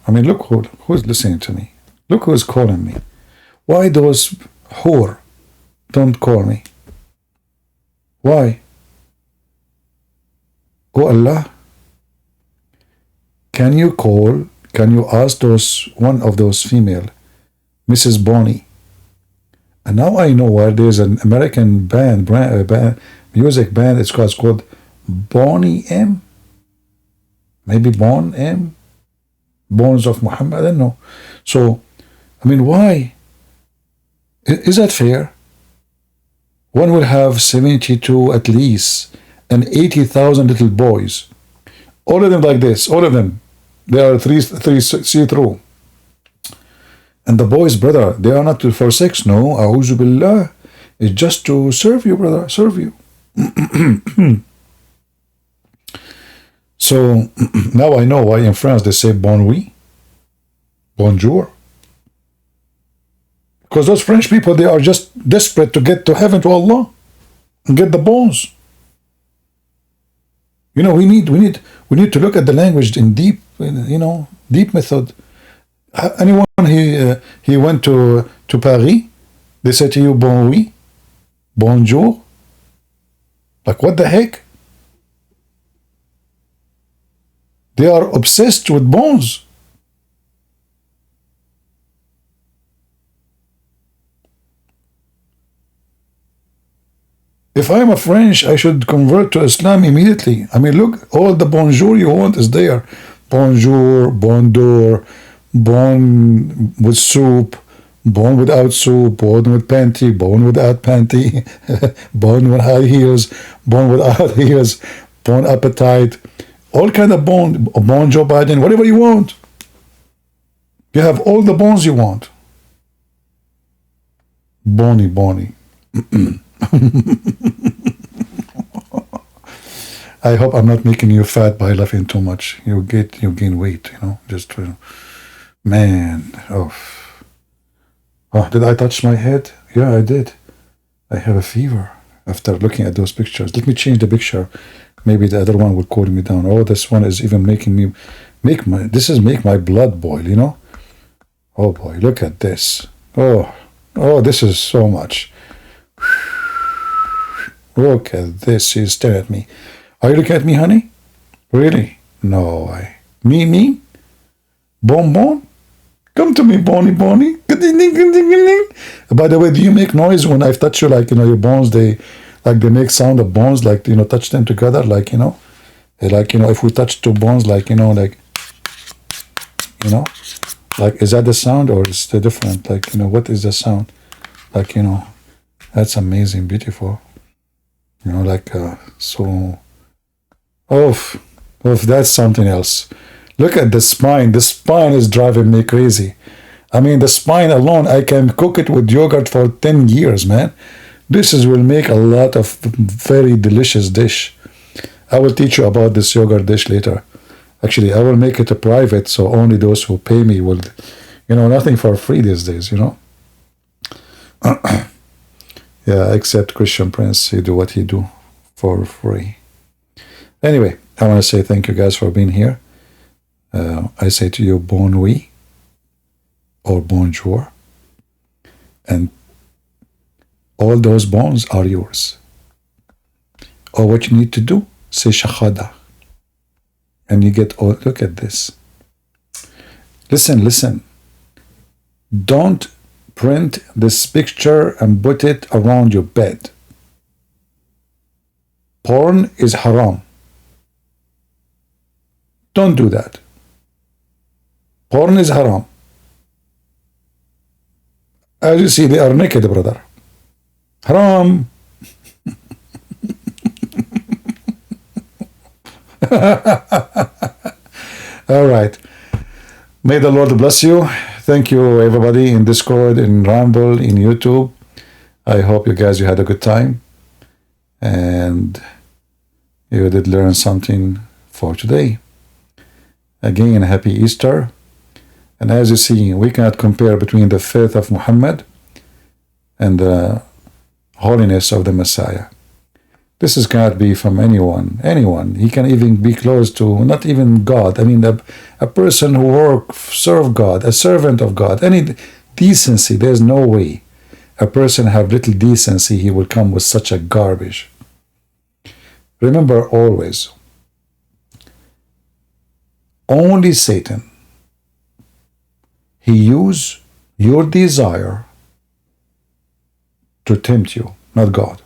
who's listening to me. Look who's calling me. Why those whore don't call me? Why? Oh Allah, can you ask one of those female, Mrs. Bonnie? And now I know why there's an American music band, it's called Bonnie M. Maybe Bon M. Bones of Muhammad, I don't know. So, I mean, why? Is that fair? One will have 72 at least, and 80,000 little boys. All of them like this, all of them. They are three see-through. And the boys, brother, they are not for sex, no. A'udhu billah. It's just to serve you, brother, serve you. So now I know why in France they say bon nuit, bonjour. Because those French people, they are just desperate to get to heaven, to Allah, and get the bones. You know, we need to look at the language in deep, deep method. Anyone he went to Paris, they say to you bon nuit, bonjour. Like what the heck? They are obsessed with bones. If I'm a French, I should convert to Islam immediately. I mean, look, all the bonjour you want is there. Bonjour, bonjour, bon with soup, bon without soup, bon with panty, bon without panty, bon with high heels, bon without heels, bon appetite. All kind of bon Joe Biden, whatever you want. You have all the bones you want. Bonnie. I hope I'm not making you fat by laughing too much. You gain weight, just man. Oh, did I touch my head? Yeah, I did. I have a fever after looking at those pictures. Let me change the picture. Maybe the other one will cool me down. Oh, this one is even making me make my blood boil, Oh boy, look at this. Oh, this is so much. Look at this. She's staring at me. Are you looking at me, honey? Really? No way. Me? Bon? Come to me, Bonnie. By the way, do you make noise when I touch you? Like, your bones, they make sound of bones, like, touch them together, like, if we touch two bones, like, like, is that the sound or is it different? Like, what is the sound? Like, that's amazing, beautiful. So, that's something else. Look at the spine. The spine is driving me crazy. I mean, the spine alone, I can cook it with yogurt for 10 years, man. This will make a lot of very delicious dish. I will teach you about this yogurt dish later. Actually, I will make it a private, so only those who pay me will, nothing for free these days, Yeah, except Christian Prince, he do what he do for free. Anyway, I want to say thank you guys for being here. I say to you, bon nuit or bonjour. And all those bones are yours. All what you need to do, say shahada. And you get all, look at this. Listen. Don't print this picture and put it around your bed. Porn is haram. Don't do that. Porn is haram. As you see, they are naked, brother. Haram. All right. May the Lord bless you. Thank you, everybody in Discord, in Rumble, in YouTube. I hope you had a good time. And you did learn something for today. Again, happy Easter. And as you see, we cannot compare between the faith of Muhammad and the holiness of the Messiah. This cannot be from anyone. He can even be close to, not even God. I mean, a person who serve God, a servant of God, any decency, there's no way a person have little decency, he will come with such a garbage. Remember always, Only Satan. He uses your desire to tempt you, not God.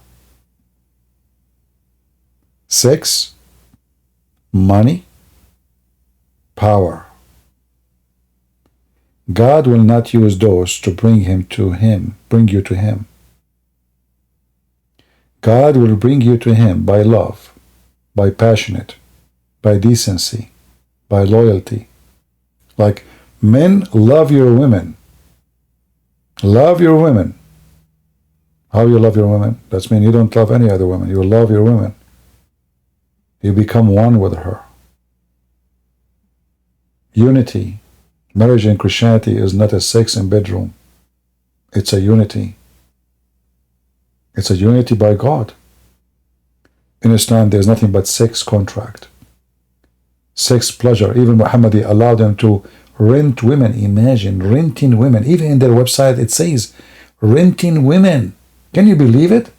Sex, money, power. God will not use those to bring you to him. God will bring you to him by love, by passionate, by decency, by loyalty. Like, men, love your women. Love your women. How you love your women? That means you don't love any other women. You love your women. You become one with her. Unity. Marriage in Christianity is not a sex and bedroom. It's a unity. It's a unity by God. In Islam, there's nothing but sex contract. Sex pleasure. Even Muhammad allowed them to rent women. Imagine renting women. Even in their website, it says renting women. Can you believe it?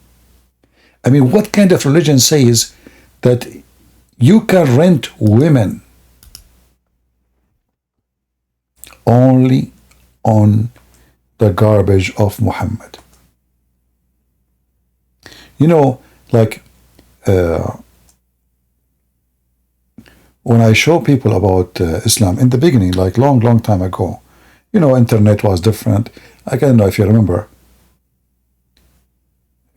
I mean, what kind of religion says that you can rent women? Only on the garbage of Muhammad. You know, like when I show people about Islam in the beginning, like long time ago, you know, internet was different. I don't know if you remember.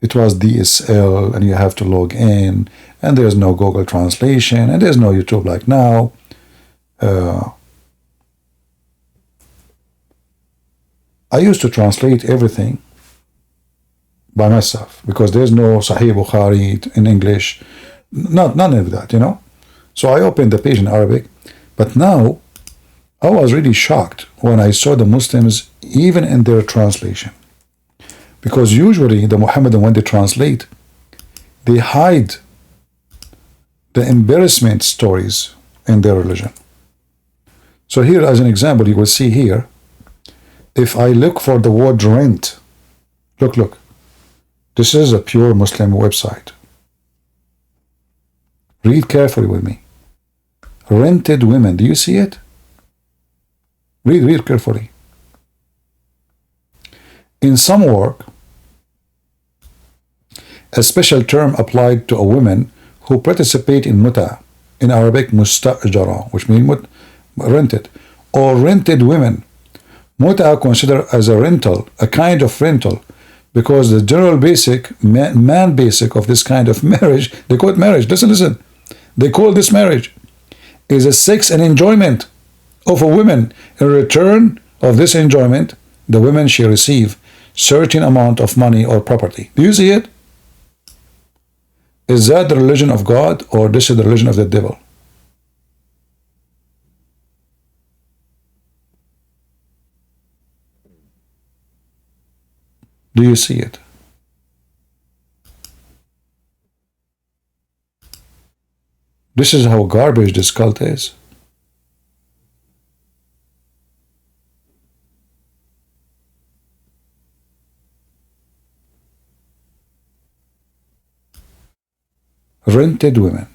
It was DSL, and you have to log in, and there's no Google translation, and there's no YouTube like now. I used to translate everything by myself because there's no Sahih Bukhari in English, none of that, you know. So I opened the page in Arabic, but now I was really shocked when I saw the Muslims even in their translation, because usually the Muhammadan, when they translate, they hide the embarrassment stories in their religion. So here, as an example, you will see here, if I look for the word rent, look, this is a pure Muslim website. Read carefully with me. Rented women, do you see it? Read carefully. In some work, a special term applied to a woman who participate in muta, in Arabic mustajara, which means rented, or rented women. Muta considered as a rental, a kind of rental, because the general basic, man basic of this kind of marriage, they call it marriage. Listen. They call this marriage is a sex and enjoyment of a woman. In return of this enjoyment, the women shall receive certain amount of money or property. Do you see it? Is that the religion of God, or this is the religion of the devil? Do you see it? This is how garbage this cult is. Rented women.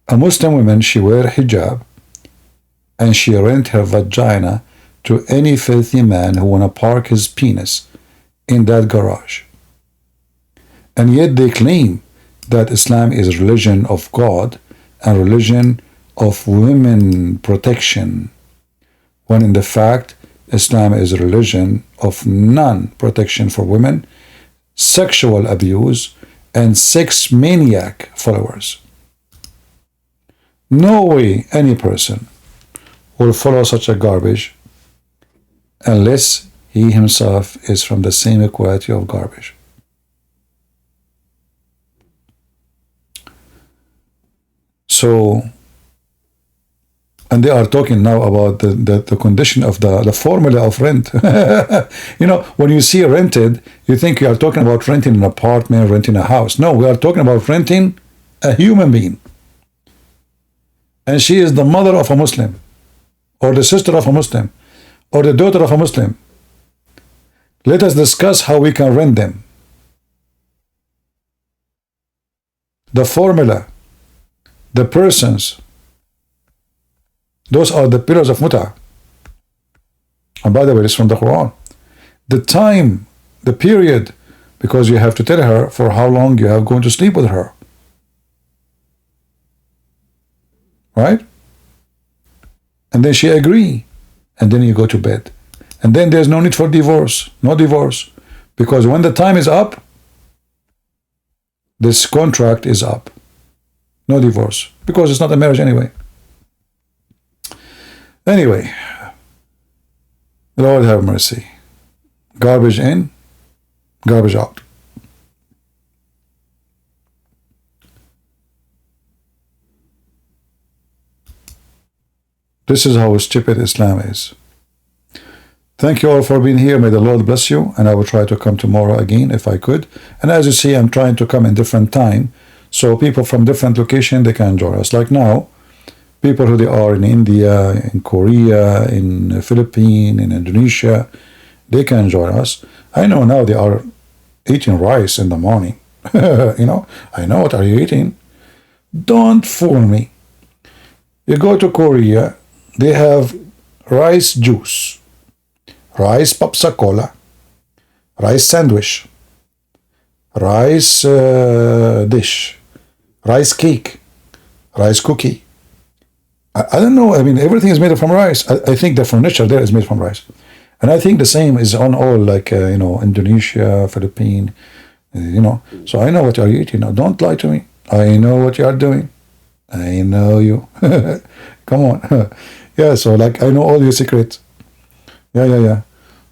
A Muslim woman, she wear hijab, and she rent her vagina to any filthy man who wanna park his penis in that garage. And yet they claim that Islam is religion of God and religion of women protection, when in the fact Islam is a religion of non-protection for women, sexual abuse, and sex maniac followers. No way any person will follow such a garbage unless he himself is from the same quality of garbage. So, and they are talking now about the condition of the formula of rent. You know, when you see rented, you think you are talking about renting an apartment, renting a house. No, we are talking about renting a human being. And she is the mother of a Muslim, or the sister of a Muslim, or the daughter of a Muslim. Let us discuss how we can rent them. The formula, the persons, Those are the pillars of mut'ah. And by the way, it's from the Quran. The time, the period, because you have to tell her for how long you are going to sleep with her. Right? And then she agree. And then you go to bed. And then there's no need for divorce. No divorce. Because when the time is up, this contract is up. No divorce. Because it's not a marriage anyway. Anyway, Lord have mercy. Garbage in, garbage out. This is how stupid Islam is. Thank you all for being here. May the Lord bless you. And I will try to come tomorrow again if I could. And as you see, I'm trying to come in different time. So people from different locations, they can join us. Like now, people who they are in India, in Korea, in the Philippines, in Indonesia, they can join us. I know now they are eating rice in the morning. You know, I know what are you eating. Don't fool me. You go to Korea, they have rice juice, rice popsicle, rice sandwich, rice dish, rice cake, rice cookie. I don't know. I mean, everything is made from rice. I think the furniture there is made from rice. And I think the same is on all, like, you know, Indonesia, Philippines, you know. So I know what you're eating. Now, don't lie to me. I know what you are doing. I know you. Come on. Yeah, so like I know all your secrets. Yeah.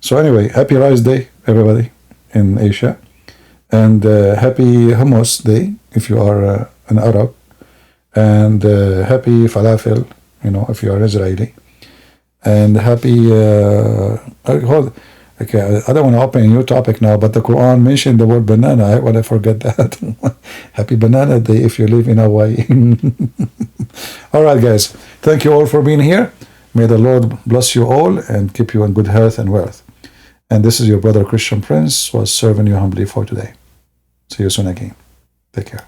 So anyway, happy Rice Day, everybody in Asia. And happy Hummus Day, if you are an Arab. And happy Falafel, you know, if you are Israeli. And happy, okay, I don't want to open a new topic now, but the Quran mentioned the word banana. I want to forget that. Happy Banana Day if you live in Hawaii. All right, guys. Thank you all for being here. May the Lord bless you all and keep you in good health and wealth. And this is your brother Christian Prince was serving you humbly for today. See you soon again. Take care.